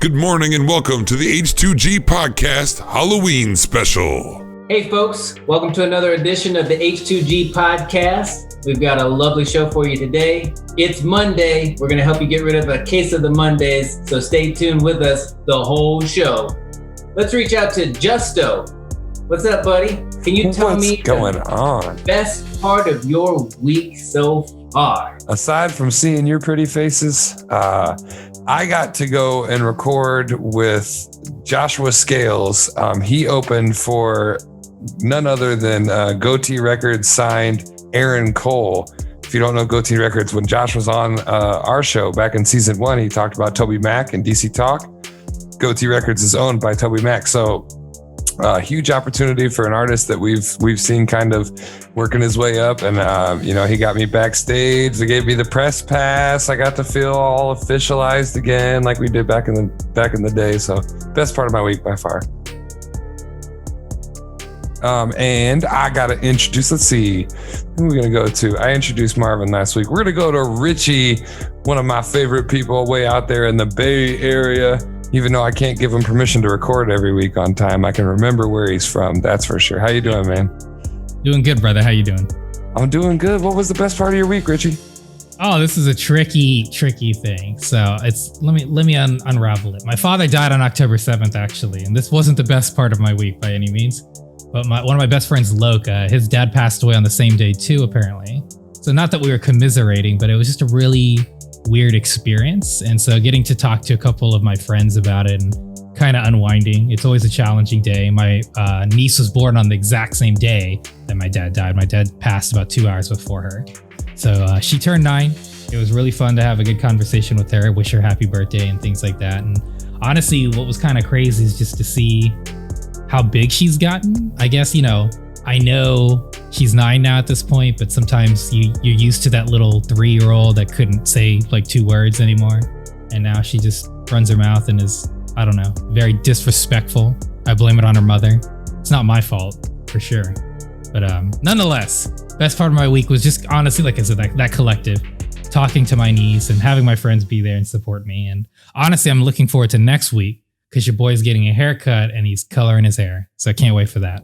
Good morning and welcome to the H2G podcast Halloween special. Hey folks, welcome to another edition of the H2G podcast. We've got a lovely show for you today. It's Monday. We're going to help you get rid of a case of the Mondays, so stay tuned with us the whole show. Let's reach out to Justo. What's up, buddy? Can you tell me what's going on? Best part of your week so far? Aside from seeing your pretty faces, I got to go and record with Joshua Scales. He opened for none other than Goatee Records signed Aaron Cole. If you don't know Goatee Records, when Josh was on our show back in season 1, he talked about Toby Mac and DC Talk. Goatee Records is owned by Toby Mac. So huge opportunity for an artist that we've seen kind of working his way up, and he got me backstage. They gave me the press pass. I got to feel all officialized again, like we did back in the day. So best part of my week by far. And I gotta introduce. Let's see, who are we gonna go to? I introduced Marvin last week. We're gonna go to Richie, one of my favorite people way out there in the Bay Area. Even though I can't give him permission to record every week on time, I can remember where he's from. That's for sure. How you doing, man? Doing good, brother. How you doing? I'm doing good. What was the best part of your week, Richie? Oh, this is a tricky thing. So let me unravel it. My father died on October 7th, actually, and this wasn't the best part of my week by any means. But one of my best friends, Loka, his dad passed away on the same day too, apparently. So not that we were commiserating, but it was just a really weird experience. And so getting to talk to a couple of my friends about it and kind of unwinding. It's always a challenging day. My niece was born on the exact same day that my dad died. My dad passed about 2 hours before her. So she turned 9. It was really fun to have a good conversation with her, wish her happy birthday and things like that. And honestly, what was kind of crazy is just to see how big she's gotten. I guess, I know she's 9 now at this point, but sometimes you're used to that little 3-year-old that couldn't say like 2 words anymore. And now she just runs her mouth and is, I don't know, very disrespectful. I blame it on her mother. It's not my fault, for sure. But nonetheless, best part of my week was just honestly, like I said, that collective, talking to my niece and having my friends be there and support me. And honestly, I'm looking forward to next week because your boy's getting a haircut and he's coloring his hair. So I can't wait for that.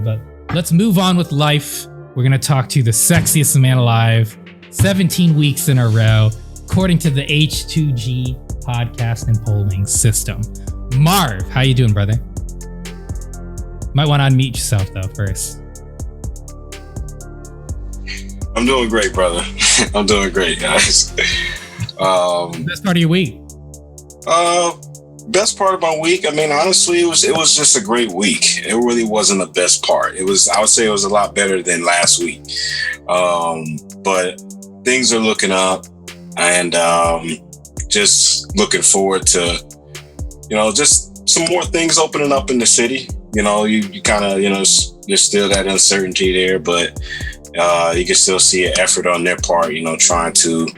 But let's move on with life. We're going to talk to the sexiest man alive, 17 weeks in a row, according to the H2G podcast and polling system. Marv, how you doing, brother? Might want to unmute yourself, though, first. I'm doing great, brother. I'm doing great, guys. Best part of your week? Best part of my week, I mean, honestly, it was just a great week. It really wasn't the best part. I would say it was a lot better than last week. But things are looking up, and just looking forward to, just some more things opening up in the city. You kind of, there's still that uncertainty there, but you can still see an effort on their part, trying to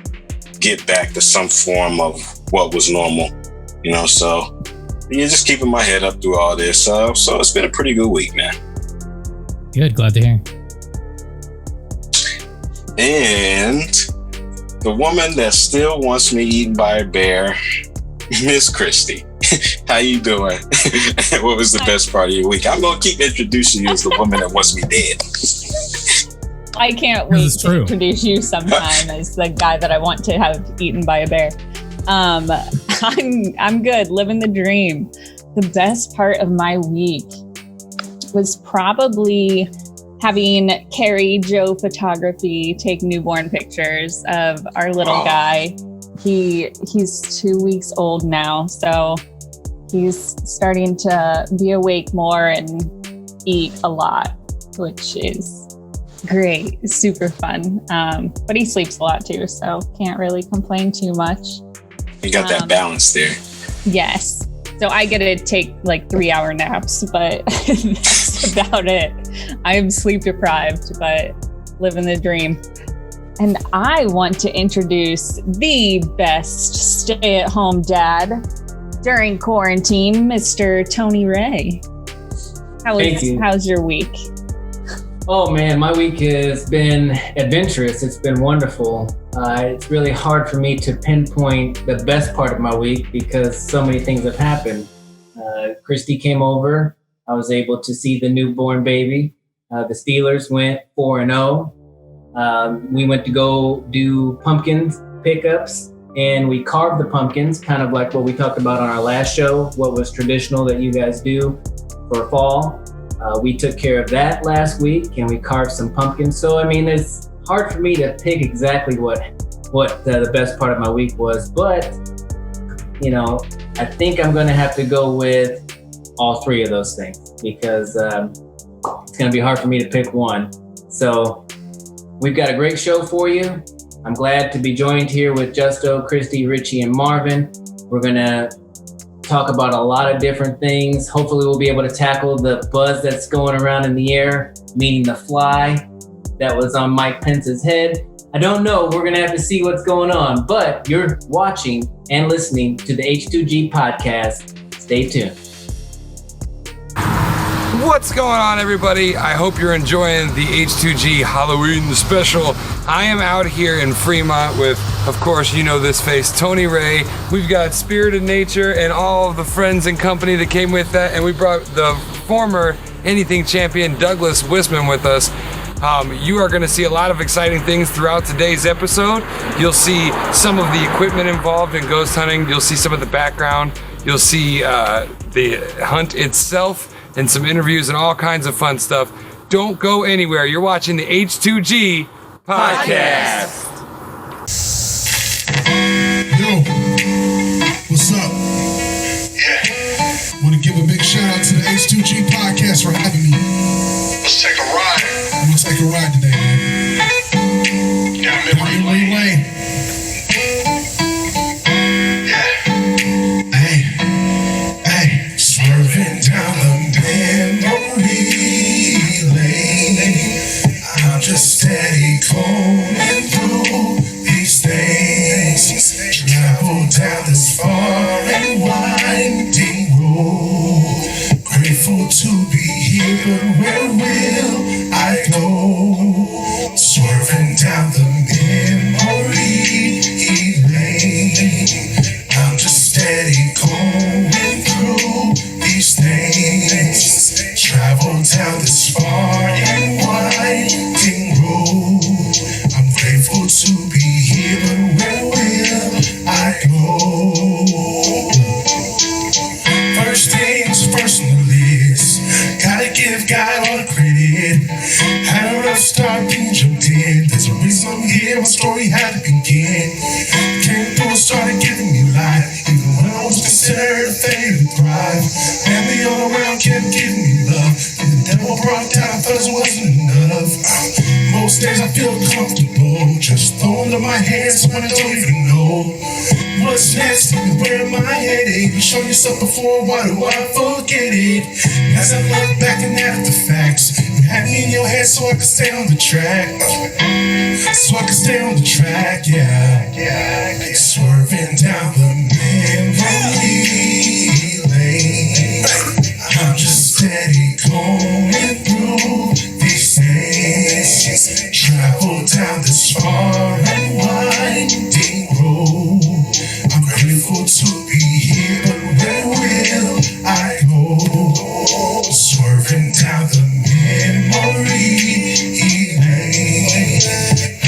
get back to some form of what was normal. So you're just keeping my head up through all this. So it's been a pretty good week, man. Good, glad to hear. And the woman that still wants me eaten by a bear, Miss Christy. How you doing? What was the best part of your week? I'm going to keep introducing you as the woman that wants me dead. I can't wait to introduce you sometime as the guy that I want to have eaten by a bear. I'm good, living the dream. The best part of my week was probably having Carrie Joe Photography take newborn pictures of our little guy. He's 2 weeks old now, so he's starting to be awake more and eat a lot, which is great, super fun. But he sleeps a lot too, so can't really complain too much. You got that balance there. Yes. So I get to take like 3-hour naps, but that's about it. I am sleep deprived, but living the dream. And I want to introduce the best stay-at-home dad during quarantine, Mr. Tony Ray. How's your week? Oh man, my week has been adventurous. It's been wonderful. It's really hard for me to pinpoint the best part of my week because so many things have happened. Christy came over. I was able to see the newborn baby. The Steelers went 4-0. We went to go do pumpkins pickups, and we carved the pumpkins, kind of like what we talked about on our last show, what was traditional that you guys do for fall. We took care of that last week, and we carved some pumpkins. So, I mean, it's hard for me to pick exactly what the best part of my week was, but, you know, I think I'm going to have to go with all three of those things because it's going to be hard for me to pick one. So we've got a great show for you. I'm glad to be joined here with Justo, Christy, Richie, and Marvin. We're going to talk about a lot of different things. Hopefully we'll be able to tackle the buzz that's going around in the air, meaning the fly that was on Mike Pence's head. I don't know. We're going to have to see what's going on, but you're watching and listening to the H2G podcast. Stay tuned. What's going on, everybody? I hope you're enjoying the H2G Halloween special. I am out here in Fremont with, of course, you know this face, Tony Ray. We've got Spirit of Nature and all of the friends and company that came with that, and we brought the former anything champion Doug Wissman with us. You are going to see a lot of exciting things throughout today's episode. You'll see some of the equipment involved in ghost hunting. You'll see some of the background. You'll see the hunt itself and some interviews and all kinds of fun stuff. Don't go anywhere. You're watching the H2G podcast. Yo, what's up? Yeah. Want to give a big shout out to the H2G podcast for having me. Let's take a ride. I'm gonna take a ride today, man. Down memory lane. Yeah. Hey, swerving down the memory lane. I'm just steady combing through these things. Travel down this far and winding road. Grateful to be here, but where will I go? Swerving down the memory lane. I'm just steady going through these things. Travel down this far and winding road. I'm grateful to be here, but where will I go? First things first on the list. Gotta give God all the credit. Had a rough start, then jumped in. There's a reason I'm here, my story had to begin. Came through and started giving me life. Even when I was considered a failure to thrive. Family all around kept giving me love. And the devil brought down, I thought it wasn't enough. Most days I feel comfortable, just throwing to my hands when I don't even know what's next and where my head is. You show yourself before, why do I forget it? As I look back and at the facts, you had me in your head so I could stay on the track. So I could stay on the track, yeah. Swerving down the memory lane. I'm just steady going through these things. Travel down this far and winding road. I'm grateful to be here, but where will I go? Swerving down the memory lane.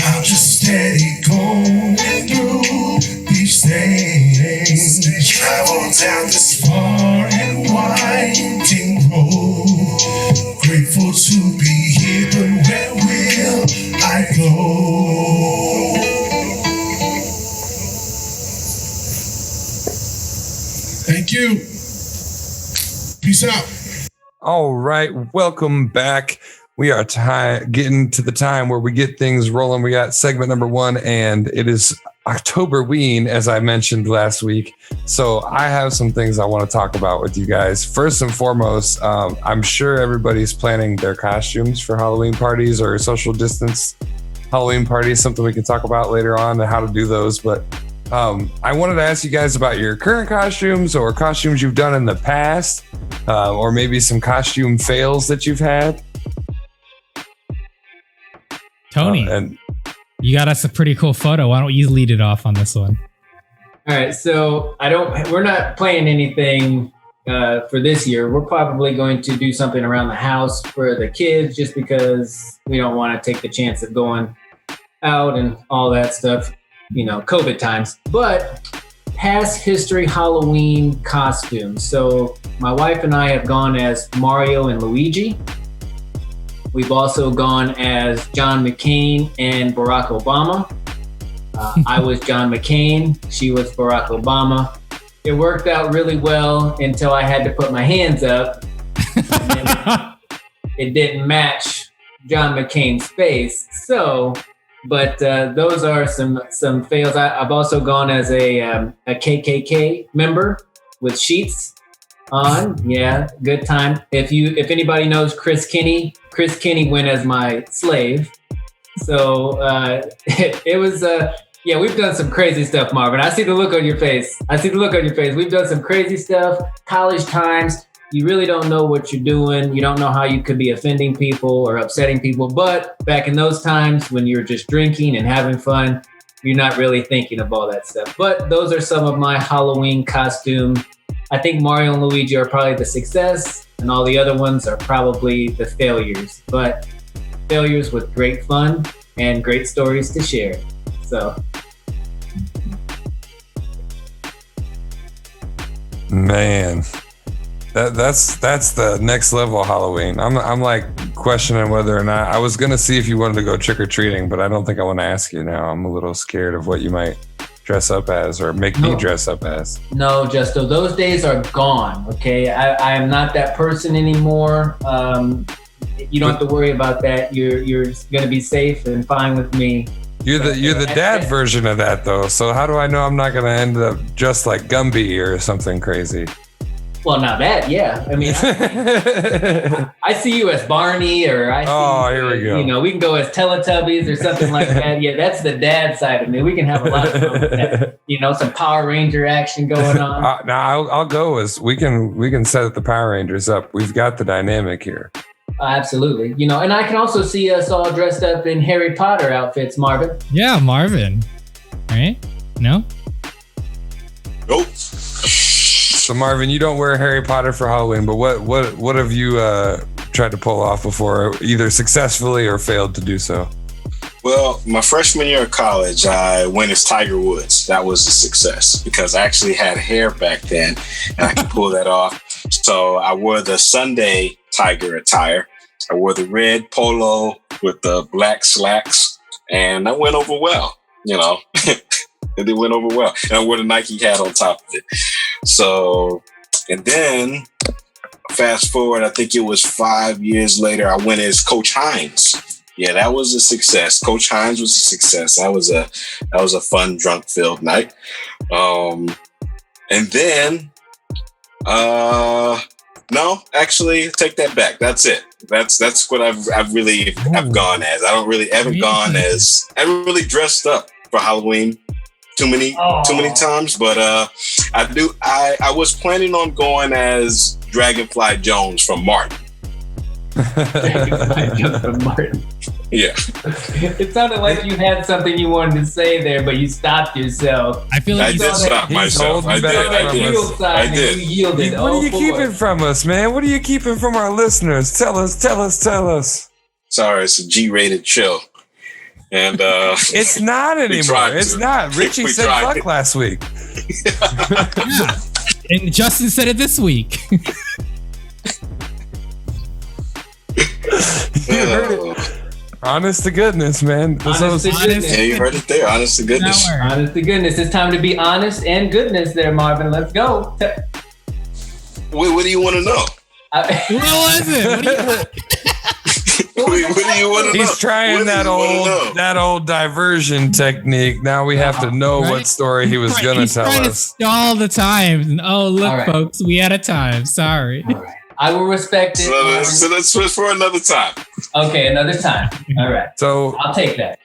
I'm just steady going through these things. Travel down this far and winding road. Grateful to be here, but where will I go? Thank you. Peace out. All right, welcome back. We are getting to the time where we get things rolling. We got segment number 1, and it is Octoberween, as I mentioned last week. So I have some things I want to talk about with you guys. First and foremost, I'm sure everybody's planning their costumes for Halloween parties or social distance Halloween parties, something we can talk about later on and how to do those. But I wanted to ask you guys about your current costumes or costumes you've done in the past, or maybe some costume fails that you've had. Tony, And you got us a pretty cool photo. Why don't you lead it off on this one? All right, so we're not playing anything for this year. We're probably going to do something around the house for the kids, just because we don't want to take the chance of going out and all that stuff, COVID times. But past history Halloween costumes. So my wife and I have gone as Mario and Luigi. We've also gone as John McCain and Barack Obama. I was John McCain. She was Barack Obama. It worked out really well until I had to put my hands up. And it didn't match John McCain's face. But those are some fails. I've also gone as a KKK member with sheets on. Yeah, good time. If anybody knows Chris Kinney went as my slave. So it was yeah, we've done some crazy stuff, Marvin. I see the look on your face. We've done some crazy stuff. College times, you really don't know what you're doing. You don't know how you could be offending people or upsetting people. But back in those times when you're just drinking and having fun, you're not really thinking of all that stuff. But those are some of my Halloween costume. I think Mario and Luigi are probably the success, and all the other ones are probably the failures. But failures with great fun and great stories to share. So, man, that's the next level of Halloween. I'm like questioning whether or not I was gonna see if you wanted to go trick or treating, but I don't think I want to ask you now. I'm a little scared of what you might dress up as or make me dress up as. No, Justo, those days are gone. Okay, I am not that person anymore. You don't have to worry about that. You're gonna be safe and fine with me. You're the dad version of that though. So how do I know I'm not gonna end up just like Gumby or something crazy? Well, now that, yeah. I mean, I see you as Barney, or I see here we go. We can go as Teletubbies or something like that. Yeah, that's the dad side of me. We can have a lot of fun with that. Some Power Ranger action going on. Now I'll go as we can set the Power Rangers up. We've got the dynamic here. Absolutely. And I can also see us all dressed up in Harry Potter outfits, Marvin. Yeah, Marvin. Right? No? Nope. So Marvin, you don't wear Harry Potter for Halloween, but what have you tried to pull off before, either successfully or failed to do so? Well, my freshman year of college, I went as Tiger Woods. That was a success because I actually had hair back then and I could pull that off. So I wore the Sunday Tiger attire. I wore the red polo with the black slacks, and that went over well, It went over well. And I wore the Nike hat on top of it. So, and then fast forward, I think it was 5 years later, I went as Coach Hines. Yeah, that was a success. Coach Hines was a success. That was a fun, drunk-filled night. And then, no, actually, take that back. That's it. That's what I've gone as. I haven't really dressed up for Halloween too many times, but I was planning on going as Dragonfly Jones from Martin. Dragonfly Jones from Martin. Yeah. It sounded like you had something you wanted to say there, but you stopped yourself. I feel like I did stop myself. I did. You yielded. What are you keeping from us, man? What are you keeping from our listeners? Tell us. Sorry, it's a G-rated show. And it's not anymore. It's not. Richie said fuck last week. Yeah. And Justin said it this week. You heard it. Honest to goodness, man. Honest to goodness. Yeah, you heard it there. Honest to goodness. Honest to goodness. It's time to be honest and goodness there, Marvin. Let's go. What do you want to know? What was it? What do you want to know? He's trying that old diversion technique. Now we have to know what story he was going to tell us. To stall the time. Oh, look, right, folks, we had a time. Sorry. All right. I will respect it. So let's switch for another time. Okay, another time. All right. So I'll take that.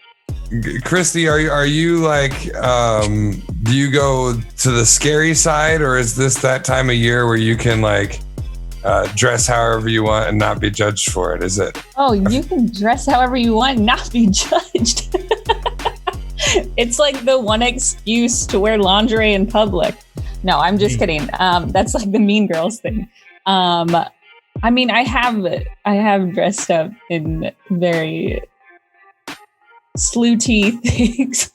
Christy, are you like, do you go to the scary side, or is this that time of year where you can like dress however you want and not be judged for it, is it? Oh, you can dress however you want and not be judged. It's like the one excuse to wear lingerie in public. No, I'm just kidding. That's like the Mean Girls thing. I mean, I have dressed up in very slutty things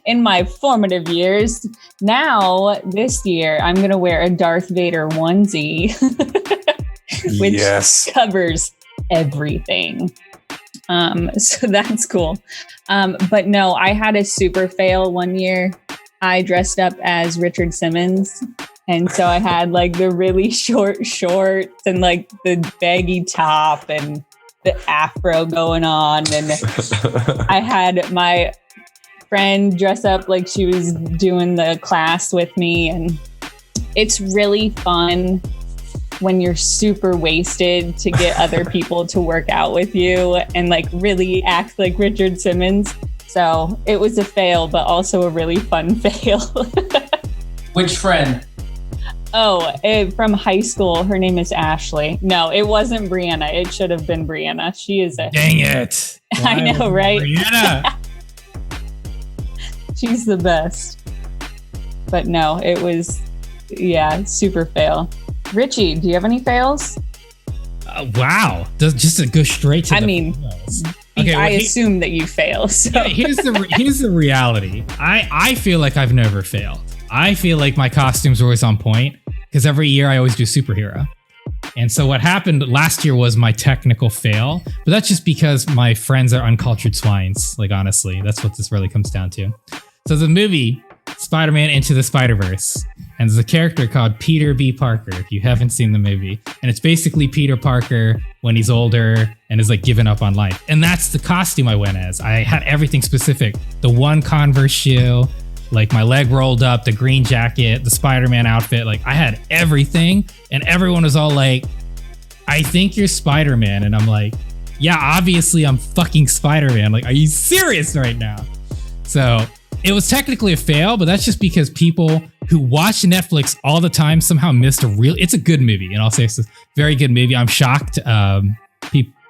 in my formative years. Now, this year, I'm going to wear a Darth Vader onesie, which covers everything. So that's cool. But no, I had a super fail one year. I dressed up as Richard Simmons. And so I had like the really short shorts and like the baggy top and the afro going on. And I had my friend dress up like she was doing the class with me. And it's really fun when you're super wasted to get other people to work out with you and like really act like Richard Simmons. So it was a fail, but also a really fun fail. Which friend? From high school. Her name is Ashley. No, it wasn't Brianna. It should have been Brianna. She is a... Dang it. I know, right? Brianna. She's the best. But no, it was, super fail. Richie, do you have any fails? Wow. Just to go straight to fails. Okay, I assume that you fail. So. Yeah, here's the reality. I feel like I've never failed. I feel like my costumes are always on point because every year I always do superhero. And so what happened last year was my technical fail, but that's just because my friends are uncultured swines. Like, honestly, that's what this really comes down to. So the movie Spider-Man Into the Spider-Verse, and there's a character called Peter B. Parker, if you haven't seen the movie. And it's basically Peter Parker when he's older and is like given up on life. And that's the costume I went as. I had everything specific. The one Converse shoe, like my leg rolled up, the green jacket, the Spider-Man outfit. Like I had everything. And everyone was all like, I think you're Spider-Man. And I'm like, yeah, obviously I'm fucking Spider-Man. Like, are you serious right now? So it was technically a fail, but that's just because people who watch Netflix all the time somehow missed it's a good movie. And I'll say it's a very good movie. I'm shocked.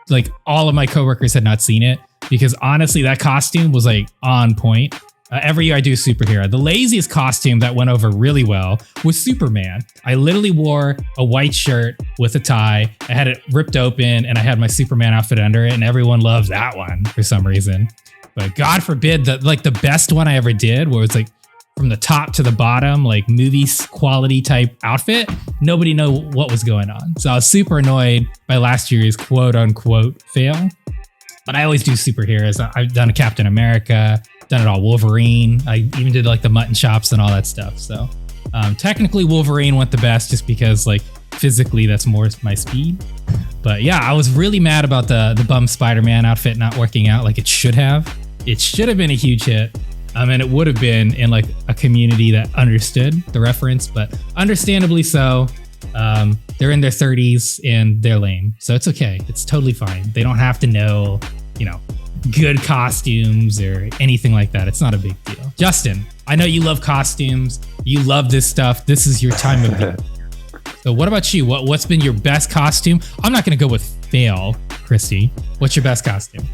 Like all of my coworkers had not seen it because honestly, that costume was like on point. Every year I do a superhero. The laziest costume that went over really well was Superman. I literally wore a white shirt with a tie. I had it ripped open and I had my Superman outfit under it, and everyone loves that one for some reason. But God forbid that like the best one I ever did, where it's like from the top to the bottom, like movie quality type outfit, nobody knew what was going on. So I was super annoyed by last year's quote unquote fail. But I always do superheroes. I've done a Captain America, done it all Wolverine. I even did like the mutton chops and all that stuff. So technically Wolverine went the best just because like physically that's more my speed. But yeah, I was really mad about the bum Spider-Man outfit not working out like it should have. It should have been a huge hit. And it would have been in like a community that understood the reference, but understandably so. They're in their 30s and they're lame. So it's okay. It's totally fine. They don't have to know, good costumes or anything like that. It's not a big deal. Justin, I know you love costumes. You love this stuff. This is your time of year. So what about you? What's been your best costume? I'm not going to go with fail, Christy. What's your best costume?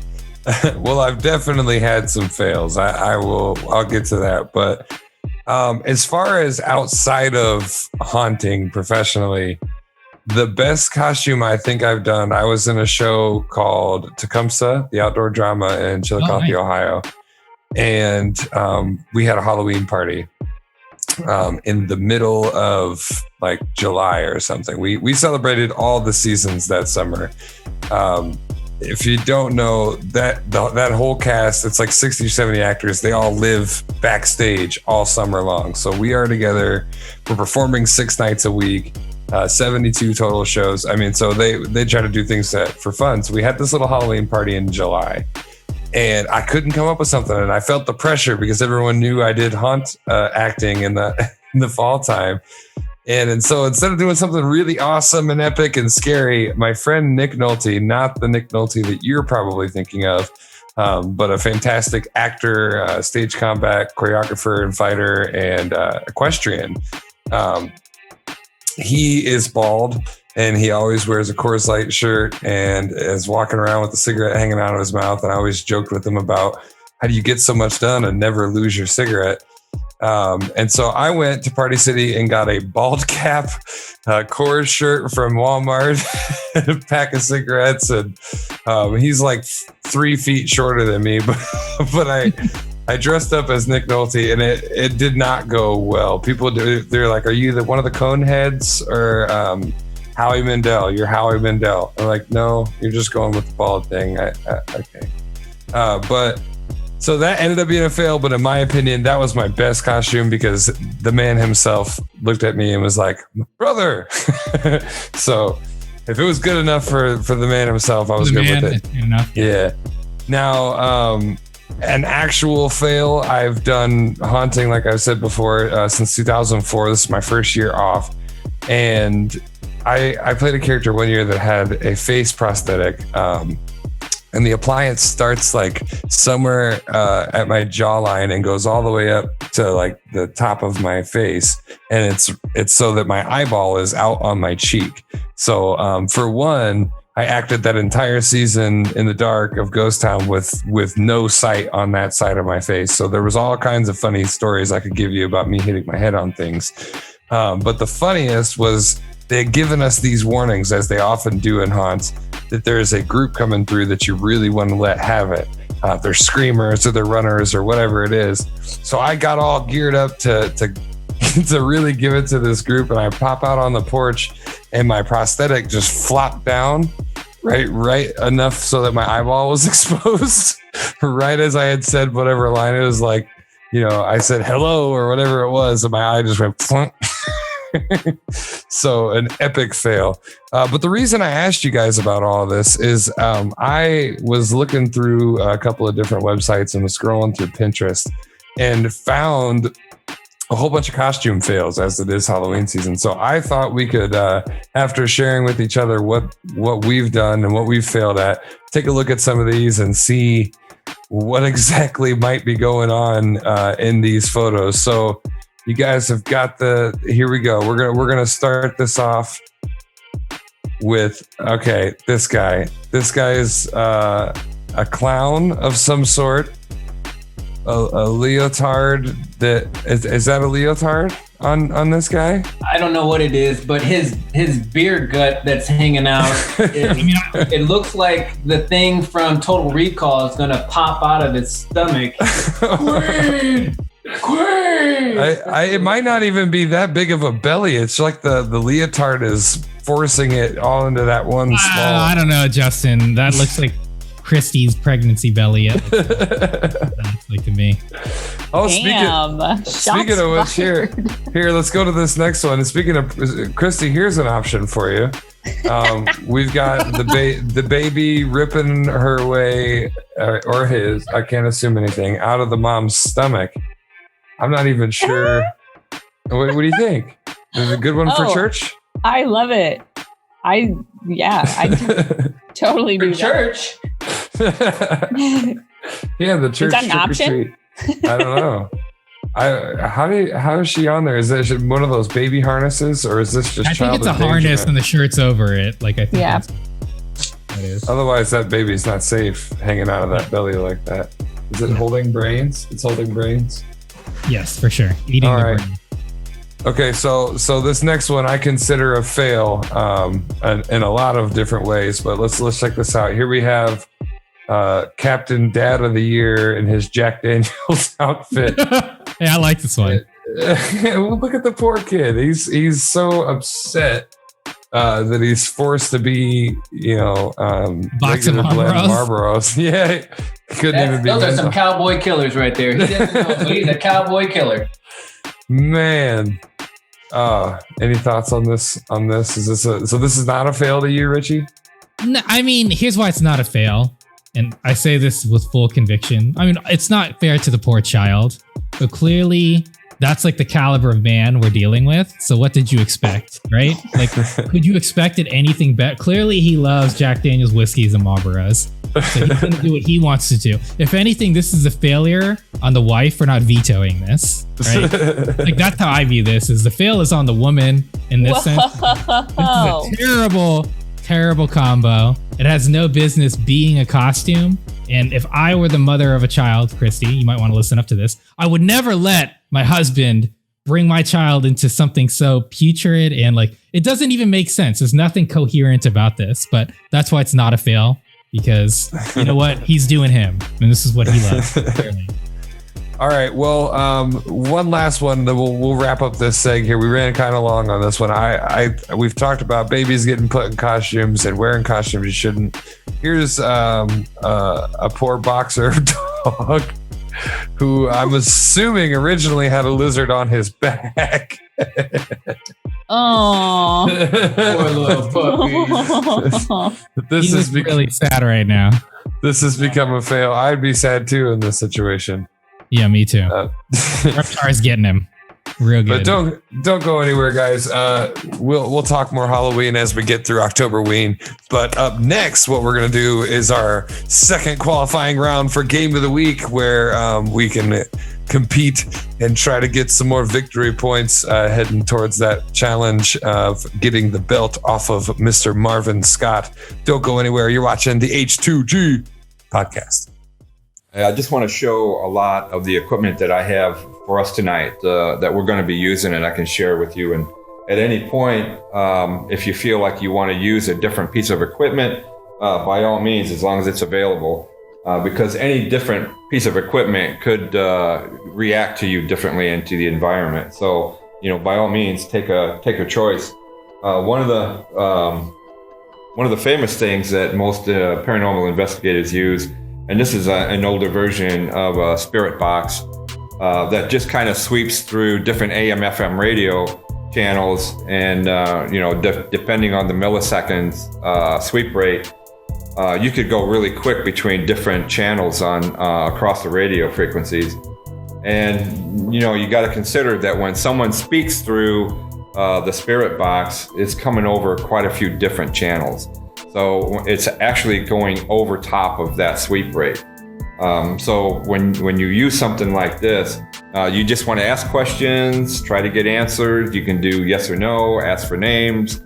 Well, I've definitely had some fails. I'll get to that. But as far as outside of haunting professionally, the best costume I think I've done, I was in a show called Tecumseh, the outdoor drama in Chillicothe, nice. Ohio. And we had a Halloween party in the middle of like July or something. We celebrated all the seasons that summer. If you don't know, that whole cast, it's like 60 or 70 actors. They all live backstage all summer long. So we are together. We're performing 6 nights a week, 72 total shows. I mean, so they try to do things for fun. So we had this little Halloween party in July. And I couldn't come up with something. And I felt the pressure because everyone knew I did haunt acting in the fall time. And so instead of doing something really awesome and epic and scary, my friend Nick Nolte, not the Nick Nolte that you're probably thinking of, but a fantastic actor, stage combat, choreographer and fighter, and equestrian. he is bald and he always wears a Coors Light shirt and is walking around with a cigarette hanging out of his mouth. And I always joked with him about how do you get so much done and never lose your cigarette? And so I went to Party City and got a bald cap, Coors shirt from Walmart, a pack of cigarettes. And he's like 3 feet shorter than me, but I dressed up as Nick Nolte, and it did not go well. People they're like, "Are you one of the cone heads or Howie Mandel? You're Howie Mandel." I'm like, "No, you're just going with the bald thing." Okay, but so that ended up being a fail. But in my opinion, that was my best costume because the man himself looked at me and was like, "Brother." So if it was good enough for the man himself, I was good with it. Enough. Yeah. Now, an actual fail, I've done haunting, like I said before, since 2004. This is my first year off. And I played a character one year that had a face prosthetic. And the appliance starts like somewhere at my jawline and goes all the way up to like the top of my face. And it's so that my eyeball is out on my cheek. So for one, I acted that entire season in the dark of Ghost Town with no sight on that side of my face. So there was all kinds of funny stories I could give you about me hitting my head on things. But the funniest was they had given us these warnings, as they often do in haunts, that there is a group coming through that you really want to let have it. They're screamers or they're runners or whatever it is. So I got all geared up to to really give it to this group, and I pop out on the porch and my prosthetic just flopped down right enough so that my eyeball was exposed right as I had said whatever line. It was like, I said hello or whatever it was, and my eye just went plunk. So an epic fail. But the reason I asked you guys about all of this is I was looking through a couple of different websites and was scrolling through Pinterest and found a whole bunch of costume fails as it is Halloween season. So I thought we could, after sharing with each other what we've done and what we've failed at, take a look at some of these and see what exactly might be going on in these photos. So you guys have got here we go. We're gonna start this off with, okay, this guy. This guy is a clown of some sort. A leotard that is that a leotard on this guy? I don't know what it is, but his beer gut that's hanging out, it looks like the thing from Total Recall is gonna pop out of his stomach. Queen! It might not even be that big of a belly. It's like the leotard is forcing it all into that one small. I don't know, Justin. That looks like Christy's pregnancy belly. That's like to me. Oh, speaking of which, here, let's go to this next one. And speaking of Christy, here's an option for you. We've got the baby ripping her way or his, I can't assume anything, out of the mom's stomach. I'm not even sure. What do you think? Is it a good one for church? I love it. I totally do church. Yeah, the church. Is that an option? I don't know. How is she on there? Is that one of those baby harnesses, or is this just? I think it's a harness and the shirt's over it. Like I think. Yeah. That is. Otherwise, that baby's not safe hanging out of that belly like that. Is it holding brains? It's holding brains. Yes, for sure. Eating all the right. brain. Okay, so this next one I consider a fail in a lot of different ways, but let's check this out. Here we have Captain Dad of the Year in his Jack Daniels outfit. Yeah, I like this one. Well, look at the poor kid. He's so upset that he's forced to be, Box of Marlboros. Yeah, couldn't even be. Those are some cowboy killers right there. He doesn't know, but he's a cowboy killer. Man. Any thoughts on this? Is this so this is not a fail to you, Richie? No, I mean, here's why it's not a fail. And I say this with full conviction. I mean, it's not fair to the poor child, but clearly that's like the caliber of man we're dealing with. So what did you expect, right? Like, could you expected anything better? Clearly he loves Jack Daniel's whiskeys and Marlboros. So he's going to do what he wants to do. If anything, this is a failure on the wife for not vetoing this. Right? Like that's how I view this: is the fail is on the woman in this sense. This is a terrible combo. It has no business being a costume. And if I were the mother of a child, Christy, you might want to listen up to this. I would never let my husband bring my child into something so putrid and like it doesn't even make sense. There's nothing coherent about this, but that's why it's not a fail, because you know what? He's doing him, and this is what he loves. Clearly. All right. Well, one last one that we'll wrap up this seg here. We ran kind of long on this one. We've talked about babies getting put in costumes and wearing costumes you shouldn't. Here's a poor boxer dog who I'm assuming originally had a lizard on his back. Oh, Poor little puppy. This is really sad right now. This has become a fail. I'd be sad too in this situation. Yeah, me too. Reptar's getting him real good. But don't go anywhere, guys. We'll talk more Halloween as we get through Octoberween. But up next, what we're gonna do is our second qualifying round for Game of the Week, where we can compete and try to get some more victory points heading towards that challenge of getting the belt off of Mr. Marvin Scott. Don't go anywhere. You're watching the H2G podcast. I just want to show a lot of the equipment that I have for us tonight that we're going to be using, and I can share with you. And at any point, if you feel like you want to use a different piece of equipment, by all means, as long as it's available, because any different piece of equipment could react to you differently into the environment. So, by all means, take a choice. One of the famous things that most paranormal investigators use, and this is an older version of a spirit box that just kind of sweeps through different AM/FM radio channels, and depending on the milliseconds sweep rate, you could go really quick between different channels on across the radio frequencies. And you got to consider that when someone speaks through the spirit box, it's coming over quite a few different channels. So it's actually going over top of that sweep rate. So when you use something like this, you just want to ask questions, try to get answers. You can do yes or no, ask for names,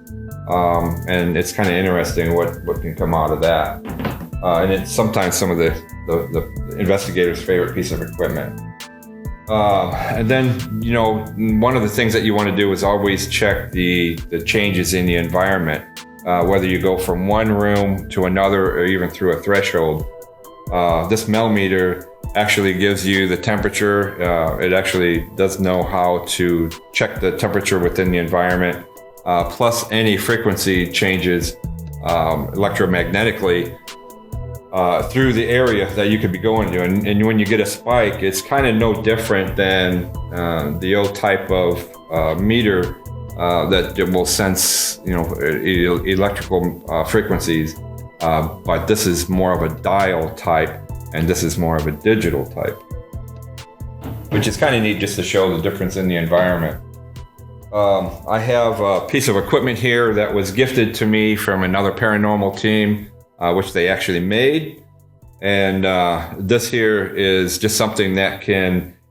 and it's kind of interesting what can come out of that. And it's sometimes some of the investigator's favorite piece of equipment. And then, one of the things that you want to do is always check the changes in the environment. Whether you go from one room to another or even through a threshold. This millimeter actually gives you the temperature. It actually does know how to check the temperature within the environment, plus any frequency changes electromagnetically through the area that you could be going to. And when you get a spike, it's kind of no different than the old type of meter that it will sense, electrical frequencies, but this is more of a dial type, and this is more of a digital type, which is kind of neat just to show the difference in the environment. I have a piece of equipment here that was gifted to me from another paranormal team, which they actually made, and this here is just something that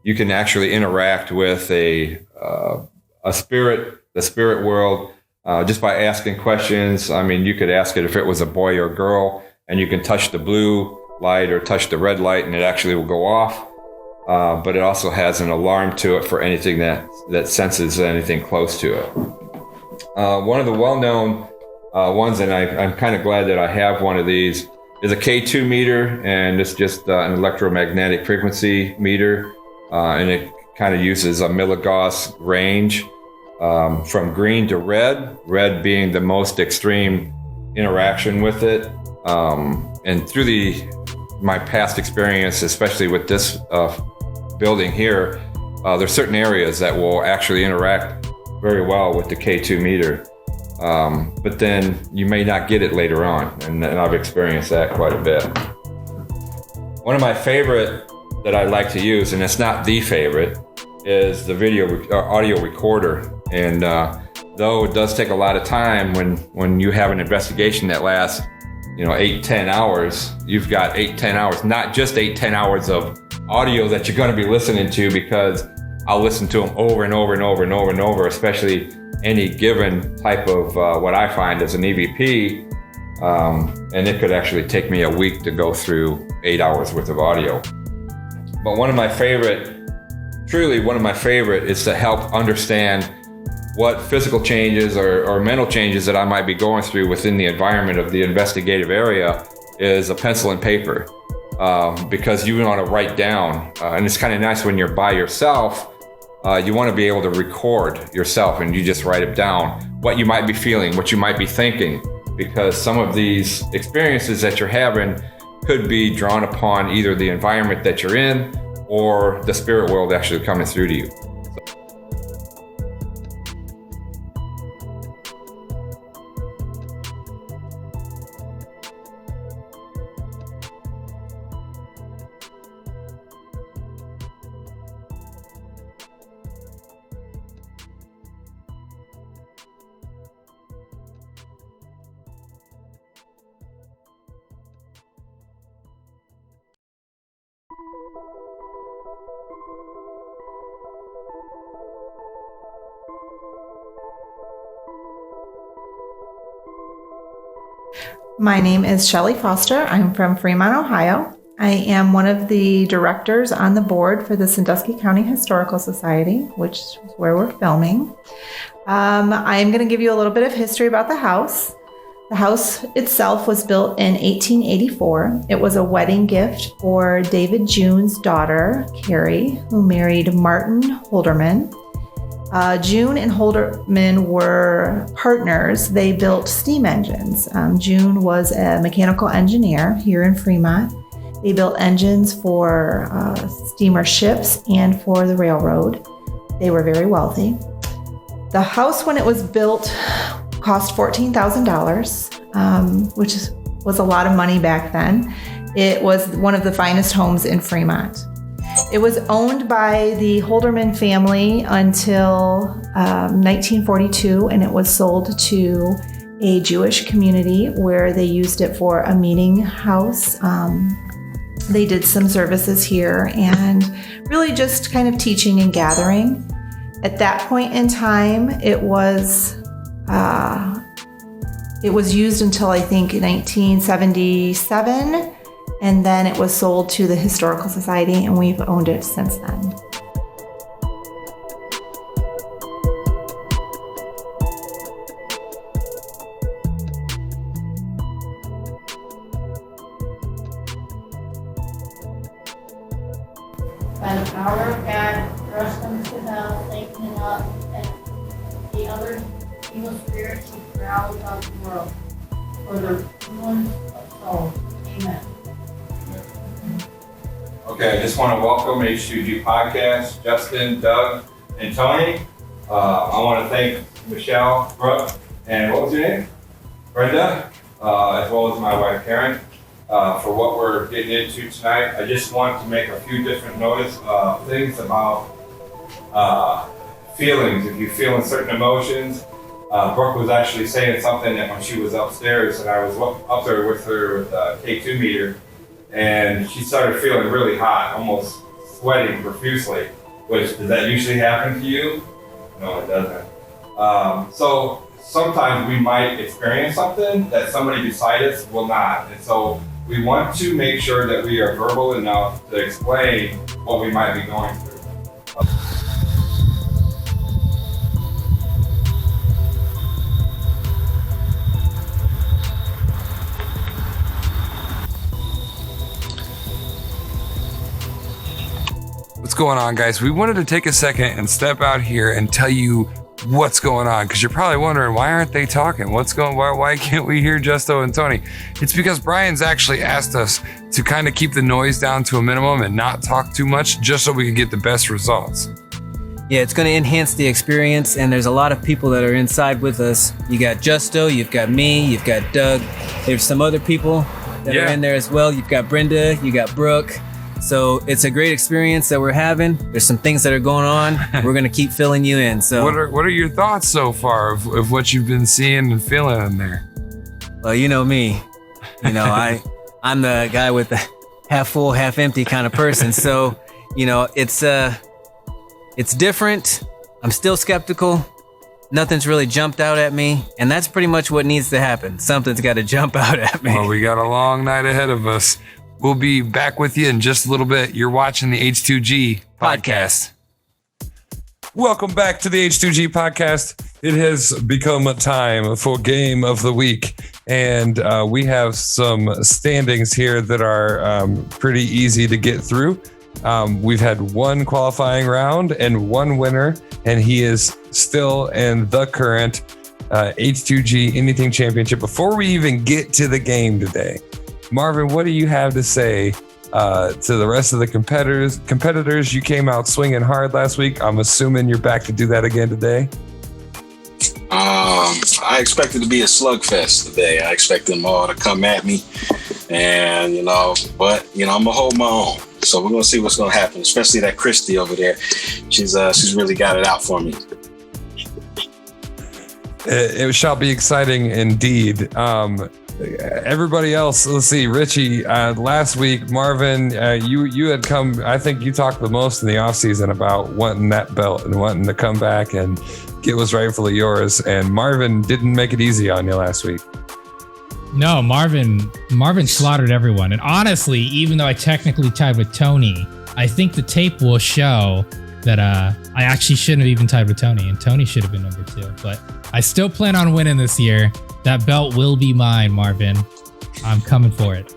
you can actually interact with a spirit. The spirit world, just by asking questions. I mean, you could ask it if it was a boy or girl, and you can touch the blue light or touch the red light, and it actually will go off. But it also has an alarm to it for anything that senses anything close to it. One of the well-known ones, and I'm kind of glad that I have one of these, is a K2 meter, and it's just an electromagnetic frequency meter, and it kind of uses a milligauss range. From green to red being the most extreme interaction with it. And through my past experience, especially with this building here, there's certain areas that will actually interact very well with the K2 meter. But then you may not get it later on, and I've experienced that quite a bit. One of my favorite that I like to use, and it's not the favorite, is the audio recorder. And though it does take a lot of time when you have an investigation that lasts 8-10 hours, you've got 8-10 hours, not just 8-10 hours of audio that you're going to be listening to, because I'll listen to them over and over and over and over and over, especially any given type of what I find as an EVP. And it could actually take me a week to go through 8 hours worth of audio. But one of my favorite is to help understand what physical changes or mental changes that I might be going through within the environment of the investigative area is a pencil and paper. Because you want to write down, and it's kind of nice when you're by yourself, you want to be able to record yourself and you just write it down, what you might be feeling, what you might be thinking, because some of these experiences that you're having could be drawn upon either the environment that you're in or the spirit world actually coming through to you. My name is Shelley Foster. I'm from Fremont, Ohio. I am one of the directors on the board for the Sandusky County Historical Society, which is where we're filming. I'm going to give you a little bit of history about the house. The house itself was built in 1884. It was a wedding gift for David June's daughter, Carrie, who married Martin Holderman. June and Holderman were partners. They built steam engines. June was a mechanical engineer here in Fremont. They built engines for steamer ships and for the railroad. They were very wealthy. The house, when it was built, cost $14,000, which was a lot of money back then. It was one of the finest homes in Fremont. It was owned by the Holderman family until 1942, and it was sold to a Jewish community where they used it for a meeting house. They did some services here and really just kind of teaching and gathering. At that point in time, it was used until I think 1977. And then it was sold to the Historical Society, and we've owned it since then. By the power of God, thrust them to hell, taken him up, and the other evil spirits who prowl about the world, for the ruin of souls. Amen. Okay, I just want to welcome H2G Podcast, Justin, Doug, and Tony. I want to thank Michelle, Brooke, and what was your name? Brenda, as well as my wife Karen, for what we're getting into tonight. I just want to make a few different things about feelings. If you're feeling certain emotions, Brooke was actually saying something that when she was upstairs, and I was up there with her with a K2 meter, and she started feeling really hot, almost sweating profusely, which, does that usually happen to you? No, it doesn't. So sometimes we might experience something that somebody beside us will not. And so we want to make sure that we are verbal enough to explain what we might be going through. What's going on, guys? We wanted to take a second and step out here and tell you what's going on, because you're probably wondering, why aren't they talking? Why can't we hear Justo and Tony? It's because Brian's actually asked us to kind of keep the noise down to a minimum and not talk too much, just so we can get the best results. Yeah, it's going to enhance the experience, and there's a lot of people that are inside with us. You got Justo, you've got me, you've got Doug. There's some other people that are in there as well. You've got Brenda, you got Brooke. So it's a great experience that we're having. There's some things that are going on. We're going to keep filling you in. So what are your thoughts so far of what you've been seeing and feeling in there? Well, you know me. You know, I'm the guy with the half full, half empty kind of person. So, you know, it's different. I'm still skeptical. Nothing's really jumped out at me, and that's pretty much what needs to happen. Something's got to jump out at me. Well, we got a long night ahead of us. We'll be back with you in just a little bit. You're watching the H2G podcast. Welcome back to the H2G podcast. It has become a time for Game of the Week, and we have some standings here that are pretty easy to get through. We've had one qualifying round and one winner, and he is still in the current H2G Anything Championship. Before we even get to the game today, Marvin, what do you have to say to the rest of the competitors? You came out swinging hard last week. I'm assuming you're back to do that again today. I expect it to be a slugfest today. I expect them all to come at me, and I'm gonna hold my own. So we're gonna see what's gonna happen, especially that Christy over there. She's really got it out for me. It shall be exciting indeed. Everybody else, let's see, Richie, last week, Marvin, you had come, I think you talked the most in the off season about wanting that belt and wanting to come back and get what's rightfully yours. And Marvin didn't make it easy on you last week. No, Marvin slaughtered everyone. And honestly, even though I technically tied with Tony, I think the tape will show that I actually shouldn't have even tied with Tony, and Tony should have been number 2. But I still plan on winning this year. That belt will be mine, Marvin. I'm coming for it.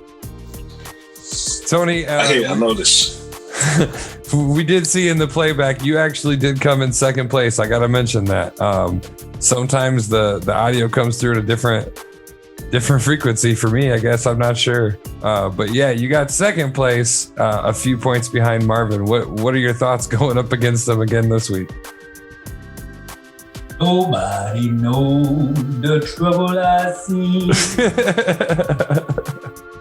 Tony, I noticed. We did see in the playback, you actually did come in second place. I got to mention that. Sometimes the audio comes through at a different frequency for me, I guess. I'm not sure. But yeah, you got second place, a few points behind Marvin. What are your thoughts going up against them again this week? Nobody knows the trouble I see.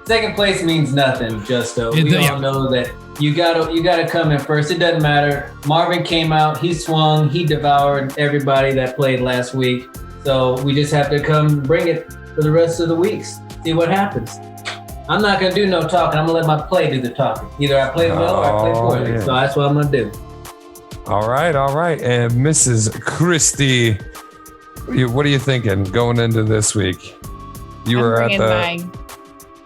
Second place means nothing, Justo. We all know that you gotta come in first. It doesn't matter. Marvin came out, he swung, he devoured everybody that played last week. So we just have to come bring it for the rest of the weeks. See what happens. I'm not gonna do no talking. I'm gonna let my play do the talking. Either I play well or I play poorly. Yeah. So that's what I'm gonna do. All right. And Mrs. Christy, what are you thinking going into this week? You were at my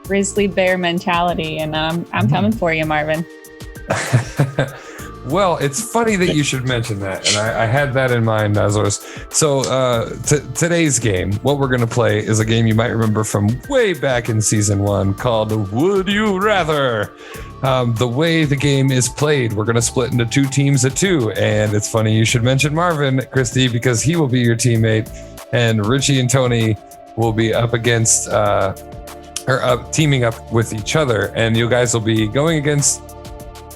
grizzly bear mentality, and I'm coming for you, Marvin. Well, it's funny that you should mention that, and I had that in mind as I was. So today's game, what we're going to play is a game you might remember from way back in season 1 called Would You Rather? The way the game is played, we're going to split into 2 teams of 2, and it's funny you should mention Marvin, Christy, because he will be your teammate, and Richie and Tony will be up against teaming up with each other, and you guys will be going against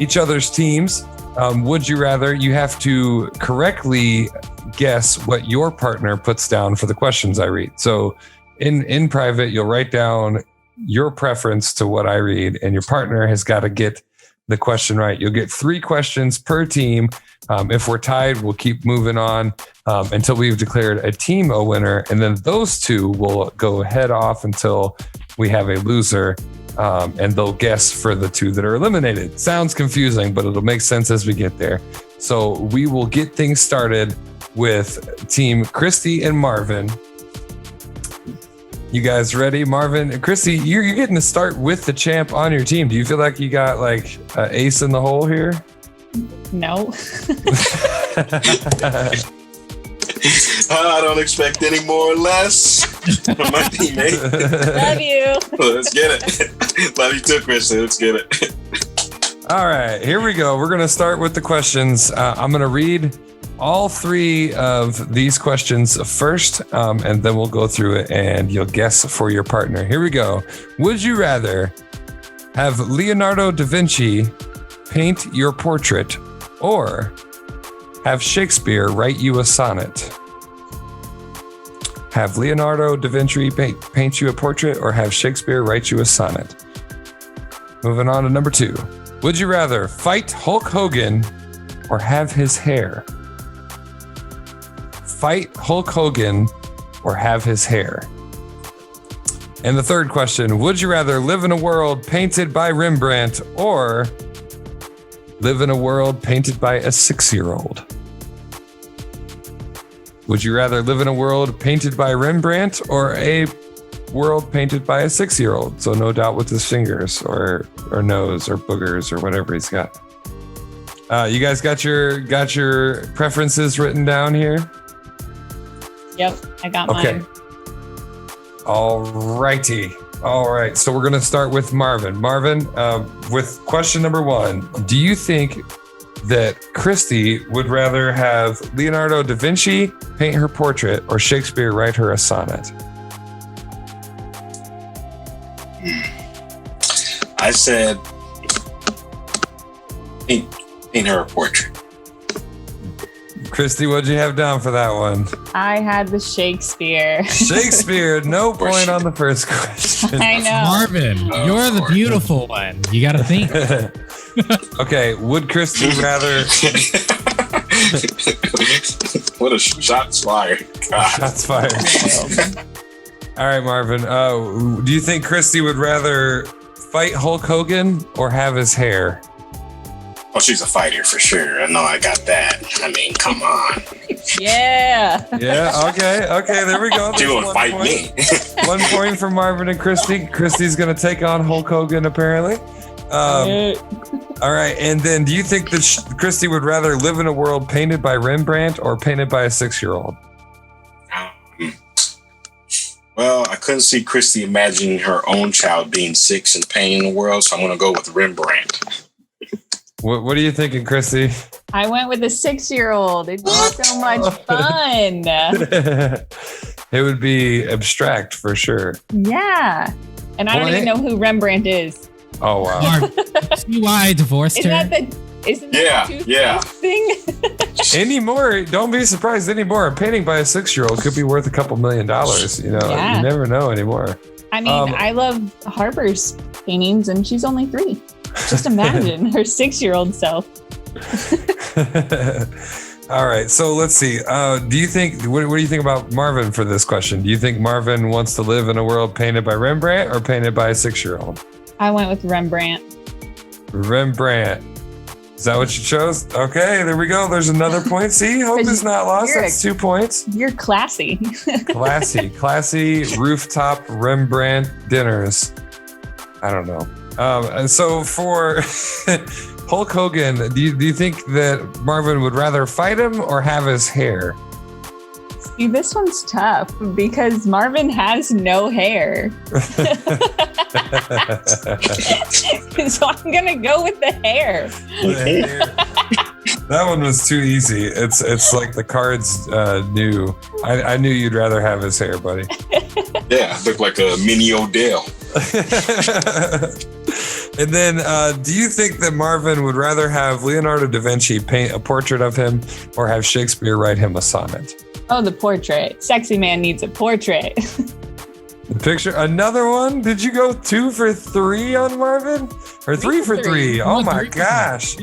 each other's teams. Would you rather? You have to correctly guess what your partner puts down for the questions I read. So in private, you'll write down your preference to what I read, and your partner has got to get the question right. You'll get 3 questions per team. If we're tied, we'll keep moving on until we've declared a team a winner, and then those 2 will go head off until we have a loser. And they'll guess for the 2 that are eliminated. Sounds confusing, but it'll make sense as we get there. So we will get things started with Team Christy and Marvin. You guys ready? Marvin and Christy, you're getting to start with the champ on your team. Do you feel like you got like an ace in the hole here? No. I don't expect any more or less from my teammate. Love you. Let's get it. Love you too, Christy. Let's get it. All right, here we go. We're going to start with the questions. I'm going to read all 3 of these questions first, and then we'll go through it and you'll guess for your partner. Here we go. Would you rather have Leonardo da Vinci paint your portrait or have Shakespeare write you a sonnet? Have Leonardo da Vinci paint you a portrait or have Shakespeare write you a sonnet? Moving on to number 2. Would you rather fight Hulk Hogan or have his hair? Fight Hulk Hogan or have his hair? And the third question, would you rather live in a world painted by Rembrandt or live in a world painted by a 6-year-old? Would you rather live in a world painted by Rembrandt or a world painted by a 6-year-old? So no doubt with his fingers or nose or boogers or whatever he's got. You guys got your preferences written down here? Yep, I got mine. All righty. All right. So we're going to start with Marvin. Marvin, with question number 1, do you think that Christy would rather have Leonardo da Vinci paint her portrait or Shakespeare write her a sonnet? I said paint her a portrait. Christy, what'd you have down for that one? I had the Shakespeare. Shakespeare, no point on the first question. I know. Marvin, you're the beautiful one. You got to think. Okay, would Christy rather... What a shots fired. God. Shots fired. All right, Marvin, do you think Christy would rather fight Hulk Hogan or have his hair? Oh, she's a fighter for sure. I know I got that. I mean, come on. Yeah. Yeah, okay, there we go. She There's would one fight point. me. 1 point for Marvin and Christy. Christy's going to take on Hulk Hogan, apparently. All right, and then do you think that Christy would rather live in a world painted by Rembrandt or painted by a 6-year-old? Well, I couldn't see Christy imagining her own child being 6 and painting the world, so I'm going to go with Rembrandt. What are you thinking, Christy? I went with a 6-year-old. It'd be so much fun. It would be abstract for sure. Yeah. And I don't even know who Rembrandt is. Oh, wow. See why I divorced her? Isn't that the toothpaste thing? Anymore, don't be surprised anymore. A painting by a 6-year-old could be worth a couple $1 million. You know, Yeah. You never know anymore. I mean, I love Harper's paintings, and she's only 3. Just imagine her 6-year-old self. All right, so let's see. Do you think? What do you think about Marvin for this question? Do you think Marvin wants to live in a world painted by Rembrandt or painted by a 6-year-old? I went with Rembrandt. Rembrandt. Is that what you chose? Okay, there we go. There's another point. See, hope is not lost. That's 2 points. You're classy. Classy rooftop Rembrandt dinners. I don't know. And so for Hulk Hogan, do you think that Marvin would rather fight him or have his hair? See, this one's tough because Marvin has no hair. So I'm going to go with the hair. That one was too easy. It's like the cards knew. I knew you'd rather have his hair, buddy. Yeah, look like a mini Odell. And then, do you think that Marvin would rather have Leonardo da Vinci paint a portrait of him or have Shakespeare write him a sonnet? Oh, the portrait. Sexy man needs a portrait. The picture, another one? Did you go 2 for 3 on Marvin? Or 3 for 3? Oh my gosh.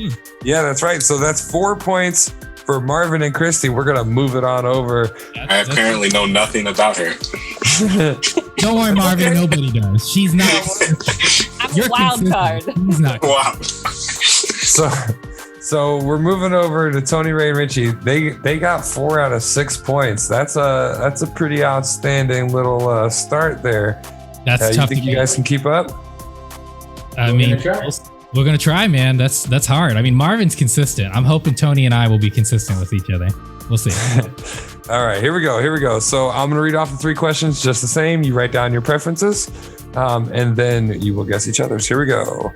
Yeah, that's right. So that's 4 points for Marvin and Christy. We're going to move it on over. I apparently know nothing about her. Don't worry, Marvin. Okay. Nobody does. She's not. I'm a wild card. He's not. Wow. So we're moving over to Tony, Ray, and Richie. They got 4 out of 6 points. That's a pretty outstanding little start there. That's tough. You think you guys can keep up? I mean, we're gonna try, man. That's hard. I mean, Marvin's consistent. I'm hoping Tony and I will be consistent with each other. We'll see. All right, here we go. So I'm gonna read off the 3 questions just the same. You write down your preferences, and then you will guess each other's. Here we go.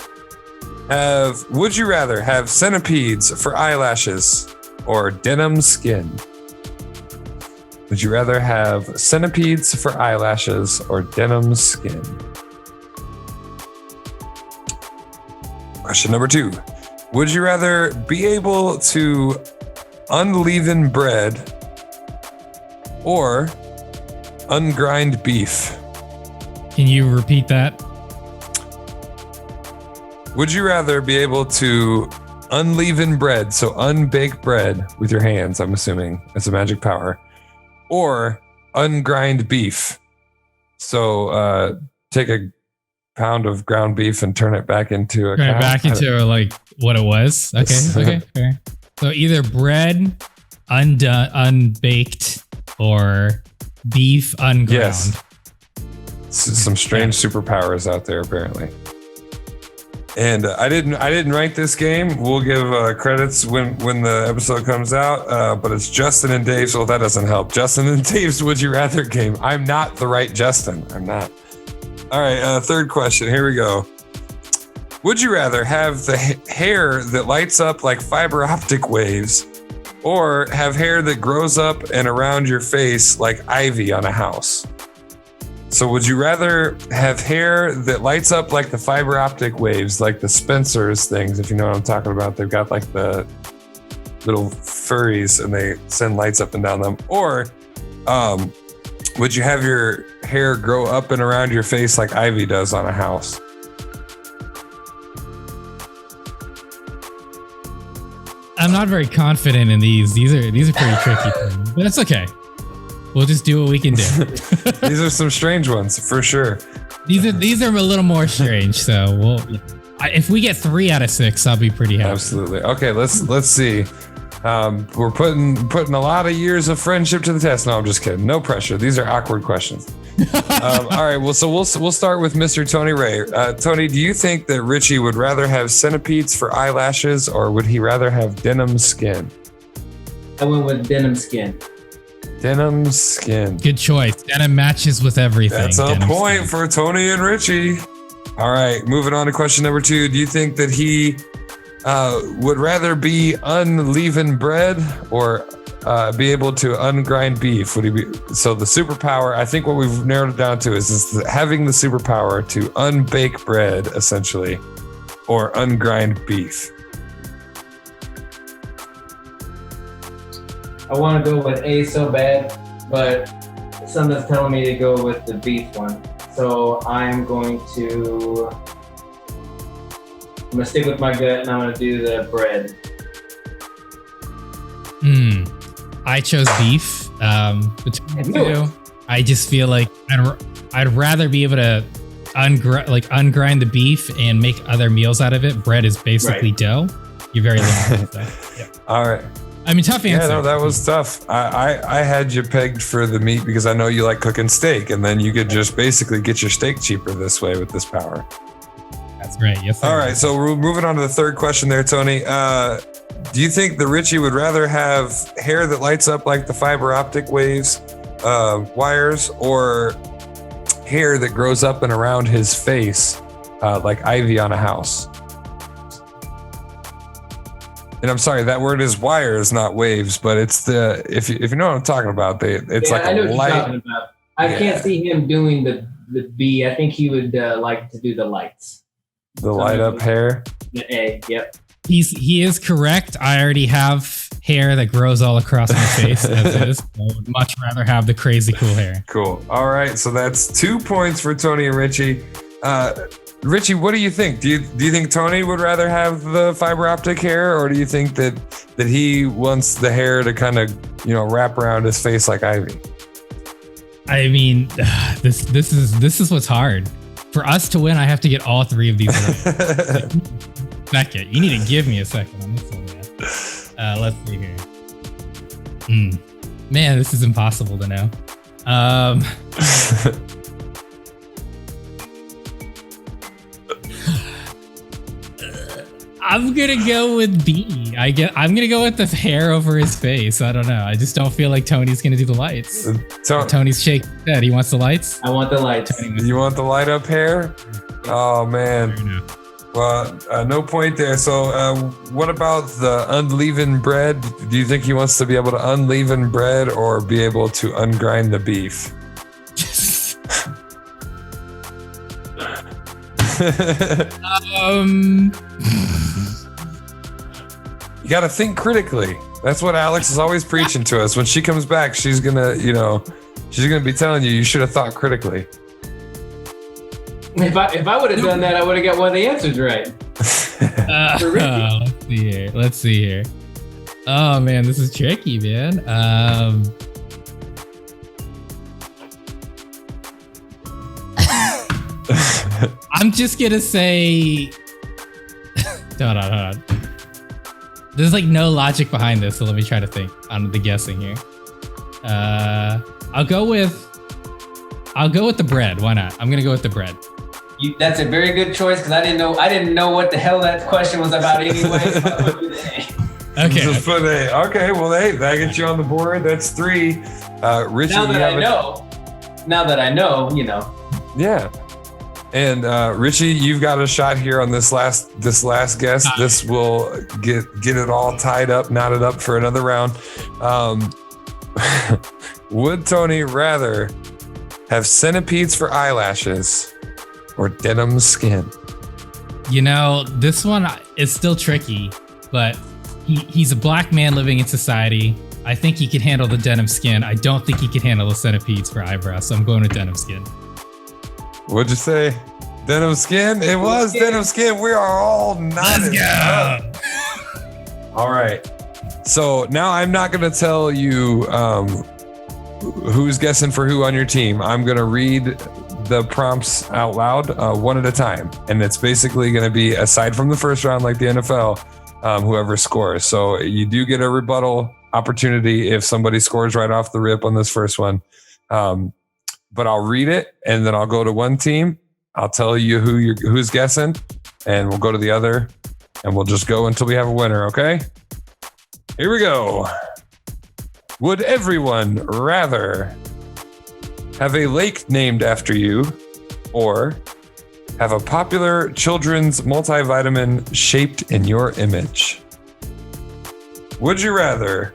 Would you rather have centipedes for eyelashes or denim skin? Would you rather have centipedes for eyelashes or denim skin? Question number 2. Would you rather be able to unleaven bread or ungrind beef? Can you repeat that? Would you rather be able to unleaven bread, so unbake bread with your hands, I'm assuming, as a magic power, or ungrind beef? So take a pound of ground beef and turn it back into a cow? Back into like what it was. Okay, fair. So either bread unbaked or beef unground. Yes. Some strange superpowers out there apparently. And I didn't write this game. We'll give credits when the episode comes out. But it's Justin and Dave's. Well, that doesn't help. Justin and Dave's Would You Rather game. I'm not the right Justin. I'm not. All right. Third question. Here we go. Would you rather have the hair that lights up like fiber optic waves, or have hair that grows up and around your face like ivy on a house? So would you rather have hair that lights up like the fiber optic waves, like the Spencer's things, if you know what I'm talking about? They've got like the little furries and they send lights up and down them. Or would you have your hair grow up and around your face like ivy does on a house? I'm not very confident in these. These are pretty tricky for me, but that's okay. We'll just do what we can do. These are some strange ones for sure. These are a little more strange. So if we get 3 out of 6, I'll be pretty happy. Absolutely. Okay, let's see. We're putting a lot of years of friendship to the test. No, I'm just kidding. No pressure. These are awkward questions. All right. Well, so we'll start with Mr. Tony Ray. Tony, do you think that Richie would rather have centipedes for eyelashes, or would he rather have denim skin? I went with denim skin. Denim skin. Good choice. Denim matches with everything. That's a point for Tony and Richie. All right. Moving on to question number 2. Do you think that he would rather be unleavened bread or be able to ungrind beef? Would he be? So the superpower, I think what we've narrowed it down to is having the superpower to unbake bread, essentially, or ungrind beef. I want to go with A so bad, but something's telling me to go with the beef one. So I'm going to stick with my gut and I'm going to do the bread. I chose beef. Between the two, I just feel like I'd rather be able to ungrind the beef and make other meals out of it. Bread is basically dough. You're very limited. So, yeah. All right. I mean, tough answer. Yeah, no, that was tough. I had you pegged for the meat because I know you like cooking steak, and then you could just basically get your steak cheaper this way with this power. That's right. Yes. All right, so we're moving on to the third question there, Tony. Do you think that Richie would rather have hair that lights up like the fiber optic waves, wires, or hair that grows up and around his face like ivy on a house? And I'm sorry, that word is wires, not waves, but it's the if you know what I'm talking about, it's like I know a what light. you're talking about. I can't see him doing the B. I think he would like to do the lights. The light up hair. The A. Yep. He is correct. I already have hair that grows all across my face as is. I would much rather have the crazy cool hair. Cool. All right, so that's 2 points for Tony and Richie. Richie, what do you think? Do you think Tony would rather have the fiber optic hair, or do you think that he wants the hair to kind of wrap around his face like ivy? I mean, this is what's hard. For us to win, I have to get all 3 of these right. Second, you need to give me a second on this one, man. Let's see here. Man, this is impossible to know. I'm gonna go with B. I'm gonna go with the hair over his face. I don't know. I just don't feel like Tony's gonna do the lights. Tony's shaking his head. He wants the lights. I want the lights. You want the light up hair? Oh man. Well, no point there. So, what about the unleavened bread? Do you think he wants to be able to unleaven bread or be able to ungrind the beef? You got to think critically. That's what Alex is always preaching to us. When she comes back, she's gonna be telling you should have thought critically. If I would have done that, I would have got one of the answers right. Let's see here. Oh man, this is tricky, man. I'm just gonna say. Hold on. There's like no logic behind this, so let me try to think on the guessing here. I'll go with the bread. Why not? I'm gonna go with the bread. That's a very good choice because I didn't know what the hell that question was about anyway. Okay. Just put A. Okay, well, hey, that gets you on the board. That's 3. Richie, now that I know, you know. Yeah. And Richie, you've got a shot here on this last guess. This will get it all tied up, knotted up for another round. Would Tony rather have centipedes for eyelashes or denim skin? You know, this one is still tricky, but he's a black man living in society. I think he can handle the denim skin. I don't think he can handle the centipedes for eyebrows, so I'm going with denim skin. What'd you say? Denim skin? It was denim skin. We are all knotted. Let's go. All right. So now I'm not going to tell you who's guessing for who on your team. I'm going to read the prompts out loud one at a time. And it's basically going to be, aside from the first round, like the NFL, whoever scores. So you do get a rebuttal opportunity if somebody scores right off the rip on this first one. But I'll read it and then I'll go to one team. I'll tell you who's guessing and we'll go to the other and we'll just go until we have a winner. Okay. Here we go. Would everyone rather have a lake named after you or have a popular children's multivitamin shaped in your image? Would you rather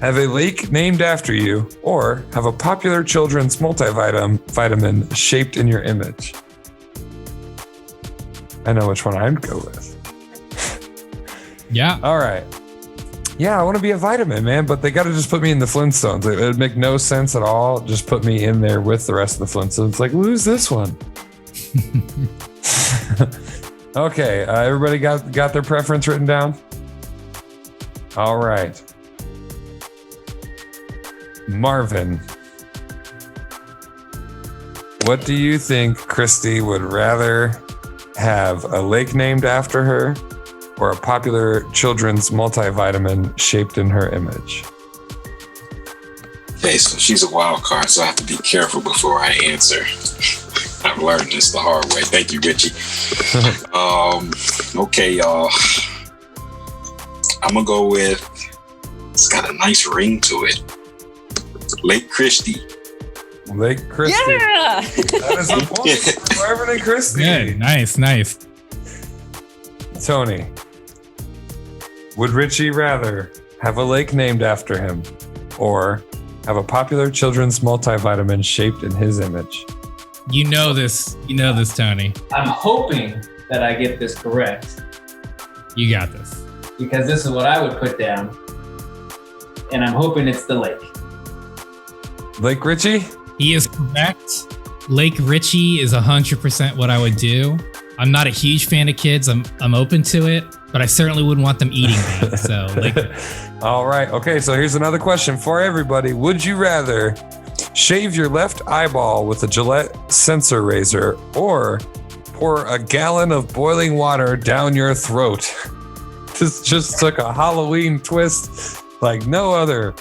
have a lake named after you or have a popular children's multivitamin shaped in your image? I know which one I'd go with. Yeah. All right. Yeah, I want to be a vitamin, man, but they got to just put me in the Flintstones. It would make no sense at all. Just put me in there with the rest of the Flintstones. Like, lose this one. Okay, everybody got their preference written down? All right. Marvin, what do you think Christy would rather have, a lake named after her or a popular children's multivitamin shaped in her image? Okay, so she's a wild card, so I have to be careful before I answer. I've learned this the hard way. Thank you, Richie. Okay, y'all. I'm gonna go with, it's got a nice ring to it, Lake Christy. Lake Christy. Yeah. That is a point for Marvin and Christy. Good. Nice. Tony, would Richie rather have a lake named after him or have a popular children's multivitamin shaped in his image? You know this, Tony. I'm hoping that I get this correct You got this. because this is what I would put down. And I'm hoping it's the lake. Lake Richie? He is correct. Lake Richie is 100% what I would do. I'm not a huge fan of kids. I'm open to it, but I certainly wouldn't want them eating me. So, Lake. All right. Okay. So here's another question for everybody. Would you rather shave your left eyeball with a Gillette sensor razor or pour a gallon of boiling water down your throat? This just took a Halloween twist like no other.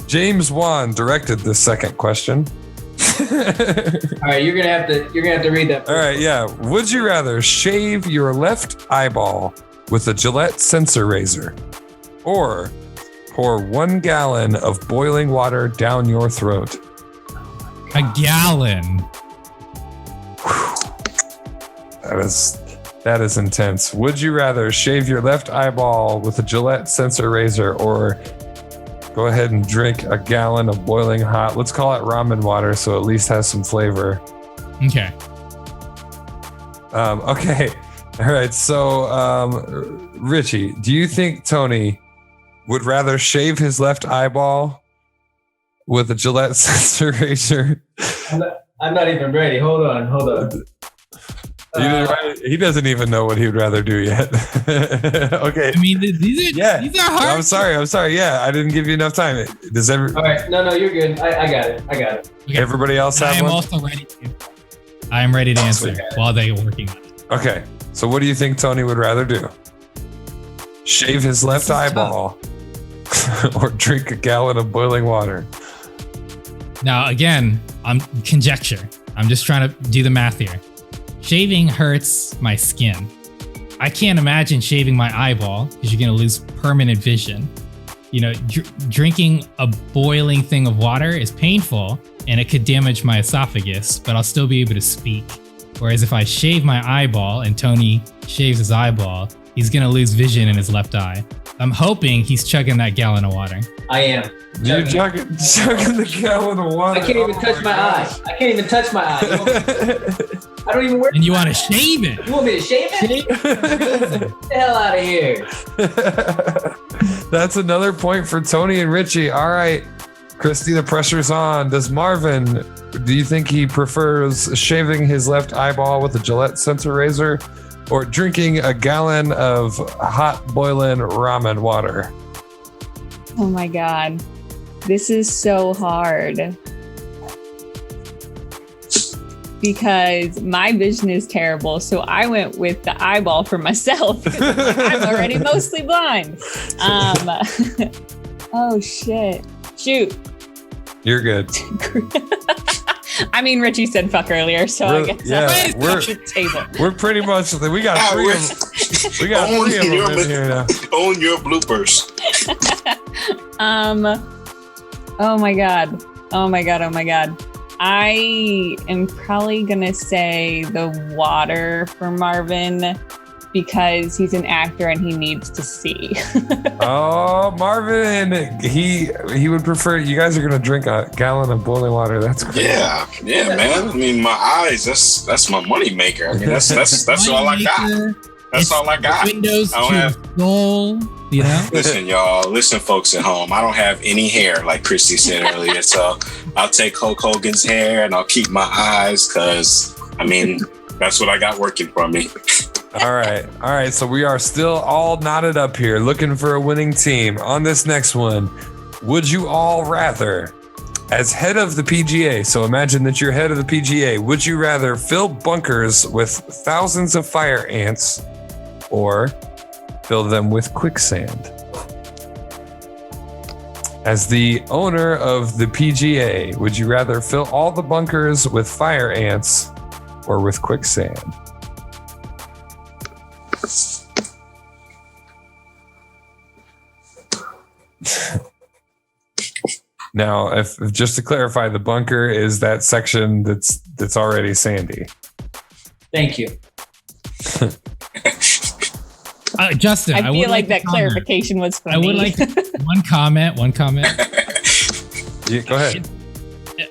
James Wan directed this second question. All right, you're gonna have to read that. All right, yeah. Would you rather shave your left eyeball with a Gillette sensor razor or pour 1 gallon of boiling water down your throat? A gallon. That is intense. Would you rather shave your left eyeball with a Gillette sensor razor or go ahead and drink a gallon of boiling hot, let's call it ramen water so at least has some flavor? Okay. Okay. All right. So, Richie, do you think Tony would rather shave his left eyeball with a Gillette sensor razor? I'm not even ready. Hold on. He doesn't even know what he would rather do yet. Okay. I mean, these are hard. I'm sorry. Yeah, I didn't give you enough time. All right. No, you're good. I got it. Okay. Everybody else I have am one? also ready to. I'm ready to answer while they're working on it. Okay. So what do you think Tony would rather do? Shave his left eyeball or drink a gallon of boiling water? Now, again, I'm conjecture. I'm just trying to do the math here. Shaving hurts my skin. I can't imagine shaving my eyeball because you're going to lose permanent vision. You know, drinking a boiling thing of water is painful and it could damage my esophagus, but I'll still be able to speak. Whereas if I shave my eyeball and Tony shaves his eyeball, he's going to lose vision in his left eye. I'm hoping he's chugging that gallon of water. I am. You're chugging the gallon of water. I can't even touch my eye. I can't even touch my eye. I don't even wear. And you want to shave it? You want me to shave it? Get the hell out of here. That's another point for Tony and Richie. All right, Christy, the pressure's on. Do you think he prefers shaving his left eyeball with a Gillette sensor razor or drinking a gallon of hot boiling ramen water? Oh my God. This is so hard. Because my vision is terrible, so I went with the eyeball for myself. I'm already mostly blind. Oh shit! Shoot. You're good. I mean, Richie said fuck earlier, so I guess we're pretty much. We got three of them. We got three of them in here now. Own your bloopers. Oh my god. Oh my god. Oh my god. I am probably gonna say the water for Marvin because he's an actor and he needs to see. Oh, Marvin, he would prefer. You guys are gonna drink a gallon of boiling water. That's great. Yeah, man. I mean, my eyes. That's my money maker. I mean, that's all I got. That's all I got. Windows to your soul. You know? Listen, y'all. Listen, folks at home. I don't have any hair, like Christy said earlier. So I'll take Hulk Hogan's hair and I'll keep my eyes because, I mean, that's what I got working for me. All right. So we are still all knotted up here looking for a winning team. On this next one, would you all rather, as head of the PGA, so imagine that you're head of the PGA, would you rather fill bunkers with thousands of fire ants or fill them with quicksand? As the owner of the PGA, would you rather fill all the bunkers with fire ants or with quicksand? Now, if just to clarify, the bunker is that section that's already sandy. Thank you. Justin, I feel like that clarification was for me. I would like one comment. Yeah, go ahead.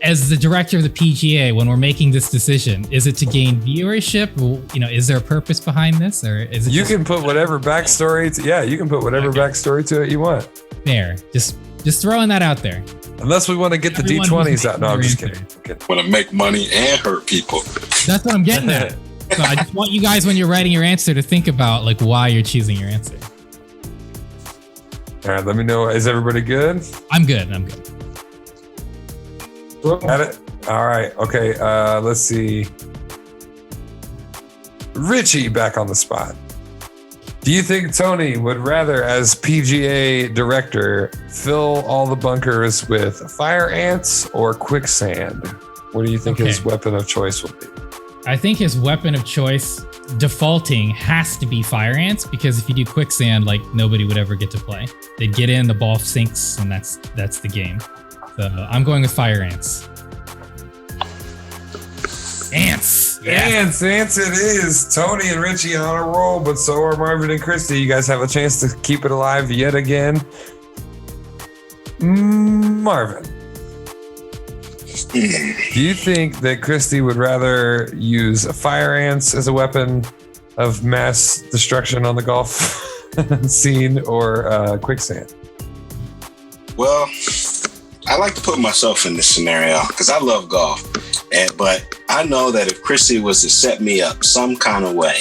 As the director of the PGA, when we're making this decision, is it to gain viewership? You know, is there a purpose behind this, or is it? You can put whatever backstory. You can put whatever backstory to it you want. Fair. Just throwing that out there. Unless we want to get the D20s out. No, I'm just kidding. Want to make money and hurt people. That's what I'm getting at. So I just want you guys, when you're writing your answer, to think about like why you're choosing your answer. All right, let me know. Is everybody good? I'm good. Got it? All right. Okay. Let's see. Richie back on the spot. Do you think Tony would rather, as PGA director, fill all the bunkers with fire ants or quicksand? What do you think his weapon of choice will be? I think his weapon of choice defaulting has to be fire ants, because if you do quicksand, like nobody would ever get to play. They'd get in, the ball sinks, and that's the game. So I'm going with fire ants. Ants. Yeah. Ants it is. Tony and Richie on a roll, but so are Marvin and Christy. You guys have a chance to keep it alive yet again. Marvin, do you think that Christy would rather use fire ants as a weapon of mass destruction on the golf scene or quicksand? Well, I like to put myself in this scenario because I love golf. But I know that if Christy was to set me up some kind of way,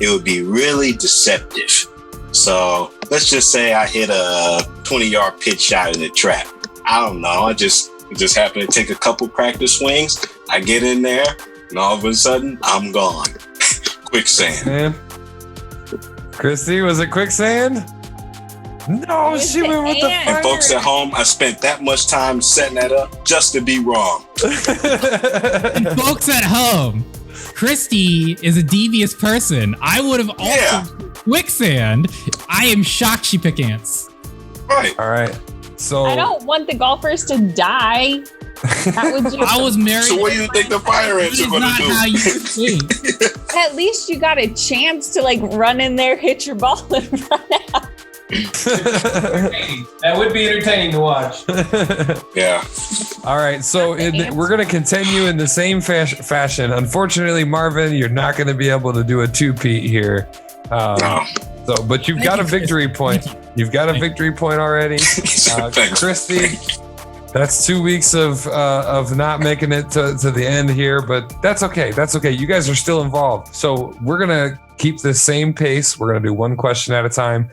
it would be really deceptive. So let's just say I hit a 20-yard pitch shot in the trap. I don't know. I just happened to take a couple practice swings. I get in there, and all of a sudden, I'm gone. Quicksand. Christy, was it quicksand? No, she went with the fire. And folks at home, I spent that much time setting that up just to be wrong. And folks at home, Christy is a devious person. I would have also quicksand. I am shocked she picked ants. Right. All right. So I don't want the golfers to die. That would just I was married. So what do you think the fire ants are going to do? How you think. At least you got a chance to like run in there, hit your ball, and run out. That would be entertaining to watch. Yeah. All right, so we're going to continue in the same fashion. Unfortunately, Marvin, you're not going to be able to do a two-peat here. No. So, but you've got a victory point. You've got a victory point already. Christy, that's 2 weeks of not making it to the end here, but that's okay. That's okay. You guys are still involved. So we're going to keep the same pace. We're going to do one question at a time.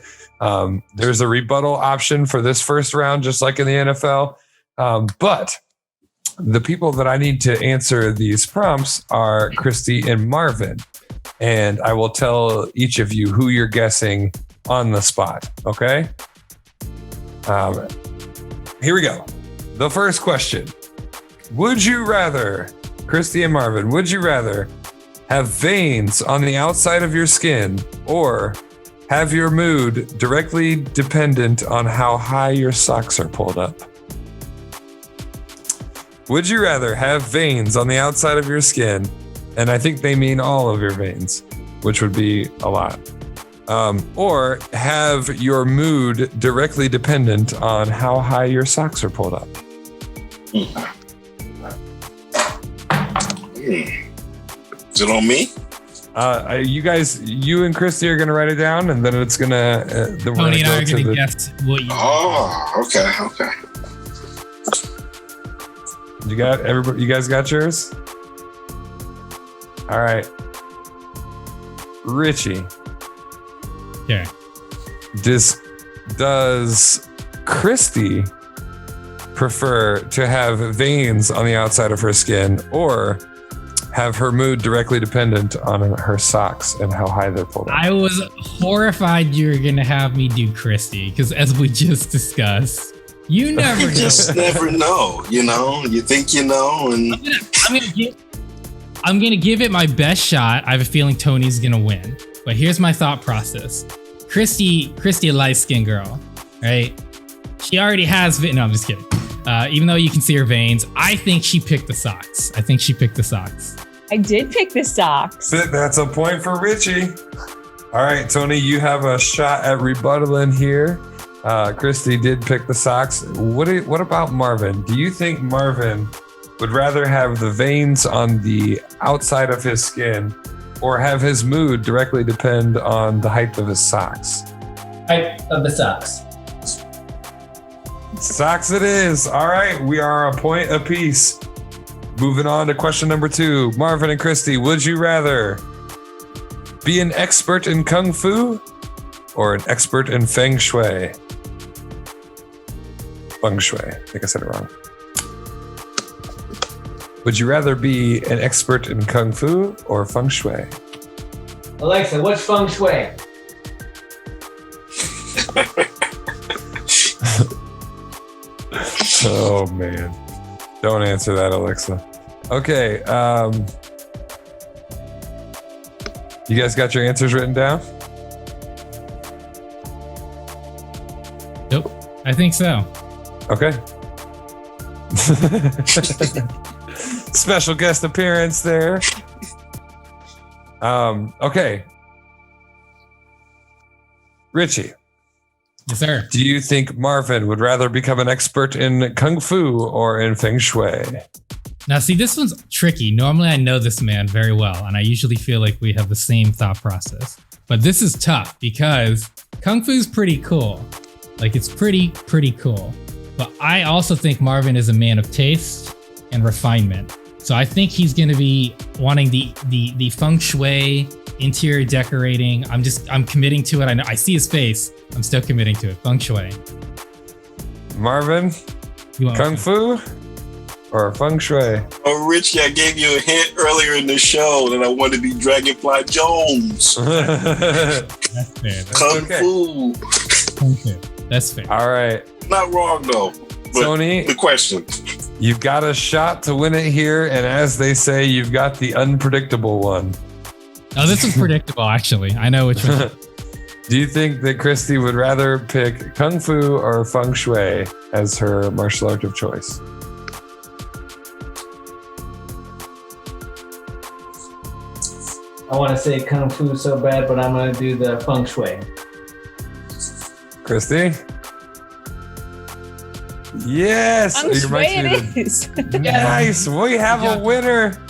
There's a rebuttal option for this first round, just like in the NFL. But the people that I need to answer these prompts are Christy and Marvin. And I will tell each of you who you're guessing on the spot. Okay? Here we go. The first question. Would you rather, Christy and Marvin, would you rather have veins on the outside of your skin or have your mood directly dependent on how high your socks are pulled up? Would you rather have veins on the outside of your skin, and I think they mean all of your veins, which would be a lot, or have your mood directly dependent on how high your socks are pulled up? Is it on me? You guys, you and Christy are gonna write it down, and then it's gonna. Tony and I are gonna guess what you. Oh, okay. You got everybody. You guys got yours. All right, Richie. Yeah. Does Christy prefer to have veins on the outside of her skin, or have her mood directly dependent on her socks and how high they're pulled up? I was horrified you were going to have me do Christy, because as we just discussed, you never know. You just never know, you know? You think you know, and... I'm going to give it my best shot. I have a feeling Tony's going to win. But here's my thought process. Christy, a light-skinned girl, right? She already has... No, I'm just kidding. Even though you can see her veins, I think she picked the socks. I did pick the socks. That's a point for Richie. All right, Tony, you have a shot at rebuttal in here. Christy did pick the socks. What about Marvin? Do you think Marvin would rather have the veins on the outside of his skin or have his mood directly depend on the height of his socks? Height of the socks. Socks it is. All right, we are a point apiece. Moving on to question number 2. Marvin and Christy, would you rather be an expert in Kung Fu or an expert in Feng Shui? Feng Shui. I think I said it wrong. Would you rather be an expert in Kung Fu or Feng Shui? Alexa, what's Feng Shui? Oh man. Don't answer that, Alexa. Okay. You guys got your answers written down? Nope. I think so. Okay. Special guest appearance there. Okay. Richie. Yes, sir. Do you think Marvin would rather become an expert in Kung Fu or in Feng Shui? Now, see, this one's tricky. Normally, I know this man very well, and I usually feel like we have the same thought process. But this is tough because Kung Fu's pretty cool. Like, it's pretty cool. But I also think Marvin is a man of taste and refinement. So I think he's going to be wanting the Feng Shui interior decorating. I'm committing to it. I see his face. I'm still committing to it. Feng Shui. Marvin, Kung Fu or feng shui? Oh, Richie, I gave you a hint earlier in the show that I wanted to be Dragonfly Jones. That's fair. Kung Fu. Okay. That's fair. All right. Not wrong, though. But Tony, the question. you've got a shot to win it here. And as they say, you've got the unpredictable one. Oh, this is predictable, actually. I know which one. Do you think that Christy would rather pick Kung Fu or Feng Shui as her martial art of choice? I want to say Kung Fu so bad, but I'm going to do the Feng Shui. Christy? Yes! Feng Shui it is. Nice! We have a winner!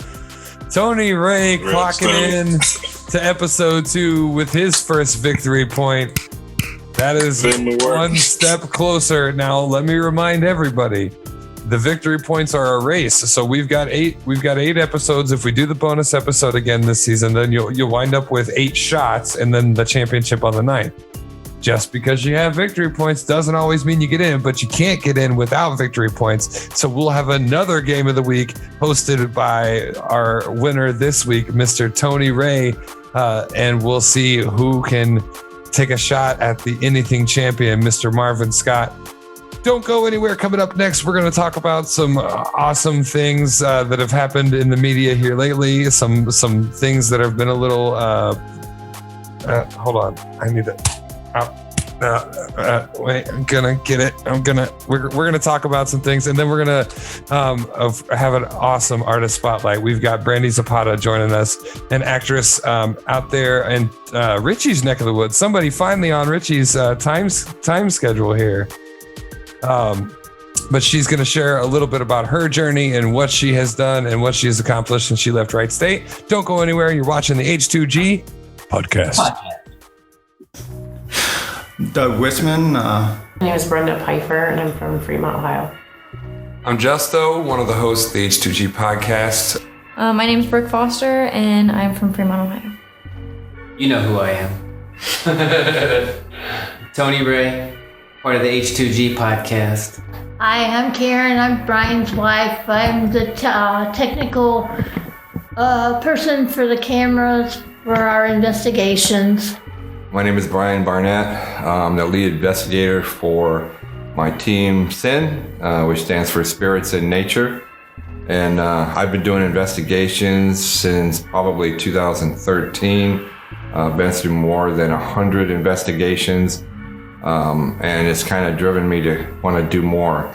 Tony Ray Great clocking in to episode 2 with his first victory point. That is one step closer. Now, let me remind everybody, the victory points are a race. So we've got 8 episodes. If we do the bonus episode again this season, then you'll wind up with 8 shots and then the championship on the 9th. Just because you have victory points doesn't always mean you get in, but you can't get in without victory points. So we'll have another game of the week hosted by our winner this week, Mr. Tony Ray, and we'll see who can take a shot at the anything champion, Mr. Marvin Scott. Don't go anywhere. Coming up next, we're going to talk about some awesome things that have happened in the media here lately. Some things that have been a little. Hold on, I need to. Wait, I'm gonna get it. We're gonna talk about some things, and then we're gonna have an awesome artist spotlight. We've got Brandy Zapata joining us, an actress out there in Richie's neck of the woods. Somebody finally on Richie's time schedule here. But she's going to share a little bit about her journey and what she has done and what she has accomplished since she left Wright State. Don't go anywhere. You're watching the H2G podcast. Doug Wissman. My name is Brenda Pfeiffer, and I'm from Fremont, Ohio. I'm Justo, one of the hosts of the H2G podcast. My name is Brooke Foster, and I'm from Fremont, Ohio. You know who I am. Tony Ray, part of the H2G podcast. Hi, I'm Karen. I'm Brian's wife. I'm the technical person for the cameras for our investigations. My name is Brian Barnett. I'm the lead investigator for my team S.I.N, which stands for Spirits in Nature. And I've been doing investigations since probably 2013. Been through more than 100 investigations. And it's kind of driven me to want to do more.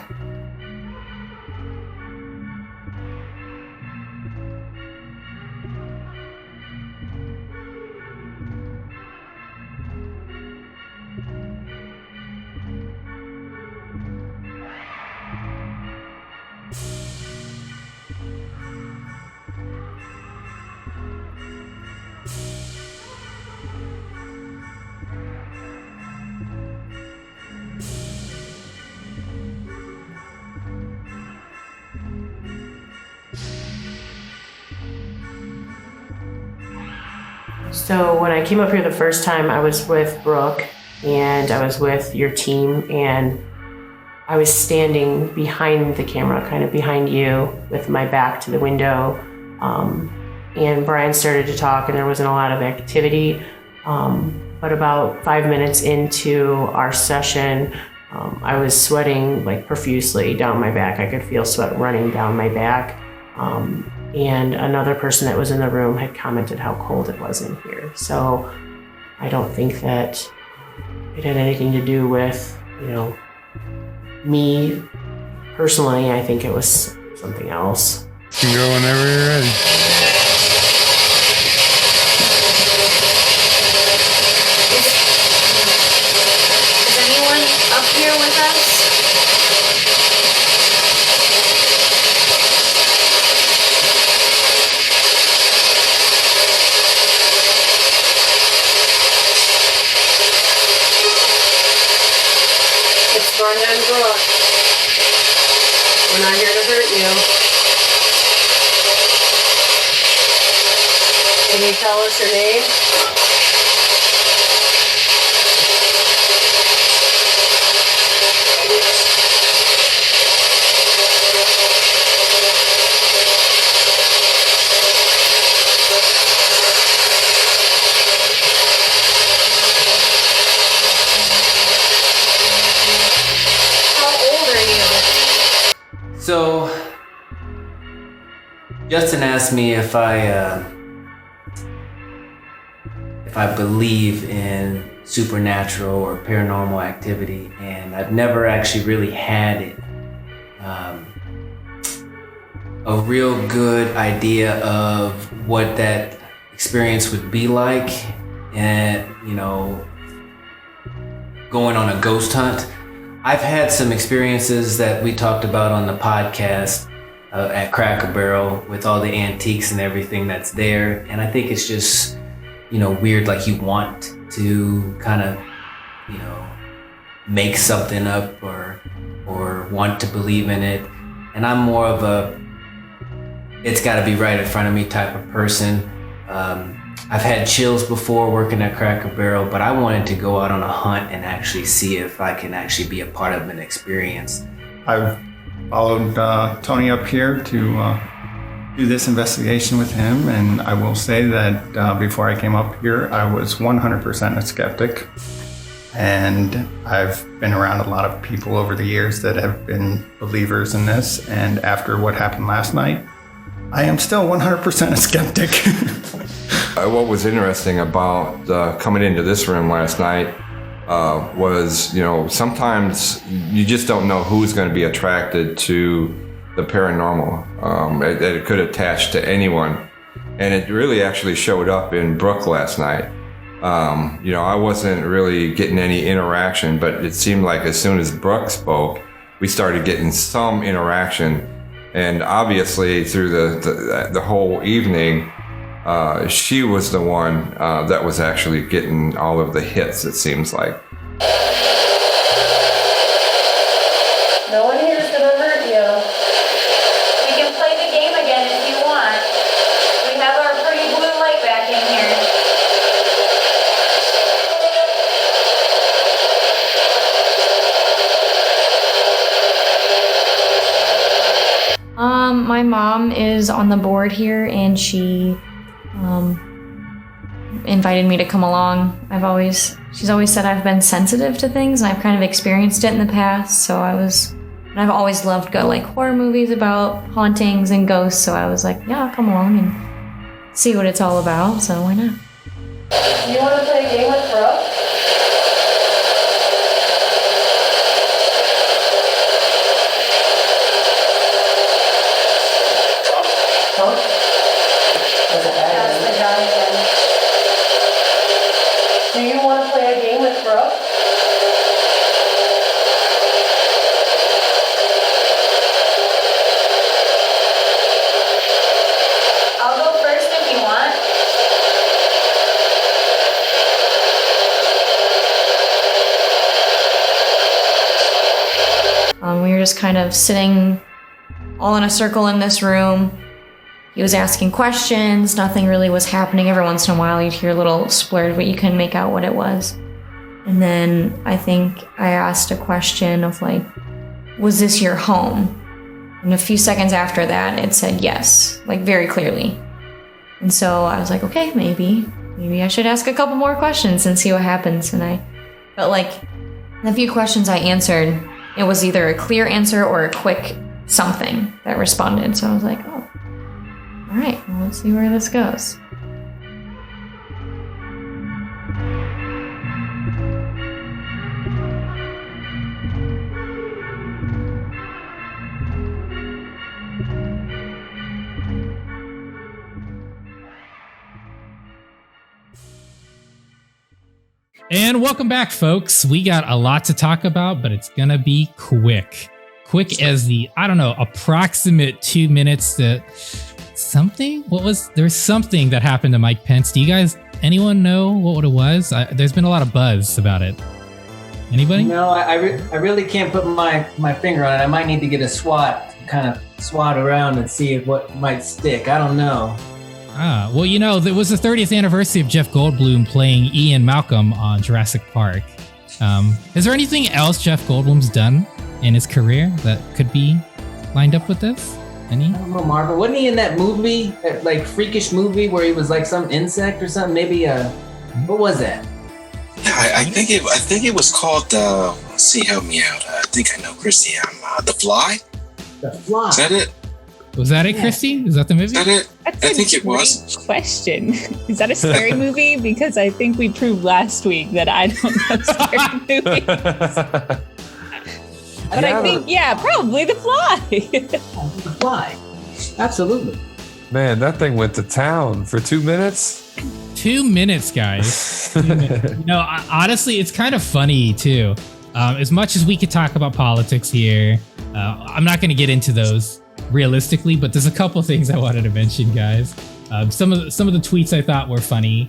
So when I came up here the first time, I was with Brooke, and I was with your team, and I was standing behind the camera, kind of behind you, with my back to the window. And Brian started to talk, and there wasn't a lot of activity. But about 5 minutes into our session, I was sweating like profusely down my back. I could feel sweat running down my back. And another person that was in the room had commented how cold it was in here. So I don't think that it had anything to do with, me personally. I think it was something else. You can go whenever you're ready. Is anyone up here with us? It's Brenda and Brooke. We're not here to hurt you. Can you tell us your name? Justin asked me if I believe in supernatural or paranormal activity, and I've never actually really had it. A real good idea of what that experience would be like, and going on a ghost hunt. I've had some experiences that we talked about on the podcast at Cracker Barrel with all the antiques and everything that's there, and I think it's just weird, like you want to kind of make something up or want to believe in it, and I'm more of a it's got to be right in front of me type of person. I've had chills before working at Cracker Barrel, but I wanted to go out on a hunt and actually see if I can actually be a part of an experience. I've followed Tony up here to do this investigation with him, and I will say that before I came up here, I was 100% a skeptic. And I've been around a lot of people over the years that have been believers in this, and after what happened last night, I am still 100% a skeptic. What was interesting about coming into this room last night was, sometimes you just don't know who's going to be attracted to the paranormal. It could attach to anyone. And it really actually showed up in Brooke last night. I wasn't really getting any interaction, but it seemed like as soon as Brooke spoke, we started getting some interaction. And obviously through the whole evening, she was the one that was actually getting all of the hits, it seems like. No one here is gonna hurt you. We can play the game again if you want. We have our pretty blue light back in here. My mom is on the board here, and she invited me to come along. She's always said I've been sensitive to things, and I've kind of experienced it in the past. So I've always loved horror movies about hauntings and ghosts. So I was like, yeah, I'll come along and see what it's all about. So why not? You want to play a game with Brooke? Do you want to play a game with Brooke? I'll go first if you want. We were just kind of sitting all in a circle in this room. He was asking questions, nothing really was happening. Every once in a while you'd hear a little splurge, but you couldn't make out what it was. And then I think I asked a question of was this your home? And a few seconds after that, it said yes, very clearly. And so I was like, okay, maybe I should ask a couple more questions and see what happens. And I felt like the few questions I answered, it was either a clear answer or a quick something that responded. So I was like, oh. All right, well, let's see where this goes. And welcome back, folks. We got a lot to talk about, but it's gonna be quick. Quick as the, approximate 2 minutes that there's something that happened to Mike Pence. Do you guys, anyone know what it was? There's been a lot of buzz about it. Anybody? No, I really can't put my finger on it. I might need to get a swat, kind of swat around and see what might stick. I don't know. Well, there was the 30th anniversary of Jeff Goldblum playing Ian Malcolm on Jurassic Park. Is there anything else Jeff Goldblum's done in his career that could be lined up with this? Any? I don't know, Marvin. Wasn't he in that movie, that freakish movie where he was some insect or something? Maybe what was that? Yeah, I think it was called. Let's see, help me out. I think I know, Christy. The Fly. The Fly. Is that it? Was that it, Christy? Is that the movie? Is that it? That's I think it was. great question. Is that a scary movie? Because I think we proved last week that I don't know scary movies. But I think, probably The Fly. The Fly. Absolutely. Man, that thing went to town for 2 minutes. 2 minutes, guys. 2 minutes. Honestly, it's kind of funny too. As much as we could talk about politics here, I'm not going to get into those realistically, but there's a couple things I wanted to mention, guys. Some of the tweets I thought were funny.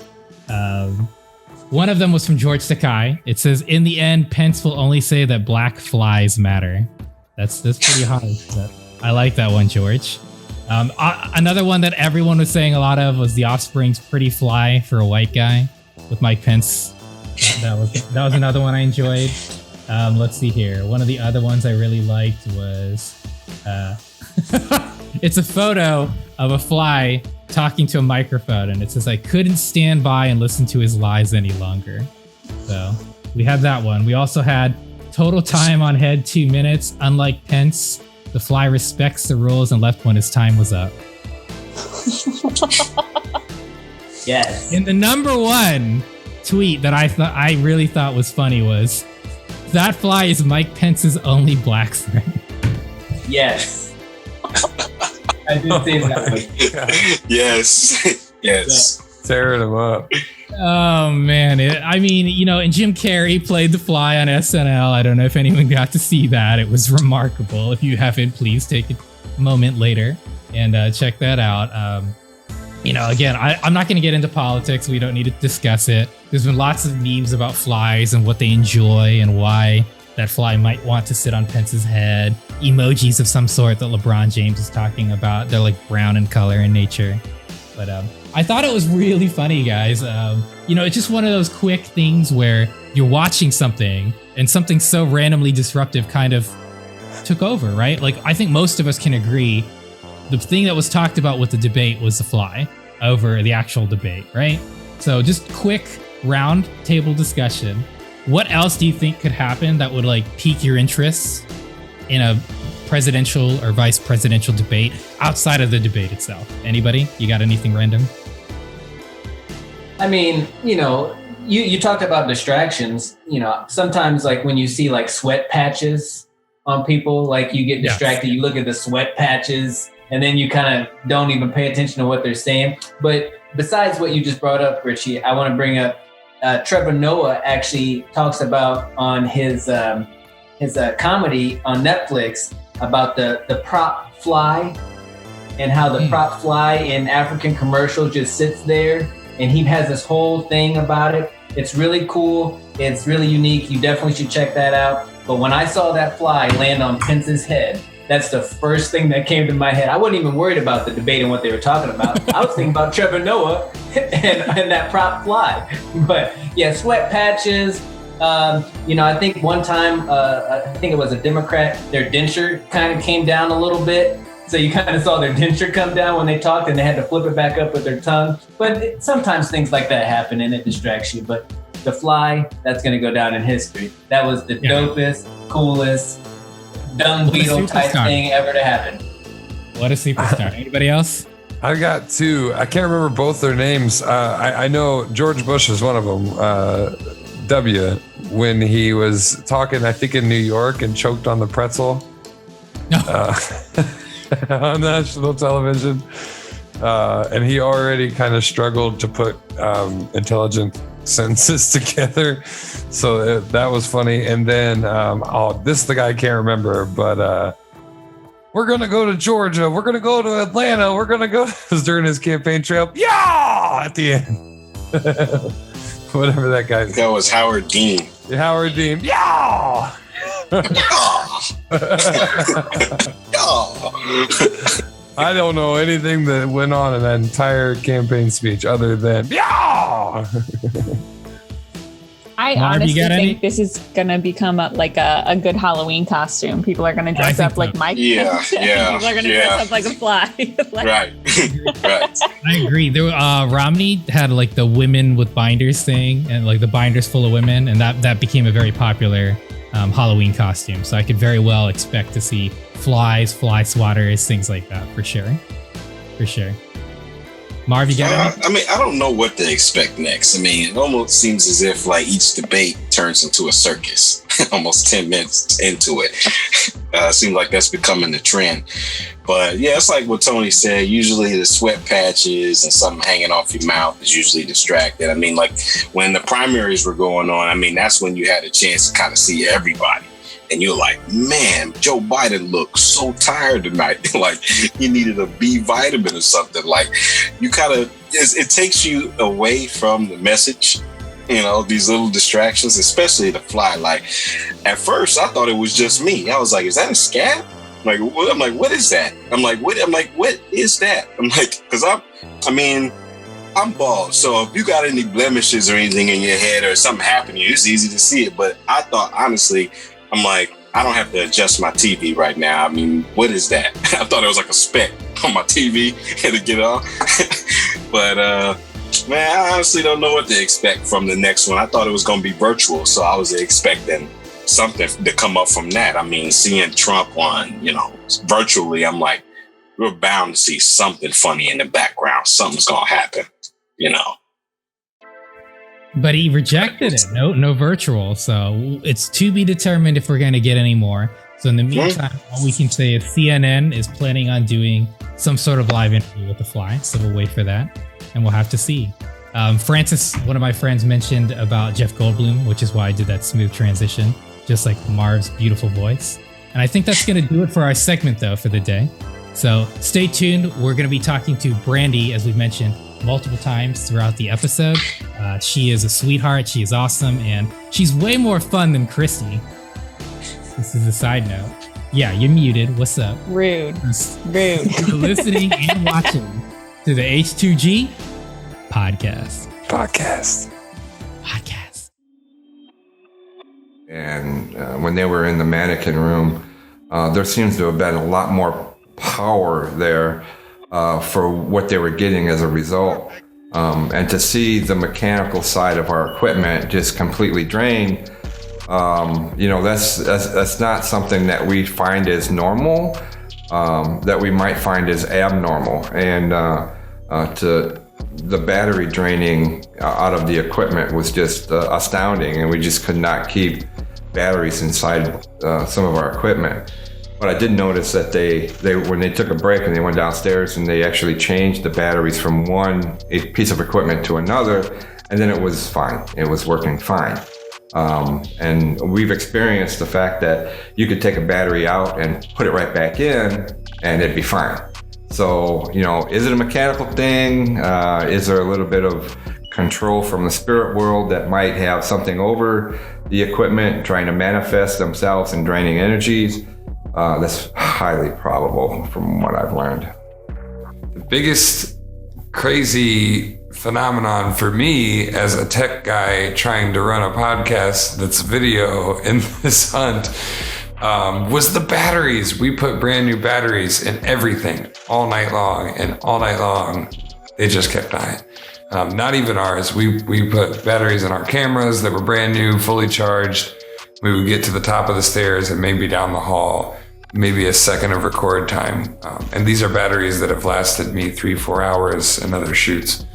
One of them was from George Takai. It says, "In the end, Pence will only say that black flies matter." That's pretty hard. I like that one, George. Another one that everyone was saying a lot of was The Offspring's "Pretty Fly" for a white guy with Mike Pence. That was another one I enjoyed. Let's see here. One of the other ones I really liked was it's a photo of a fly talking to a microphone, and it says, "I couldn't stand by and listen to his lies any longer." So we had that one. We also had total time on head 2 minutes. Unlike Pence, the fly respects the rules and left when his time was up. Yes. And the number one tweet that I really thought was funny was, "That fly is Mike Pence's only black friend." Yes. I did see that one. Yes. Yes. Tearing him up. Oh man, and Jim Carrey played the Fly on SNL. I don't know if anyone got to see that. It was remarkable. If you haven't, please take a moment later and check that out. Again, I'm not going to get into politics. We don't need to discuss it. There's been lots of memes about flies and what they enjoy and why that fly might want to sit on Pence's head. Emojis of some sort that LeBron James is talking about. They're like brown in color in nature. But I thought it was really funny, guys. It's just one of those quick things where you're watching something and something so randomly disruptive kind of took over, right? Like, I think most of us can agree the thing that was talked about with the debate was the fly over the actual debate, right? So just quick round table discussion. What else do you think could happen that would pique your interest in a presidential or vice presidential debate outside of the debate itself? Anybody? You got anything random? I mean, you talked about distractions. Sometimes when you see sweat patches on people, you get distracted. You look at the sweat patches and then you kind of don't even pay attention to what they're saying. But besides what you just brought up, Richie, I want to bring up Trevor Noah actually talks about on his comedy on Netflix about the prop fly and how the prop fly in African commercial just sits there, and he has this whole thing about it. It's really cool. It's really unique. You definitely should check that out. But when I saw that fly land on Pence's head, that's the first thing that came to my head. I wasn't even worried about the debate and what they were talking about. I was thinking about Trevor Noah and that prop fly. But yeah, sweat patches. I think one time, I think it was a Democrat, their denture kind of came down a little bit. So you kind of saw their denture come down when they talked, and they had to flip it back up with their tongue. But sometimes things like that happen and it distracts you. But the fly, that's going to go down in history. That was the dopest, coolest, dung beetle type thing ever to happen. What a superstar. Anybody else? I got two. I can't remember both their names. I know George Bush is one of them. W, when he was talking, I think in New York, and choked on the pretzel on national television. And he already kind of struggled to put intelligent sentences together. So that was funny. And then, this is the guy I can't remember, but we're going to go to Georgia. We're going to go to Atlanta. We're going to go. It was during his campaign trail. Yeah! At the end. Whatever that guy. That was Howard Dean. Howard Dean. Yeah! I don't know anything that went on in that entire campaign speech other than yeah. I honestly think this is gonna become a good Halloween costume. People are gonna dress up like Mike. Yeah. People are gonna dress up like a fly. Right. Right. I agree. There, Romney had the women with binders thing, and the binders full of women, and that became a very popular Halloween costume. So I could very well expect to see flies, fly swatters, things like that, for sure. For sure. Marv, you got any? I mean, I don't know what to expect next. I mean, it almost seems as if like each debate turns into a circus almost 10 minutes into it. Seems like that's becoming the trend. But yeah, it's like what Tony said. Usually the sweat patches and something hanging off your mouth is usually distracted. I mean, like when the primaries were going on, I mean, that's when you had a chance to kind of see everybody. And you're like, man, Joe Biden looked so tired tonight. Like he needed a B vitamin or something. Like you kind of, it takes you away from the message, you know, these little distractions, especially the fly. Like at first I thought it was just me. I was like, is that a scab? I'm like, what is that? I'm like, what is that? I'm like, cause I'm bald. So if you got any blemishes or anything in your head or something happening, it's easy to see it. But I thought, honestly, I'm like, I don't have to adjust my TV right now. I mean, what is that? I thought it was like a speck on my TV to get it off. But man, I honestly don't know what to expect from the next one. I thought it was going to be virtual, so I was expecting something to come up from that. I mean, seeing Trump on, you know, virtually, I'm like, we're bound to see something funny in the background. Something's going to happen, you know. But he rejected it. No virtual. So it's to be determined if we're going to get any more. So in the meantime, all we can say is CNN is planning on doing some sort of live interview with the fly. So we'll wait for that and we'll have to see. Francis, one of my friends, mentioned about Jeff Goldblum, which is why I did that smooth transition, just like Marv's beautiful voice. And I think that's going to do it for our segment, though, for the day. So stay tuned. We're going to be talking to Brandy, as we've mentioned multiple times throughout the episode. She is a sweetheart. She is awesome. And she's way more fun than Christy. This is a side note. Yeah, you're muted. What's up? Rude. You're listening and watching to the H2G podcast. And when they were in the mannequin room, there seems to have been a lot more power there for what they were getting as a result. And to see the mechanical side of our equipment just completely drained, you know, that's not something that we find as normal, that we might find as abnormal. And to the battery draining out of the equipment was just astounding, and we just could not keep batteries inside some of our equipment. But I did notice that they when they took a break and they went downstairs and they actually changed the batteries from one piece of equipment to another, and then it was fine. It was working fine. And we've experienced the fact that you could take a battery out and put it right back in and it'd be fine. So, you know, is it a mechanical thing? Is there a little bit of control from the spirit world that might have something over the equipment trying to manifest themselves in draining energies? That's highly probable from what I've learned. The biggest crazy phenomenon for me as a tech guy trying to run a podcast that's video in this hunt was the batteries. We put brand new batteries in everything all night long, and all night long they just kept dying. Not even ours. We put batteries in our cameras that were brand new, fully charged. We would get to the top of the stairs and maybe down the hall, maybe a second of record time. And these are batteries that have lasted me 3-4 hours in other shoots.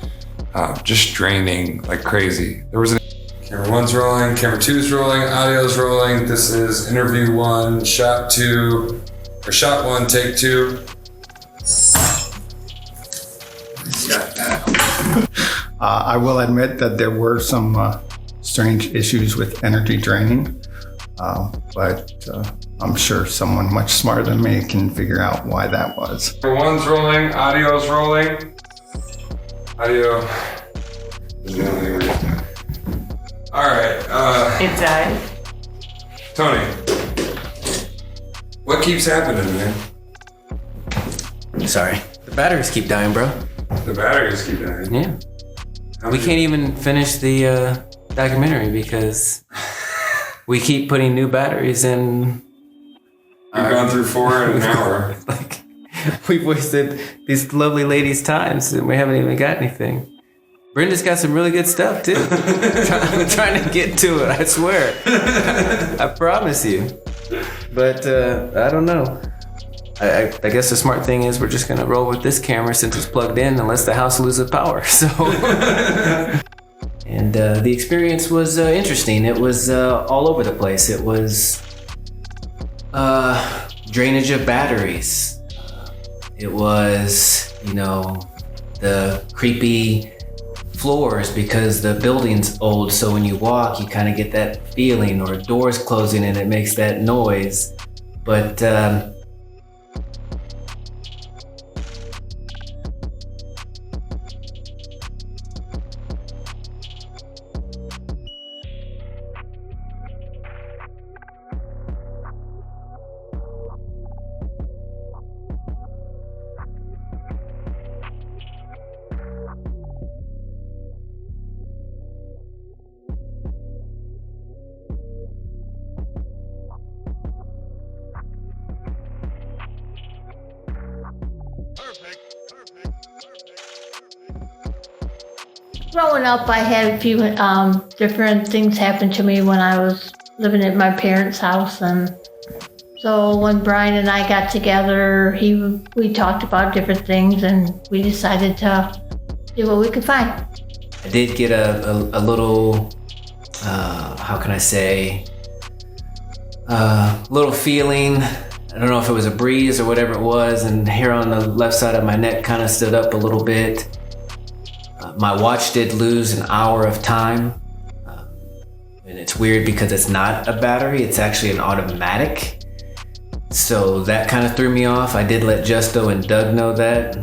Just draining like crazy. There was camera 1's rolling, camera 2's rolling, audio's rolling. This is interview 1, shot 2, or shot 1, take 2. Got that. I will admit that there were some strange issues with energy draining, but I'm sure someone much smarter than me can figure out why that was. Camera 1's rolling, audio's rolling. Audio. All right. It died. Tony, what keeps happening, man? Sorry. The batteries keep dying, bro. The batteries keep dying? Yeah. We can't even finish the documentary because we keep putting new batteries in. We've gone through 4 in an hour. Like, we've wasted these lovely ladies' times and we haven't even got anything. Brenda's got some really good stuff too. I'm trying to get to it, I swear. I promise you. But I don't know. I guess the smart thing is we're just gonna roll with this camera since it's plugged in, unless the house loses power. So, and the experience was interesting. It was all over the place. It was drainage of batteries. It was, the creepy floors because the building's old. So when you walk, you kind of get that feeling, or doors closing and it makes that noise. But Growing up, I had a few different things happen to me when I was living at my parents' house, and so when Brian and I got together, we talked about different things, and we decided to see what we could find. I did get a little, how can I say, little feeling. I don't know if it was a breeze or whatever it was, and hair on the left side of my neck kind of stood up a little bit. My watch did lose an hour of time. And it's weird because it's not a battery, it's actually an automatic. So that kind of threw me off. I did let Justo and Doug know that.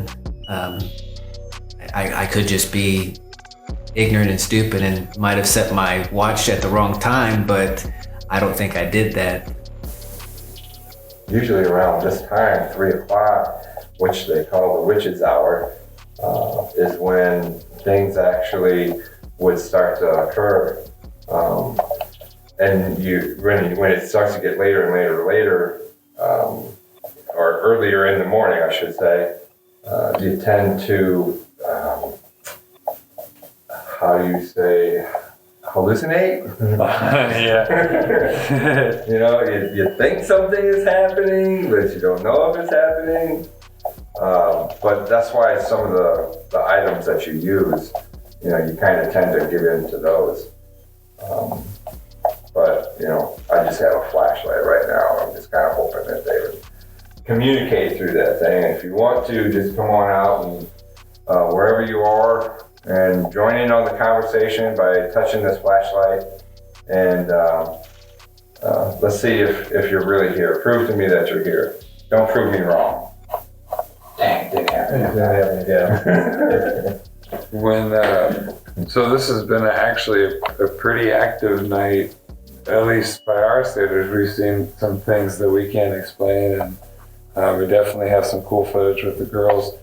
I could just be ignorant and stupid and might have set my watch at the wrong time, but I don't think I did that. Usually around this time, 3 o'clock, which they call the witch's hour, is when things actually would start to occur. And when it starts to get later and later, or earlier in the morning, I should say, you tend to, how do you say, hallucinate? Yeah. You think something is happening, but you don't know if it's happening. But that's why some of the items that you use, you kind of tend to give in to those. But I just have a flashlight right now. I'm just kind of hoping that they would communicate through that thing. If you want to, just come on out and wherever you are and join in on the conversation by touching this flashlight. And let's see if you're really here. Prove to me that you're here. Don't prove me wrong. Dang, didn't happen again. So this has been actually a pretty active night, at least by our standards. We've seen some things that we can't explain, and we definitely have some cool footage with the girls.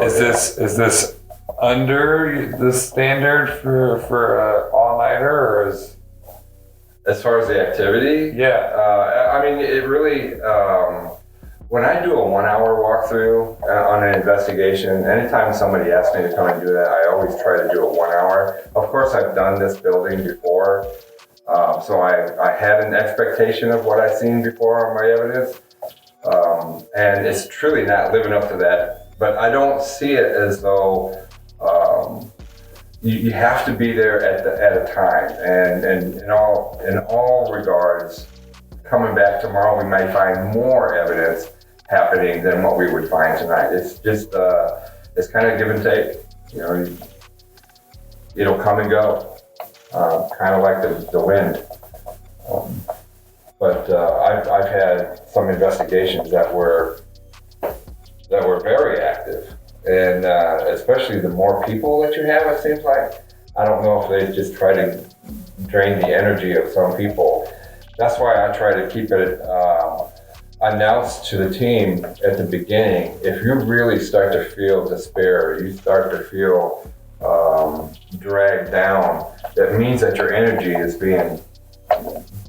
Is this under the standard for all-nighter, or is? As far as the activity? Yeah. I mean, it really, when I do a 1 hour walkthrough on an investigation, anytime somebody asks me to come and do that, I always try to do a 1 hour. Of course, I've done this building before, so I had an expectation of what I've seen before on my evidence, and it's truly not living up to that. But I don't see it as though you have to be there at a time, and in all regards, coming back tomorrow, we might find more evidence happening than what we would find tonight. It's just, it's kind of give and take. It'll come and go, kind of like the wind. But I've had some investigations that were very active, and especially the more people that you have, it seems like. I don't know if they just try to drain the energy of some people. That's why I try to keep it announced to the team at the beginning. If you really start to feel despair, you start to feel dragged down, that means that your energy is being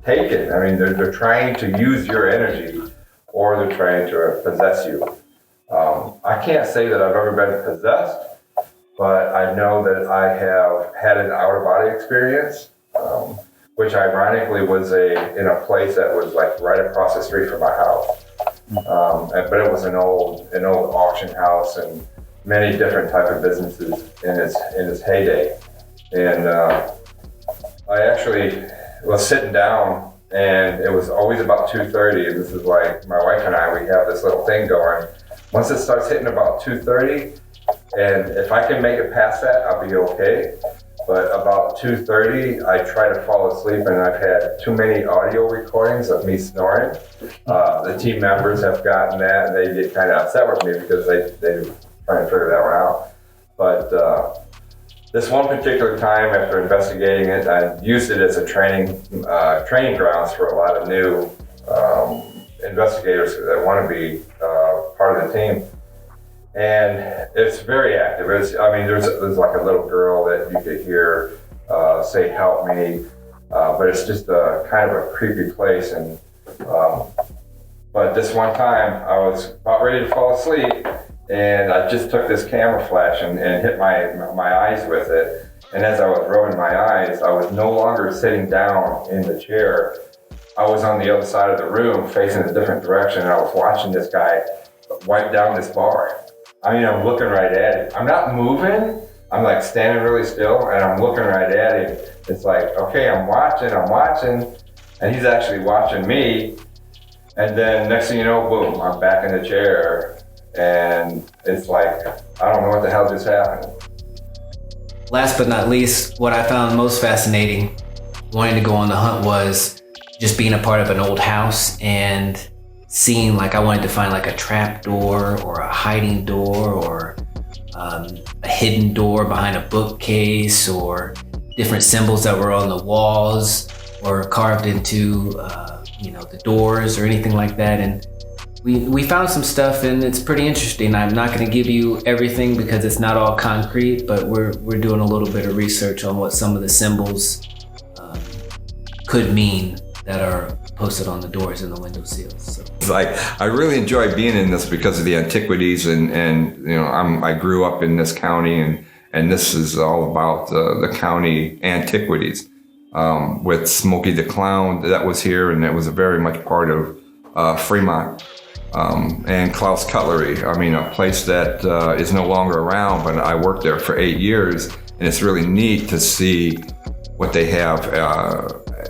taken. I mean, they're trying to use your energy, or they're trying to possess you. I can't say that I've ever been possessed, but I know that I have had an out-of-body experience, which ironically was in a place that was like right across the street from my house. but it was an old auction house and many different type of businesses in its heyday. And I actually was sitting down, and it was always about 2:30. And this is like my wife and I, we have this little thing going. Once it starts hitting about 2:30, and if I can make it past that, I'll be okay. But about 2:30, I try to fall asleep, and I've had too many audio recordings of me snoring. The team members have gotten that, and they get kind of upset with me because they trying to figure that one out. But this one particular time, after investigating it, I used it as a training grounds for a lot of new investigators that want to be part of the team. And it's very active. There's like a little girl that you could hear say, "Help me," but it's just a kind of a creepy place. And but this one time, I was about ready to fall asleep, and I just took this camera flash and hit my eyes with it. And as I was rubbing my eyes, I was no longer sitting down in the chair. I was on the other side of the room, facing a different direction, and I was watching this guy wipe down this bar. I mean, I'm looking right at it. I'm not moving. I'm like standing really still, and I'm looking right at him. It's like, okay, I'm watching, and he's actually watching me. And then next thing you know, boom, I'm back in the chair, and it's like, I don't know what the hell just happened. Last but not least, what I found most fascinating wanting to go on the hunt was just being a part of an old house and seeing, like, I wanted to find like a trap door or a hiding door or a hidden door behind a bookcase or different symbols that were on the walls or carved into the doors or anything like that. And we found some stuff, and it's pretty interesting. I'm not going to give you everything because it's not all concrete, but we're doing a little bit of research on what some of the symbols could mean that are posted on the doors and the window seals. So. Like, I really enjoy being in this because of the antiquities, and I grew up in this county, and this is all about the county antiquities. With Smokey the Clown that was here, and it was very much part of Fremont. And Klaus Cutlery, I mean, a place that is no longer around, but I worked there for 8 years, and it's really neat to see what they have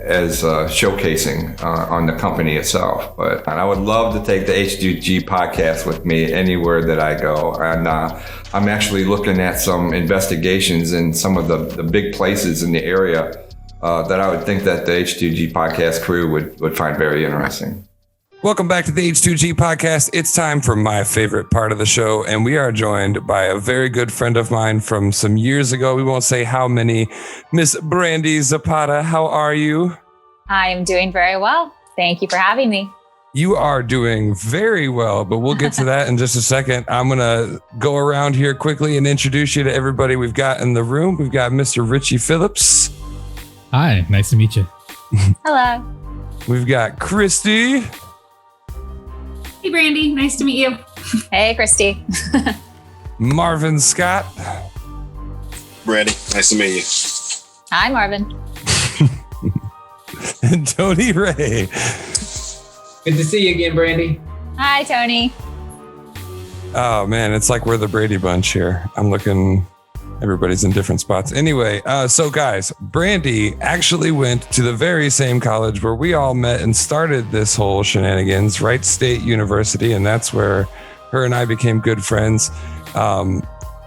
as showcasing on the company itself. And I would love to take the H2G podcast with me anywhere that I go. And I'm actually looking at some investigations in some of the big places in the area that I would think that the H2G podcast crew would find very interesting. Welcome back to the H2G podcast. It's time for my favorite part of the show, and we are joined by a very good friend of mine from some years ago. We won't say how many. Miss Brandy Zapata, how are you? I am doing very well. Thank you for having me. You are doing very well, but we'll get to that in just a second. I'm going to go around here quickly and introduce you to everybody we've got in the room. We've got Mr. Richie Phillips. Hi, nice to meet you. Hello. We've got Christy. Hey, Brandy. Nice to meet you. Hey, Christy. Marvin Scott. Brandy, nice to meet you. Hi, Marvin. And Tony Ray. Good to see you again, Brandy. Hi, Tony. Oh, man, it's like we're the Brady Bunch here. I'm looking... Everybody's in different spots. Anyway, so guys, Brandy actually went to the very same college where we all met and started this whole shenanigans, Wright State University. And that's where her and I became good friends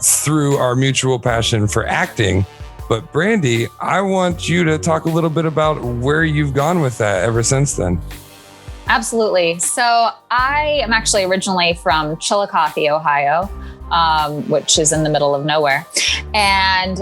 through our mutual passion for acting. But Brandy, I want you to talk a little bit about where you've gone with that ever since then. Absolutely. So I am actually originally from Chillicothe, Ohio, which is in the middle of nowhere. And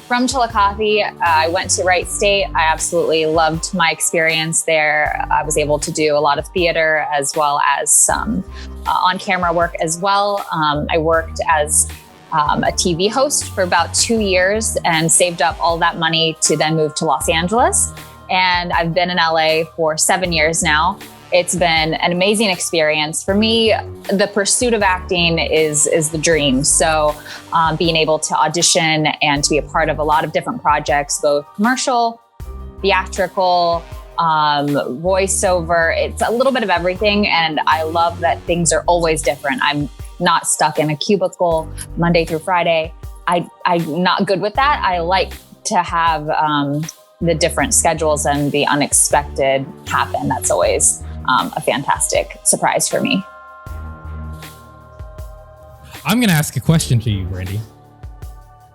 from Chillicothe, I went to Wright State. I absolutely loved my experience there. I was able to do a lot of theater as well as some on-camera work as well. I worked as a TV host for about 2 years and saved up all that money to then move to Los Angeles. And I've been in LA for 7 years now. It's been an amazing experience. For me, the pursuit of acting is the dream. So being able to audition and to be a part of a lot of different projects, both commercial, theatrical, voiceover. It's a little bit of everything. And I love that things are always different. I'm not stuck in a cubicle Monday through Friday. I'm not good with that. I like to have the different schedules and the unexpected happen. That's always a fantastic surprise for me. I'm going to ask a question to you, Brandy.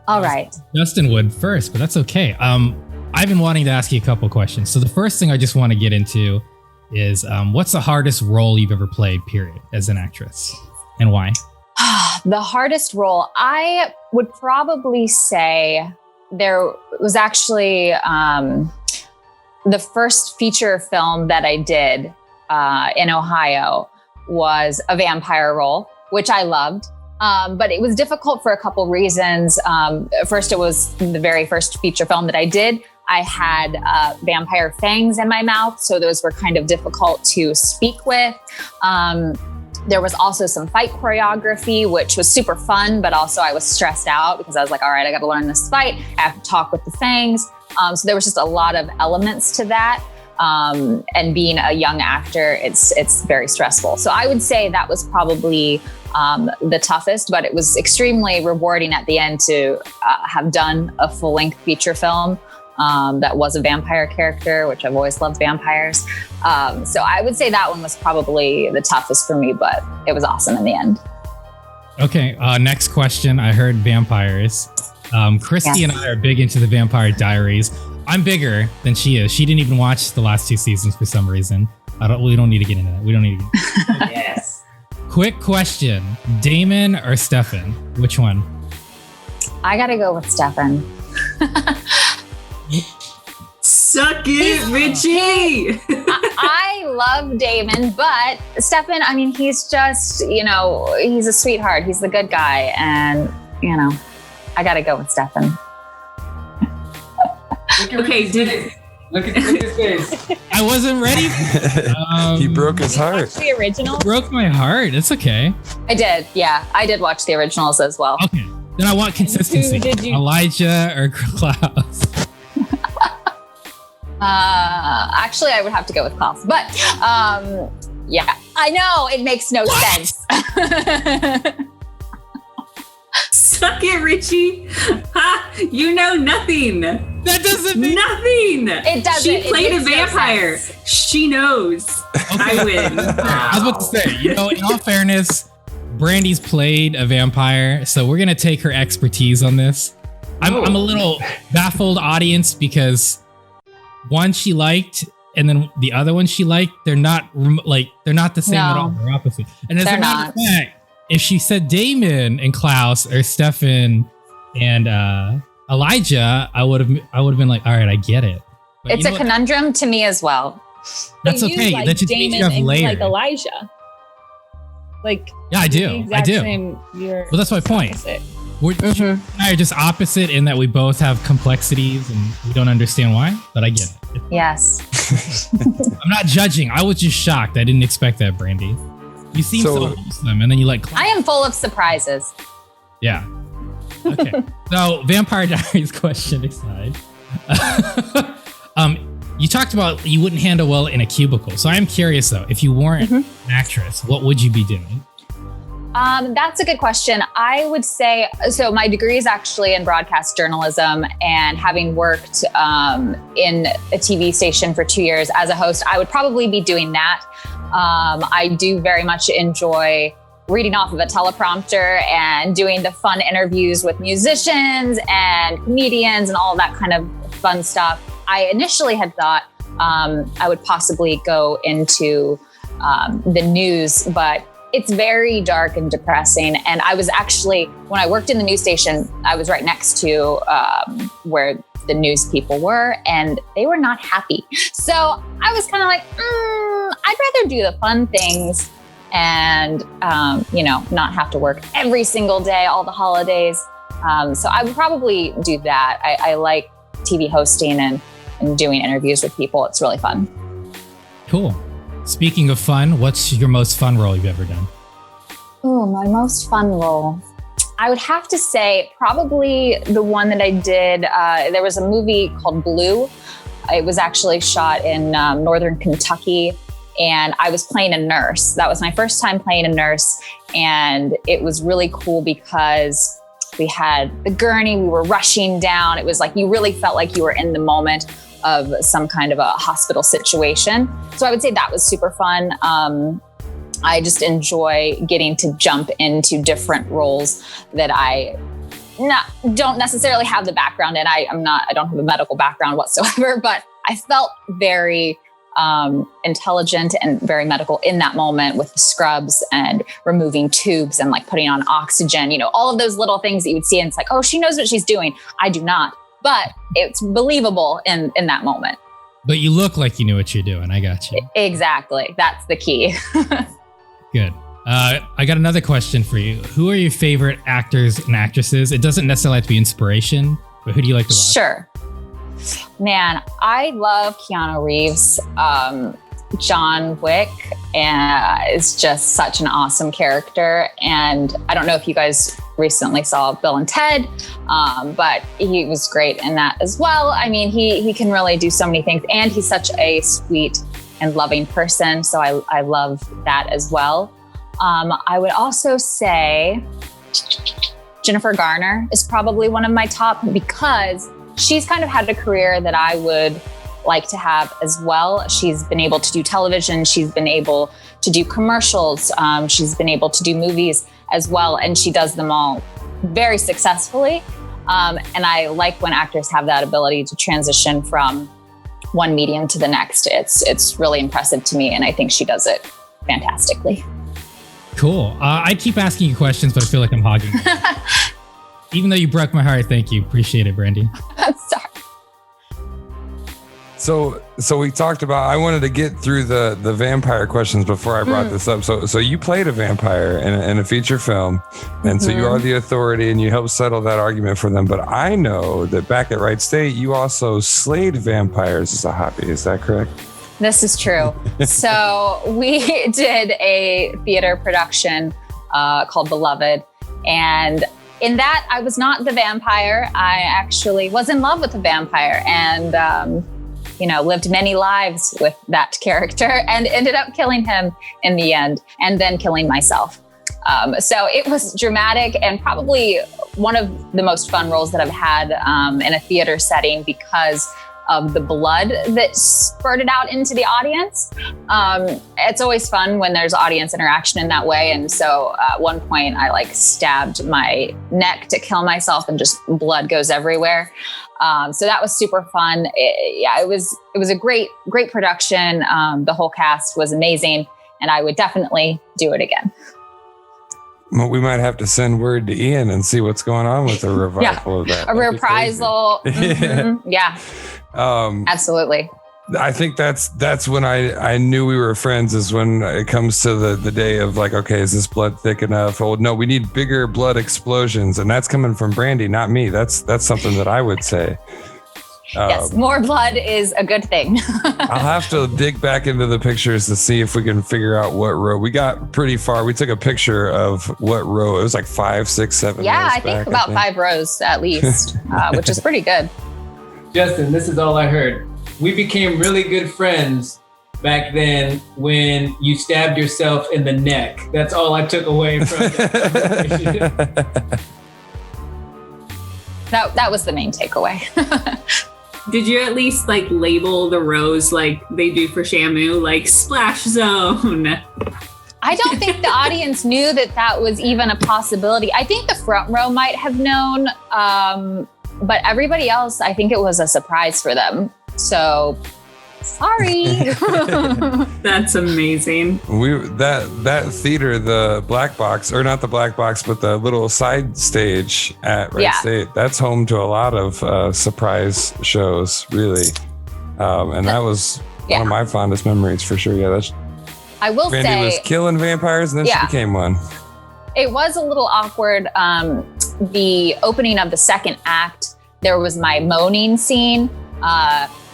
All right. Justin would first, but that's okay. I've been wanting to ask you a couple questions. So the first thing I just want to get into is what's the hardest role you've ever played, period, as an actress, and why? The hardest role, I would probably say there was actually the first feature film that I did in Ohio was a vampire role, which I loved. But it was difficult for a couple reasons. First, it was the very first feature film that I did. I had vampire fangs in my mouth, so those were kind of difficult to speak with. There was also some fight choreography, which was super fun, but also I was stressed out because I was like, all right, I got to learn this fight. I have to talk with the fangs. So there was just a lot of elements to that. And being a young actor, it's very stressful. So I would say that was probably the toughest, but it was extremely rewarding at the end to have done a full-length feature film that was a vampire character, which I've always loved vampires. So I would say that one was probably the toughest for me, but it was awesome in the end. Okay, next question. I heard vampires. Christy and I are big into the Vampire Diaries. I'm bigger than she is. She didn't even watch the last 2 seasons for some reason. We don't need to get into that. We don't need to get into that. Yes. Quick question. Damon or Stefan? Which one? I got to go with Stefan. Suck it, Richie! I love Damon, but Stefan, I mean, he's just, he's a sweetheart. He's the good guy. And, I got to go with Stefan. Okay, did it. Look at his face. I wasn't ready. He broke his heart. Watch the original? Broke my heart. It's okay. I did. Yeah, I did watch the originals as well. Okay. Then I want consistency. Who did you- Elijah or Klaus? Actually, I would have to go with Klaus. But yeah, I know it makes no sense. Suck it, Richie. Ha! You know nothing. That doesn't mean nothing. It doesn't. She It played a makes no vampire. sense. She knows. I win. I was about to say, in all fairness, Brandy's played a vampire, so we're gonna take her expertise on this. I'm a little baffled, audience, because one she liked, and then the other one she liked. They're not the same at all. They're opposite. And as a matter of fact, if she said Damon and Klaus or Stefan and Elijah, I would have been like, all right, I get it. But It's a conundrum to me as well. That's okay. Like That just means you have and layers. like Elijah. Like Yeah, I do. the exact I do. Same, you're Well, that's my point. opposite. She and I are just opposite in that we both have complexities and we don't understand why, but I get it. Yes. I'm not judging. I was just shocked. I didn't expect that, Brandy. You seem so wholesome, and then you like. I am full of surprises. Yeah. Okay. So, Vampire Diaries question aside, you talked about you wouldn't handle well in a cubicle. So I'm curious though, if you weren't an actress, what would you be doing? That's a good question. I would say, so my degree is actually in broadcast journalism, and having worked in a TV station for 2 years as a host, I would probably be doing that. I do very much enjoy reading off of a teleprompter and doing the fun interviews with musicians and comedians and all that kind of fun stuff. I initially had thought I would possibly go into the news, but it's very dark and depressing. And I was actually, when I worked in the news station, I was right next to where the news people were, and they were not happy. So I was kind of like, I'd rather do the fun things and, not have to work every single day, all the holidays. So I would probably do that. I like TV hosting and doing interviews with people. It's really fun. Cool. Speaking of fun, what's your most fun role you've ever done? Oh, my most fun role. I would have to say probably the one that I did. There was a movie called Blue It was actually shot in northern Kentucky, and I was playing a nurse. That was my first time playing a nurse, and it was really cool because we had the gurney, we were rushing down. It was like you really felt like you were in the moment of some kind of a hospital situation. So I would say that was super fun. I just enjoy getting to jump into different roles that I don't necessarily have the background in. I don't have a medical background whatsoever, but I felt very intelligent and very medical in that moment with the scrubs and removing tubes and like putting on oxygen, all of those little things that you would see. And it's like, oh, she knows what she's doing. I do not, but it's believable in that moment. But you look like you knew what you're doing. I got you. Exactly. That's the key. Good. I got another question for you. Who are your favorite actors and actresses? It doesn't necessarily have to be inspiration, but who do you like to watch? Sure. Man, I love Keanu Reeves. John Wick is just such an awesome character. And I don't know if you guys recently saw Bill and Ted, but he was great in that as well. I mean, he can really do so many things, and he's such a sweet and loving person. So I love that as well. I would also say Jennifer Garner is probably one of my top, because she's kind of had a career that I would like to have as well. She's been able to do television. She's been able to do commercials. She's been able to do movies as well. And she does them all very successfully. And I like when actors have that ability to transition from one medium to the next. It's really impressive to me. And I think she does it fantastically. Cool. I keep asking you questions, but I feel like I'm hogging. Even though you broke my heart, thank you. Appreciate it, Brandy. I'm sorry. So we talked about, I wanted to get through the vampire questions before I brought this up. So you played a vampire in a feature film, and so you are the authority and you helped settle that argument for them. But I know that back at Wright State, you also slayed vampires as a hobby. Is that correct? This is true. So we did a theater production called Beloved, and in that, I was not the vampire. I actually was in love with the vampire and, lived many lives with that character and ended up killing him in the end and then killing myself. So it was dramatic and probably one of the most fun roles that I've had in a theater setting because of the blood that spurted out into the audience. It's always fun when there's audience interaction in that way. And so at one point I stabbed my neck to kill myself and just blood goes everywhere. So that was super fun. It was a great production. The whole cast was amazing and I would definitely do it again. Well, we might have to send word to Ian and see what's going on with the revival of that. A reprisal. Yeah. Absolutely. I think that's when I knew we were friends, is when it comes to the day of okay, is this blood thick enough? Oh no, we need bigger blood explosions. And that's coming from Brandy, not me. That's something that I would say. Yes, more blood is a good thing. I'll have to dig back into the pictures to see if we can figure out what row. We got pretty far. We took a picture of what row. It was 5, 6, 7. Yeah, I think about 5 rows at least, which is pretty good. Justin, this is all I heard. We became really good friends back then when you stabbed yourself in the neck. That's all I took away from the That was the main takeaway. Did you at least label the rows like they do for Shamu, splash zone? I don't think the audience knew that was even a possibility. I think the front row might have known, but everybody else, I think it was a surprise for them. So, sorry. That's amazing. That theater, the black box, or not the black box, but the little side stage at Wright State, that's home to a lot of surprise shows, really. And that was one of my fondest memories for sure. Yeah, I will Brandy say, was killing vampires, and then she became one. It was a little awkward. The opening of the second act, there was my moaning scene.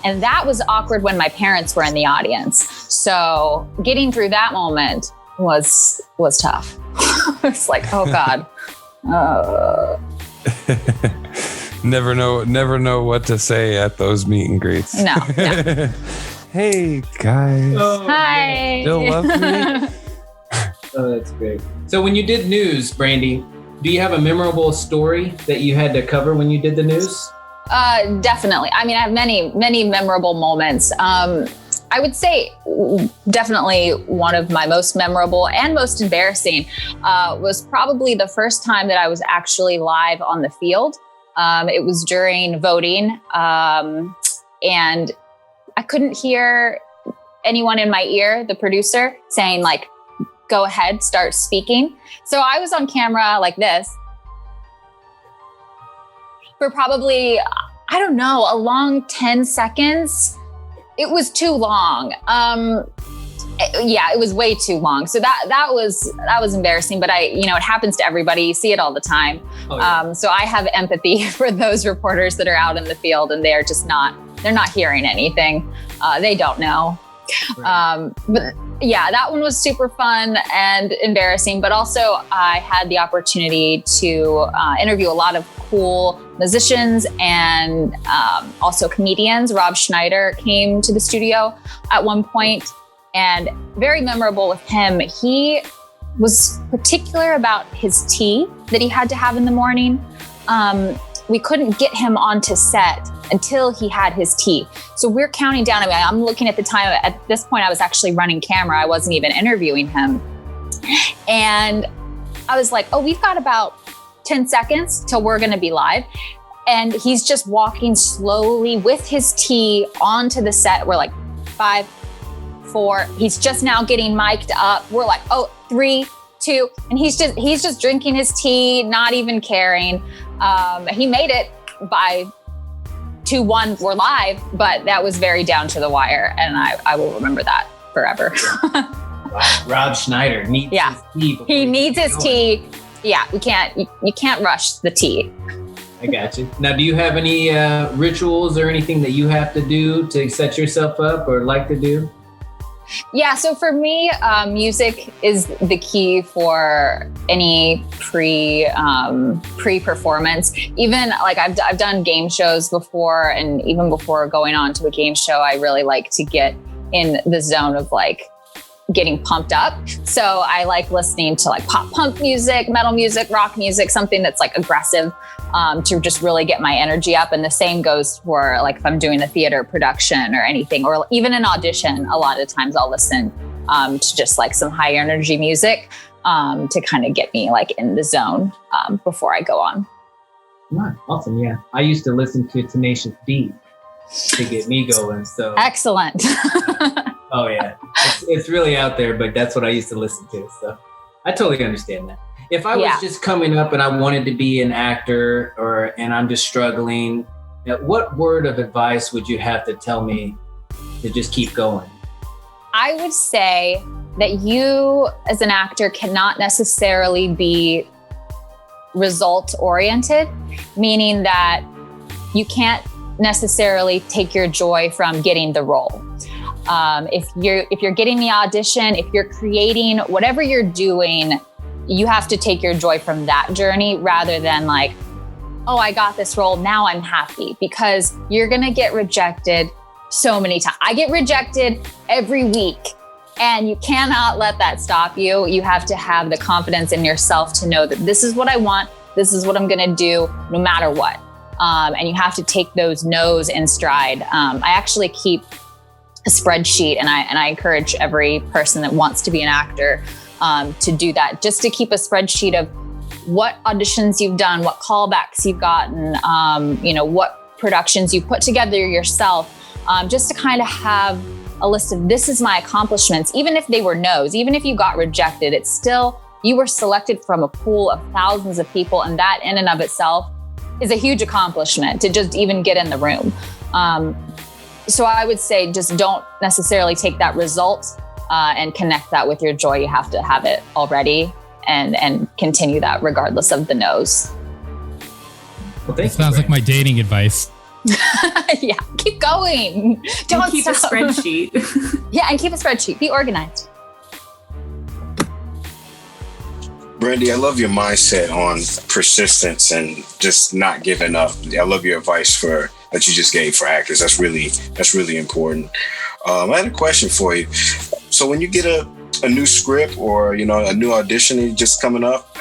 And that was awkward when my parents were in the audience. So getting through that moment was tough. It's oh God. Never know what to say at those meet and greets. No. Hey guys. Oh, Hi. Still love me? Oh, that's great. So when you did news, Brandy, do you have a memorable story that you had to cover when you did the news? Definitely. I mean, I have many memorable moments. I would say definitely one of my most memorable and most embarrassing was probably the first time that I was actually live on the field. It was during voting, and I couldn't hear anyone in my ear, the producer, saying like, go ahead, start speaking. So I was on camera like this for probably, I don't know, a long 10 seconds. It was too long. It was way too long. So that was embarrassing, but it happens to everybody. You see it all the time. Oh, yeah. So I have empathy for those reporters that are out in the field and they're not hearing anything. They don't know. Right. But yeah, that one was super fun and embarrassing, but also I had the opportunity to interview a lot of cool musicians and also comedians. Rob Schneider came to the studio at one point, and very memorable with him. He was particular about his tea that he had to have in the morning. We couldn't get him onto set until he had his tea. So we're counting down. I mean, I'm looking at the time. At this point, I was actually running camera. I wasn't even interviewing him. And I was like, we've got about 10 seconds till we're going to be live. And he's just walking slowly with his tea onto the set. We're like 5, 4. He's just now getting mic'd up. We're like, 3, 2. And he's just drinking his tea, not even caring. He made it by 2-1, we're live, but that was very down to the wire, and I will remember that forever. Rob Schneider needs his tea. He needs his tea. Yeah, you can't rush the tea. I got you. Now, do you have any rituals or anything that you have to do to set yourself up or like to do? Yeah, so for me, music is the key for any pre-performance. Even like I've done game shows before, and even before going on to a game show, I really like to get in the zone of like getting pumped up. So I like listening to like pop punk music, metal music, rock music, something that's like aggressive, to just really get my energy up. And the same goes for like if I'm doing a theater production or anything, or even an audition. A lot of times I'll listen to just like some high energy music to kind of get me like in the zone before I go on. Awesome. Yeah. I used to listen to Tenacious D to get me going. So excellent. Oh yeah, it's really out there, but that's what I used to listen to. So I totally understand that. If I was just coming up and I wanted to be an actor and I'm just struggling, what word of advice would you have to tell me to just keep going? I would say that you as an actor cannot necessarily be result oriented, meaning that you can't necessarily take your joy from getting the role. If you're getting the audition, if you're creating, whatever you're doing, you have to take your joy from that journey rather than like, I got this role, now I'm happy, because you're going to get rejected so many times. I get rejected every week, and you cannot let that stop you. You have to have the confidence in yourself to know that this is what I want. This is what I'm going to do no matter what. And you have to take those no's in stride. I actually keep a spreadsheet, and I encourage every person that wants to be an actor to do that, just to keep a spreadsheet of what auditions you've done, what callbacks you've gotten, what productions you put together yourself, just to kind of have a list of this is my accomplishments. Even if they were no's, even if you got rejected, it's still, you were selected from a pool of thousands of people, and that in and of itself is a huge accomplishment to just even get in the room. So I would say just don't necessarily take that result and connect that with your joy. You have to have it already and continue that regardless of the no's. Well, that sounds like my dating advice. Yeah, keep going. Don't keep a stop. spreadsheet. Yeah, and keep a spreadsheet. Be organized. Brandy, I love your mindset on persistence and just not giving up. I love your advice that you just gave for actors. That's really important. I had a question for you. So when you get a new script or a new audition just coming up,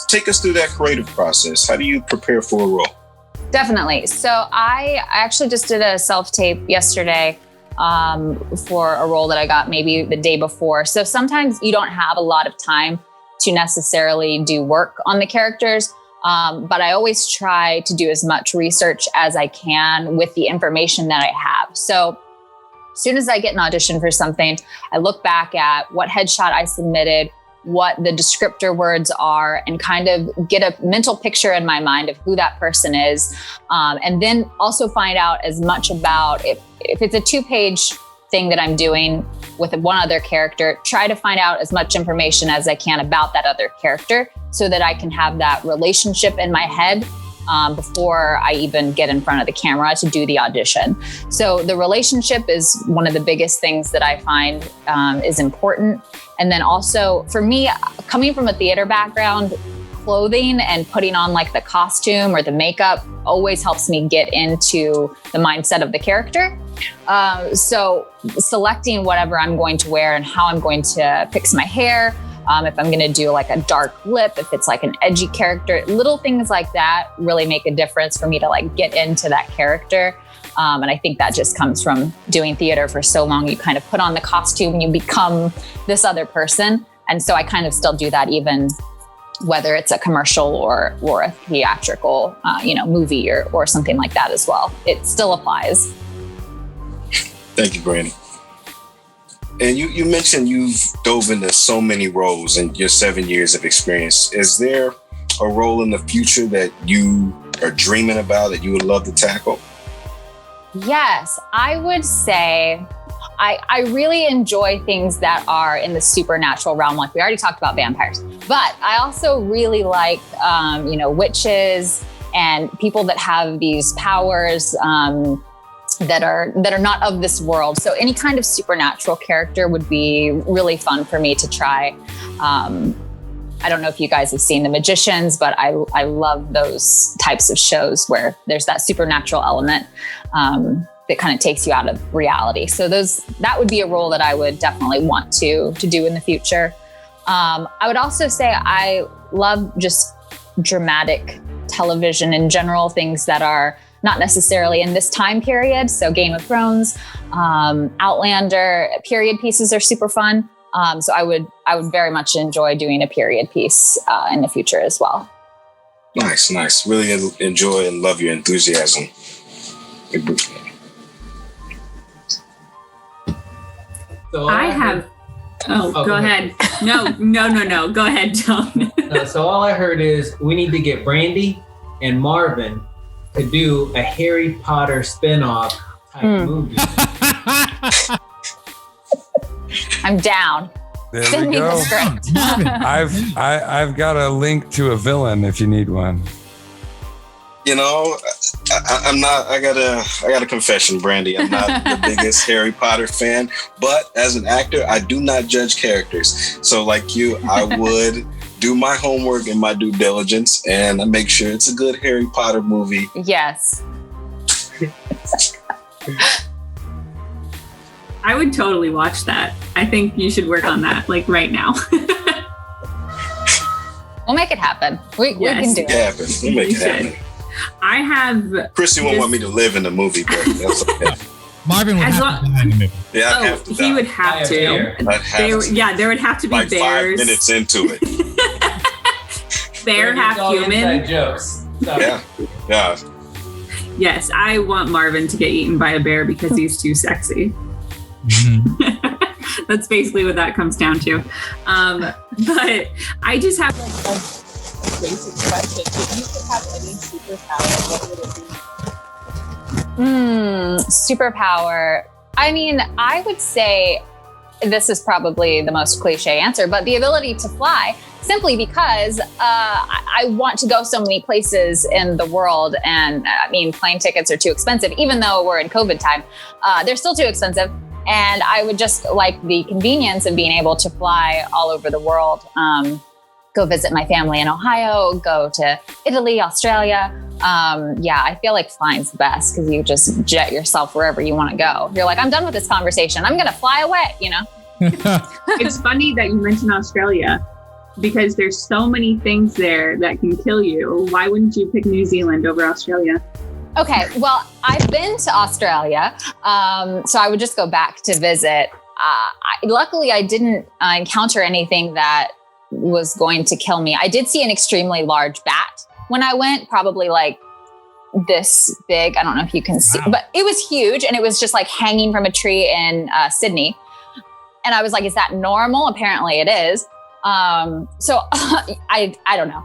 take us through that creative process. How do you prepare for a role? Definitely. So I actually just did a self-tape yesterday for a role that I got maybe the day before. So sometimes you don't have a lot of time to necessarily do work on the characters. But I always try to do as much research as I can with the information that I have. So as soon as I get an audition for something, I look back at what headshot I submitted, what the descriptor words are, and kind of get a mental picture in my mind of who that person is. And then also find out as much about if it's a 2-page thing that I'm doing with one other character, try to find out as much information as I can about that other character so that I can have that relationship in my head before I even get in front of the camera to do the audition. So the relationship is one of the biggest things that I find is important. And then also for me, coming from a theater background, clothing and putting on like the costume or the makeup always helps me get into the mindset of the character. So selecting whatever I'm going to wear and how I'm going to fix my hair, if I'm going to do like a dark lip, if it's like an edgy character, little things like that really make a difference for me to like get into that character. And I think that just comes from doing theater for so long. You kind of put on the costume and you become this other person. And so I kind of still do that even whether it's a commercial or a theatrical, movie or something like that as well. It still applies. Thank you, Brandy. And you mentioned you've dove into so many roles in your 7 years of experience. Is there a role in the future that you are dreaming about that you would love to tackle? Yes, I would say I really enjoy things that are in the supernatural realm. Like we already talked about vampires, but I also really like, witches and people that have these powers that are not of this world. So any kind of supernatural character would be really fun for me to try. I don't know if you guys have seen The Magicians, but I love those types of shows where there's that supernatural element that kind of takes you out of reality. So that would be a role that I would definitely want to do in the future. I would also say I love just dramatic television in general, things that are not necessarily in this time period. So Game of Thrones, Outlander, period pieces are super fun. So I would very much enjoy doing a period piece in the future as well. Nice. Really enjoy and love your enthusiasm. So I have. Go ahead. No. Go ahead, John. So all I heard is we need to get Brandy and Marvin to do a Harry Potter spinoff type movie. I'm down. There Send we me go. the script. I've got a link to a villain if you need one. I'm not. I got a confession, Brandy. I'm not the biggest Harry Potter fan, but as an actor, I do not judge characters. So, like you, I would do my homework and my due diligence, and I make sure it's a good Harry Potter movie. Yes. I would totally watch that. I think you should work on that, like right now. We'll make it happen. We can do it. We'll make it happen. I have. Christy won't want me to live in the movie, but that's okay. Marvin would have to die in the movie. Yeah, I'd have to die. He would have to. There would have to be like bears. 5 minutes into it. Bear half human. Jokes. Yeah. Yes, I want Marvin to get eaten by a bear because he's too sexy. Mm-hmm. That's basically what that comes down to. But I just have like a basic question. If you could have any superpower, what would it be? Superpower. I mean, I would say this is probably the most cliche answer, but the ability to fly, simply because I want to go so many places in the world. And I mean, plane tickets are too expensive, even though we're in COVID time, they're still too expensive. And I would just like the convenience of being able to fly all over the world. go visit my family in Ohio, go to Italy, Australia. I feel like flying's the best because you just jet yourself wherever you want to go. You're like, I'm done with this conversation. I'm going to fly away, you know? It's funny that you mentioned Australia because there's so many things there that can kill you. Why wouldn't you pick New Zealand over Australia? Okay, well, I've been to Australia, so I would just go back to visit. Luckily, I didn't encounter anything that was going to kill me. I did see an extremely large bat when I went, probably like this big. I don't know if you can see, but it was huge, and it was just like hanging from a tree in Sydney. And I was like, is that normal? Apparently it is. So I don't know.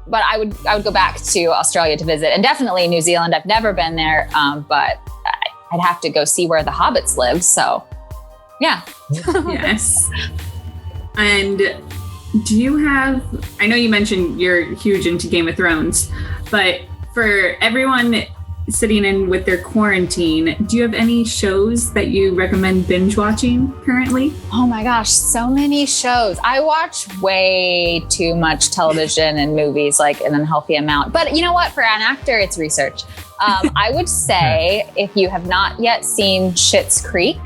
But I would go back to Australia to visit, and definitely New Zealand. I've never been there, but I'd have to go see where the hobbits live. So yeah. Yes. And do you have, I know you mentioned you're huge into Game of Thrones, but for everyone sitting in with their quarantine, do you have any shows that you recommend binge watching currently? Oh my gosh, so many shows. I watch way too much television and movies, like an unhealthy amount. But you know what? For an actor, it's research. I would say if you have not yet seen Schitt's Creek,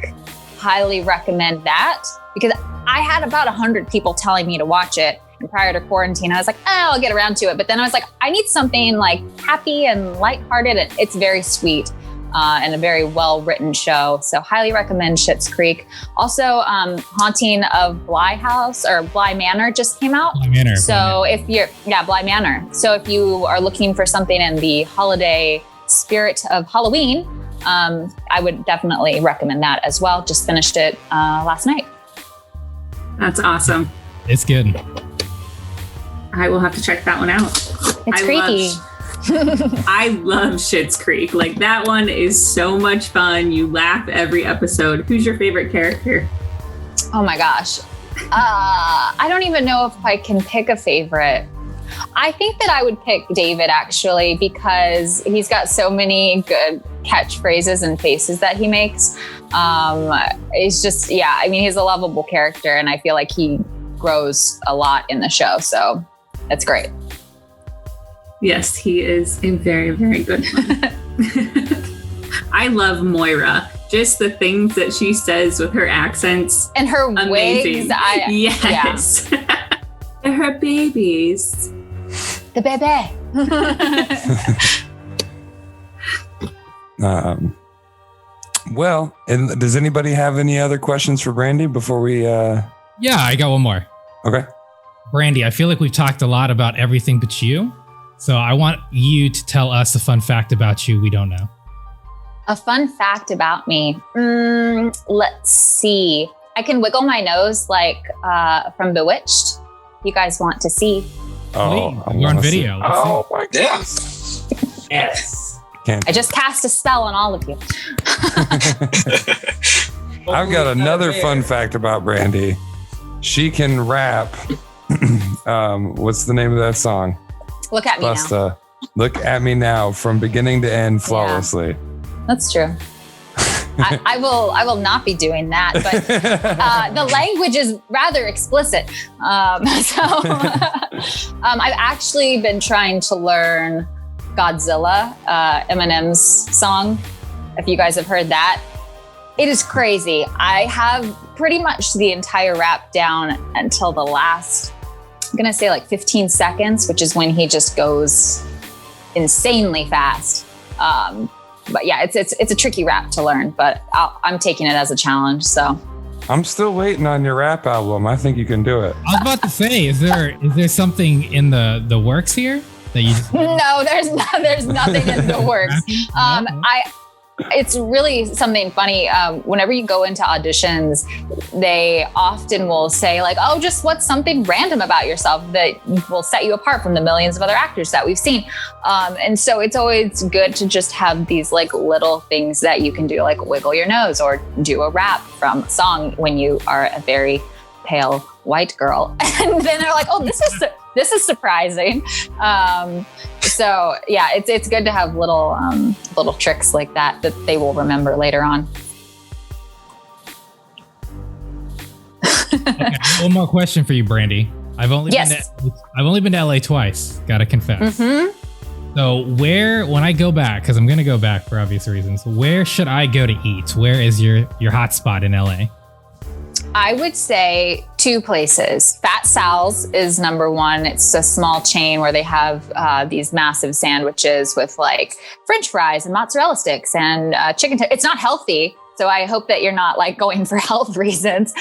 highly recommend that, because I had about 100 people telling me to watch it. And prior to quarantine, I was like, I'll get around to it. But then I was like, I need something like happy and lighthearted. And it's very sweet and a very well-written show. So highly recommend Schitt's Creek. Also, Haunting of Bly House or Bly Manor just came out. Bly Manor. So if you're, Bly Manor. So if you are looking for something in the holiday spirit of Halloween, I would definitely recommend that as well. Just finished it last night. That's awesome. It's good. I will have to check that one out. It's creepy. I love Schitt's Creek. Like, that one is so much fun. You laugh every episode. Who's your favorite character? Oh my gosh. I don't even know if I can pick a favorite. I think that I would pick David, actually, because he's got so many good catchphrases and faces that he makes. It's just, he's a lovable character, and I feel like he grows a lot in the show. So that's great. Yes, he is a very, very good one. I love Moira. Just the things that she says with her accents. And her amazing. wigs. Yes. Yeah. They're her babies. The bebe. Well, and does anybody have any other questions for Brandy before we... Yeah, I got one more. Okay. Brandy, I feel like we've talked a lot about everything but you. So I want you to tell us a fun fact about you we don't know. A fun fact about me. Let's see. I can wiggle my nose like from Bewitched. You guys want to see? Oh, we're on video. Oh my God. Yes. I just cast a spell on all of you. I've got another fun fact about Brandy. She can rap. What's the name of that song? Look at me now. Look at me now from beginning to end flawlessly. Yeah, that's true. I will not be doing that, but the language is rather explicit. I've actually been trying to learn Godzilla, Eminem's song. If you guys have heard that, it is crazy. I have pretty much the entire rap down until the last, I'm gonna say like 15 seconds, which is when he just goes insanely fast. But yeah, it's a tricky rap to learn, but I'm taking it as a challenge. So I'm still waiting on your rap album. I think you can do it. I was about to say, is there something in the works here that you just... No, there's nothing in the works. It's really something funny. Whenever you go into auditions, they often will say like, oh, just what's something random about yourself that will set you apart from the millions of other actors that we've seen. And so it's always good to just have these like little things that you can do, like wiggle your nose or do a rap from a song when you are a very pale white girl. And then they're like, oh, this is surprising. So yeah, it's good to have little tricks like that they will remember later on. Okay, one more question for you, Brandy. I've only been to LA twice. Gotta confess. Mm-hmm. So when I go back, because I'm gonna go back for obvious reasons, where should I go to eat? Where is your hot spot in LA? I would say 2 places. Fat Sal's is number 1. It's a small chain where they have these massive sandwiches with like French fries and mozzarella sticks and chicken. It's not healthy, so I hope that you're not like going for health reasons.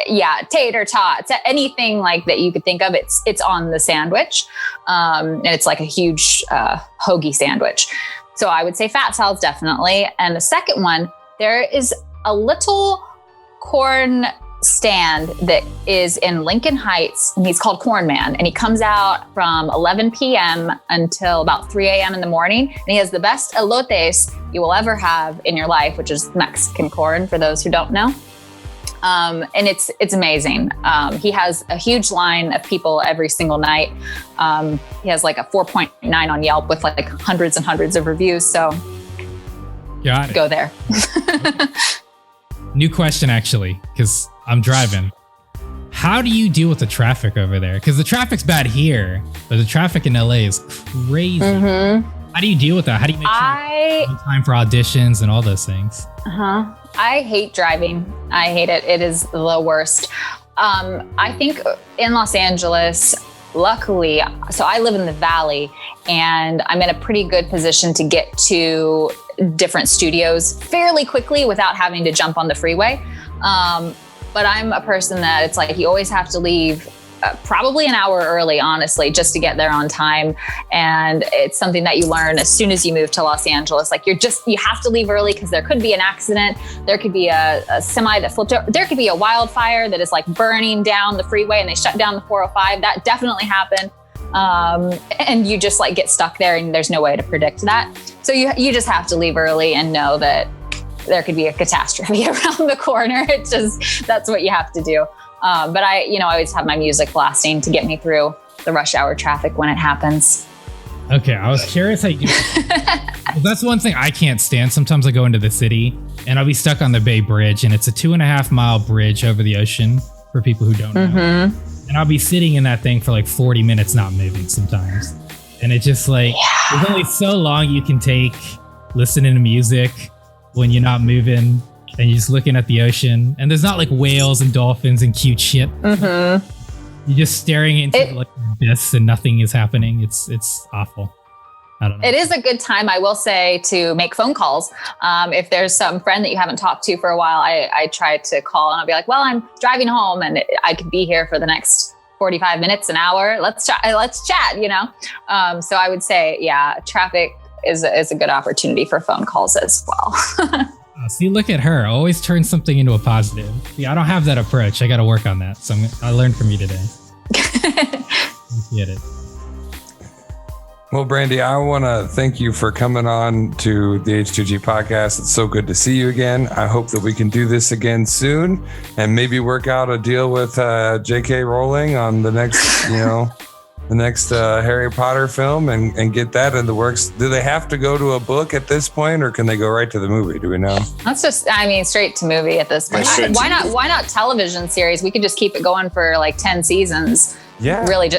Yeah, tater tots, anything like that you could think of. It's on the sandwich, and it's like a huge hoagie sandwich. So I would say Fat Sal's definitely. And the second one, there is a little corn stand that is in Lincoln Heights, and he's called Corn Man, and he comes out from 11 p.m. until about 3 a.m. in the morning, and he has the best elotes you will ever have in your life, which is Mexican corn for those who don't know. And it's amazing. He has a huge line of people every single night. He has like a 4.9 on Yelp with like hundreds and hundreds of reviews. So go there. New question, actually, because I'm driving. How do you deal with the traffic over there? Because the traffic's bad here, but the traffic in LA is crazy. Mm-hmm. How do you deal with that? How do you make sure you're on time for auditions and all those things? I hate driving. I hate it. It is the worst. I think in Los Angeles, luckily, so I live in the Valley, and I'm in a pretty good position to get to different studios fairly quickly without having to jump on the freeway. But I'm a person that it's like you always have to leave probably an hour early, honestly, just to get there on time. And it's something that you learn as soon as you move to Los Angeles. Like you have to leave early because there could be an accident. There could be a semi that flipped over. There could be a wildfire that is like burning down the freeway and they shut down the 405. That definitely happened. And you just like get stuck there and there's no way to predict that. So you just have to leave early and know that there could be a catastrophe around the corner. That's what you have to do. But I always have my music blasting to get me through the rush hour traffic when it happens. Okay, I was curious how you do it. That's one thing I can't stand. Sometimes I go into the city and I'll be stuck on the Bay Bridge, and it's a 2.5 mile bridge over the ocean for people who don't know. And I'll be sitting in that thing for like 40 minutes not moving sometimes. And it's just like, there's only so long you can take listening to music when you're not moving and you're just looking at the ocean. And there's not like whales and dolphins and cute shit. You're just staring into like this and nothing is happening. It's awful. I don't know. It is a good time, I will say, to make phone calls. If there's some friend that you haven't talked to for a while, I try to call and I'll be like, well, I'm driving home and I could be here for the next 45 minutes, an hour. Let's chat, you know? So I would say, yeah, traffic is a good opportunity for phone calls as well. See, look at her. Always turn something into a positive. See, I don't have that approach. I got to work on that. So I learned from you today. Get it. Well, Brandy, I want to thank you for coming on to the H2G podcast. It's so good to see you again. I hope that we can do this again soon and maybe work out a deal with J.K. Rowling on the next, the next Harry Potter film and get that in the works. Do they have to go to a book at this point, or can they go right to the movie? Do we know? That's just, straight to movie at this point. Why not television series? We could just keep it going for like 10 seasons. Yeah. Really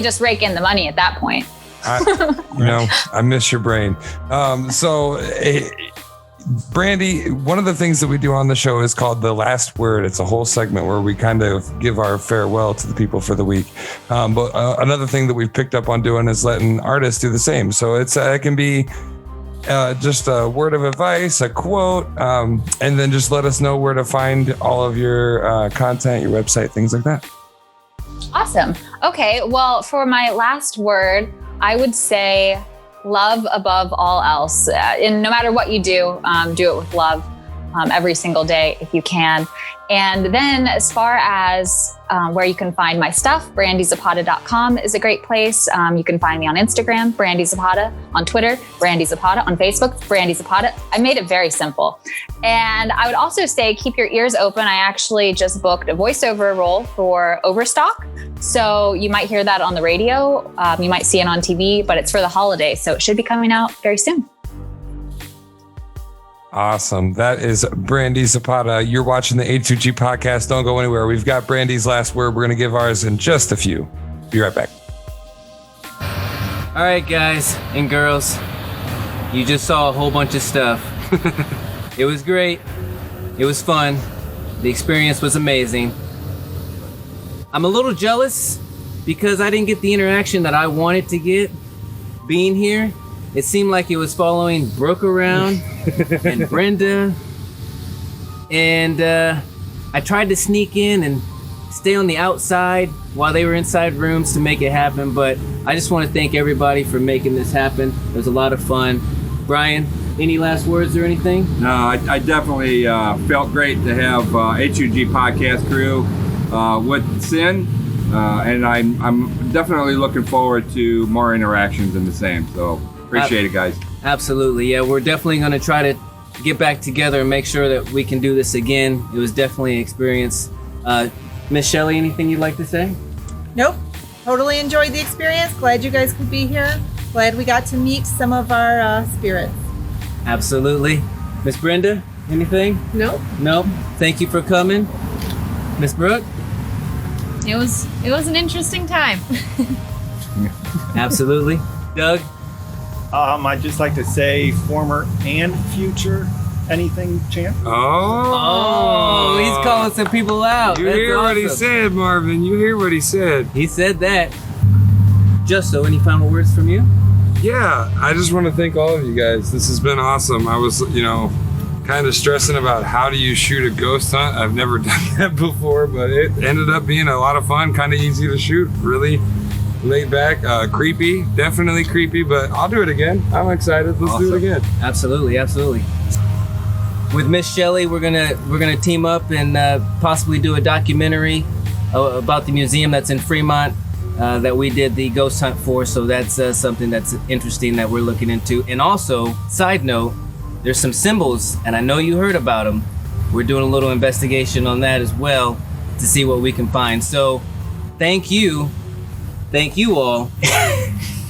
just rake in the money at that point. I miss your brain. Brandy, one of the things that we do on the show is called The Last Word. It's a whole segment where we kind of give our farewell to the people for the week. But another thing that we've picked up on doing is letting artists do the same. So it can be just a word of advice, a quote, and then just let us know where to find all of your content, your website, things like that. Awesome. Okay. Well, for my last word, I would say love above all else. And no matter what you do it with love every single day if you can. And then as far as where you can find my stuff, brandyzapata.com is a great place. You can find me on Instagram, Brandy Zapata, on Twitter, Brandy Zapata, on Facebook, Brandy Zapata. I made it very simple. And I would also say keep your ears open. I actually just booked a voiceover role for Overstock. So you might hear that on the radio. You might see it on TV, but it's for the holidays. So it should be coming out very soon. Awesome. That is Brandy Zapata. You're watching the H2G podcast. Don't go anywhere. We've got Brandy's last word. We're going to give ours in just a few. Be right back. All right, guys and girls, you just saw a whole bunch of stuff. It was great. It was fun. The experience was amazing. I'm a little jealous because I didn't get the interaction that I wanted to get being here. It seemed like it was following Brooke around and Brenda. And I tried to sneak in and stay on the outside while they were inside rooms to make it happen. But I just want to thank everybody for making this happen. It was a lot of fun. Brian, any last words or anything? No, I definitely felt great to have H2G podcast crew with S.I.N. And I'm definitely looking forward to more interactions in the same. So appreciate it, guys. Absolutely. Yeah, we're definitely going to try to get back together and make sure that we can do this again. It was definitely an experience. Miss Shelley, anything you'd like to say? Nope. Totally enjoyed the experience. Glad you guys could be here. Glad we got to meet some of our spirits. Absolutely. Miss Brenda, anything? Nope. Nope. Thank you for coming. Miss Brooke? It was an interesting time. Absolutely. Doug? I'd just like to say former and future anything champ. Oh, he's calling some people out. You That's hear what he awesome. said, Marvin. You hear what he said. He said that. Justo, any final words from you? Yeah, I just want to thank all of you guys. This has been awesome. I was, kind of stressing about how do you shoot a ghost hunt. I've never done that before, but it ended up being a lot of fun, kind of easy to shoot, really laid back, creepy, definitely creepy, but I'll do it again. I'm excited. Let's do it again. Absolutely. With Miss Shelley, we're gonna team up and possibly do a documentary about the museum that's in Fremont that we did the ghost hunt for. So that's something that's interesting that we're looking into. And also, side note, there's some symbols, and I know you heard about them. We're doing a little investigation on that as well to see what we can find. So thank you all.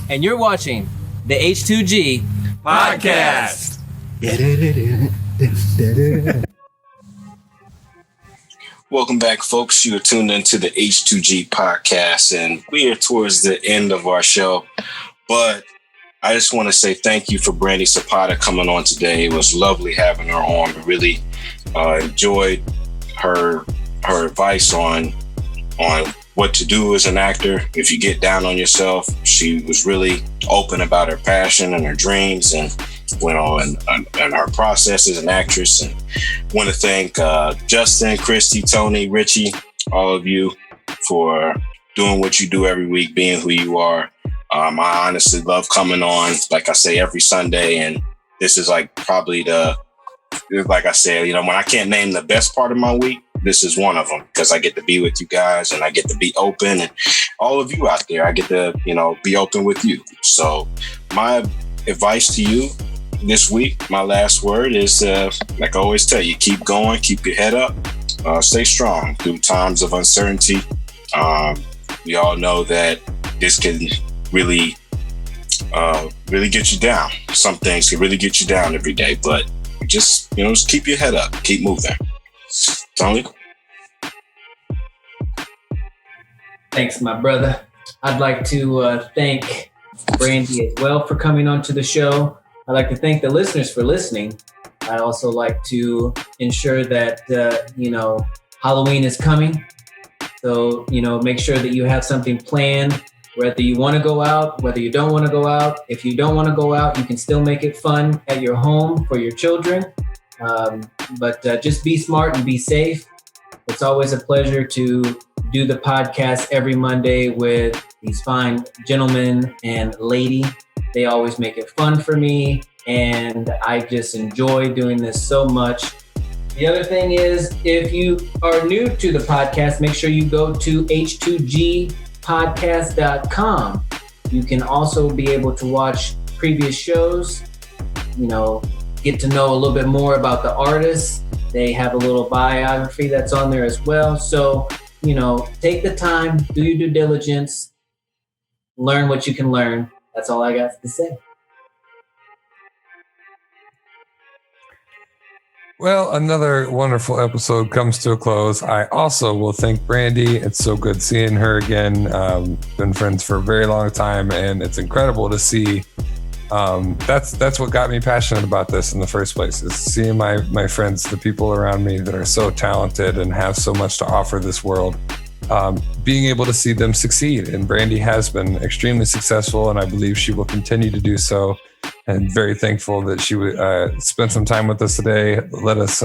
And you're watching the H2G podcast. Welcome back, folks. You are tuned into the H2G podcast, and we are towards the end of our show. But I just want to say thank you for Brandy Zapata coming on today. It was lovely having her on. I really enjoyed her advice on what to do as an actor if you get down on yourself. She was really open about her passion and her dreams and and her process as an actress. And want to thank Justin, Christy, Tony, Richie, all of you for doing what you do every week, being who you are. I honestly love coming on, like I say, every Sunday. And this is probably like I said, when I can't name the best part of my week, this is one of them, because I get to be with you guys and I get to be open, and all of you out there, I get to, be open with you. So my advice to you this week, my last word is, like I always tell you, keep going, keep your head up, stay strong through times of uncertainty. We all know that this can really get you down. Some things can really get you down every day, but just keep your head up, keep moving. Tony? Thanks, my brother. I'd like to thank Brandy as well for coming on to the show. I'd like to thank the listeners for listening. I'd also like to ensure that, Halloween is coming. So, make sure that you have something planned, whether you want to go out, whether you don't want to go out. If you don't want to go out, you can still make it fun at your home for your children. But just be smart and be safe. It's always a pleasure to do the podcast every Monday with these fine gentlemen and lady. They always make it fun for me, and I just enjoy doing this so much. The other thing is, if you are new to the podcast, make sure you go to h2gpodcast.com. You can also be able to watch previous shows, get to know a little bit more about the artists. They have a little biography that's on there as well. So, take the time, do your due diligence, learn what you can learn. That's all I got to say. Well, another wonderful episode comes to a close. I also will thank Brandy. It's so good seeing her again. Been friends for a very long time, and it's incredible to see. That's what got me passionate about this in the first place, is seeing my friends, the people around me that are so talented and have so much to offer this world, being able to see them succeed. And Brandy has been extremely successful, and I believe she will continue to do so. And very thankful that she spent some time with us today. Let us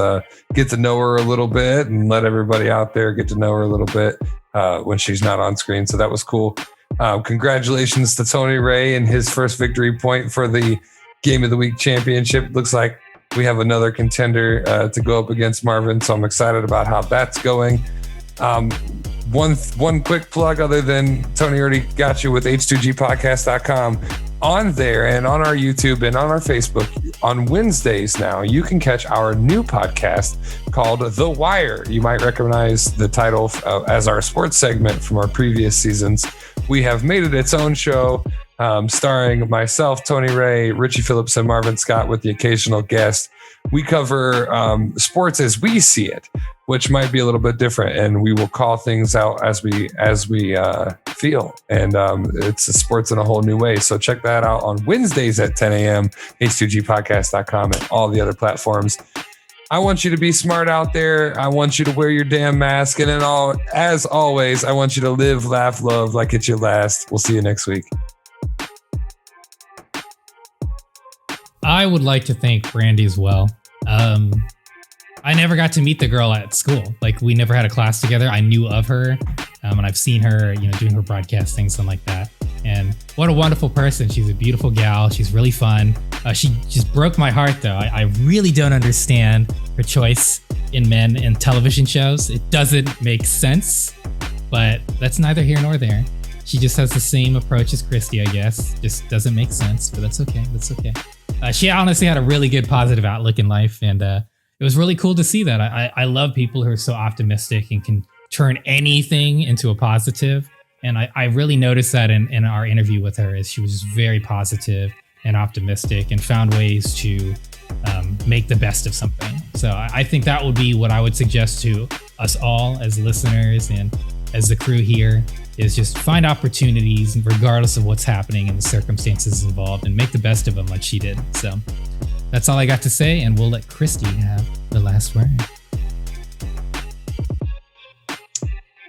get to know her a little bit, and let everybody out there get to know her a little bit when she's not on screen. So that was cool. Congratulations to Tony Ray and his first victory point for the Game of the Week championship. Looks like we have another contender to go up against Marvin. So I'm excited about how that's going. One quick plug, other than Tony already got you with H2Gpodcast.com. On there and on our YouTube and on our Facebook, on Wednesdays now, you can catch our new podcast called The Wire. You might recognize the title as our sports segment from our previous seasons. We have made it its own show, starring myself, Tony Ray, Richie Phillips, and Marvin Scott with the occasional guest. We cover sports as we see it, which might be a little bit different, and we will call things out as we feel. And it's sports in a whole new way. So check that out on Wednesdays at 10 a.m. H2Gpodcast.com and all the other platforms. I want you to be smart out there. I want you to wear your damn mask. And as always, I want you to live, laugh, love like it's your last. We'll see you next week. I would like to thank Brandy as well. I never got to meet the girl at school. Like, we never had a class together. I knew of her, and I've seen her, doing her broadcasting, something like that. And what a wonderful person. She's a beautiful gal. She's really fun. She just broke my heart, though. I really don't understand her choice in men in television shows. It doesn't make sense, but that's neither here nor there. She just has the same approach as Christy, I guess. Just doesn't make sense, but that's okay. That's okay. She honestly had a really good positive outlook in life, and it was really cool to see that. I love people who are so optimistic and can turn anything into a positive. And I really noticed that in our interview with her, is she was just very positive and optimistic and found ways to make the best of something. So I think that would be what I would suggest to us all as listeners and as the crew here, is just find opportunities regardless of what's happening and the circumstances involved, and make the best of them like she did. So that's all I got to say, and we'll let Christy have the last word.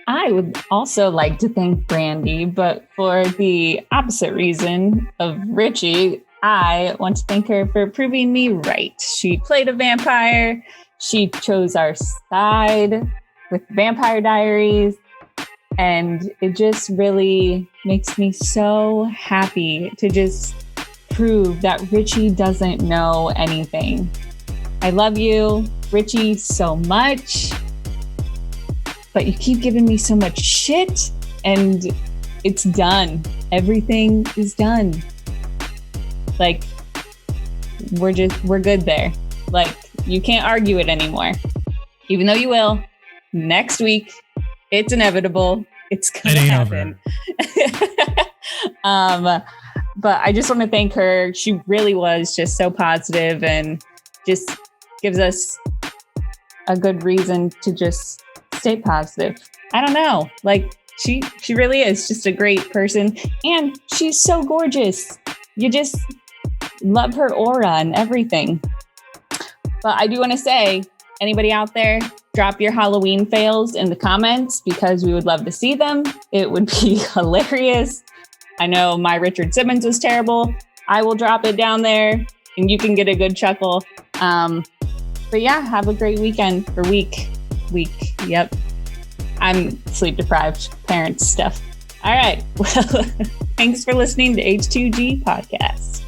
I would also like to thank Brandy, but for the opposite reason of Richie, I want to thank her for proving me right. She played a vampire. She chose our side with Vampire Diaries. And it just really makes me so happy to just prove that Richie doesn't know anything. I love you, Richie, so much, but you keep giving me so much shit, and it's done. Everything is done. Like, we're good there. Like, you can't argue it anymore. Even though you will, next week, it's inevitable. It's gonna happen. But I just want to thank her. She really was just so positive and just gives us a good reason to just stay positive. I don't know. Like, she really is just a great person, and she's so gorgeous. You just love her aura and everything. But I do want to say, anybody out there, drop your Halloween fails in the comments, because we would love to see them. It would be hilarious. I know my Richard Simmons was terrible. I will drop it down there and you can get a good chuckle. But yeah, have a great weekend or week. Yep. I'm sleep deprived, parents stuff. All right. Well, thanks for listening to H2G Podcast.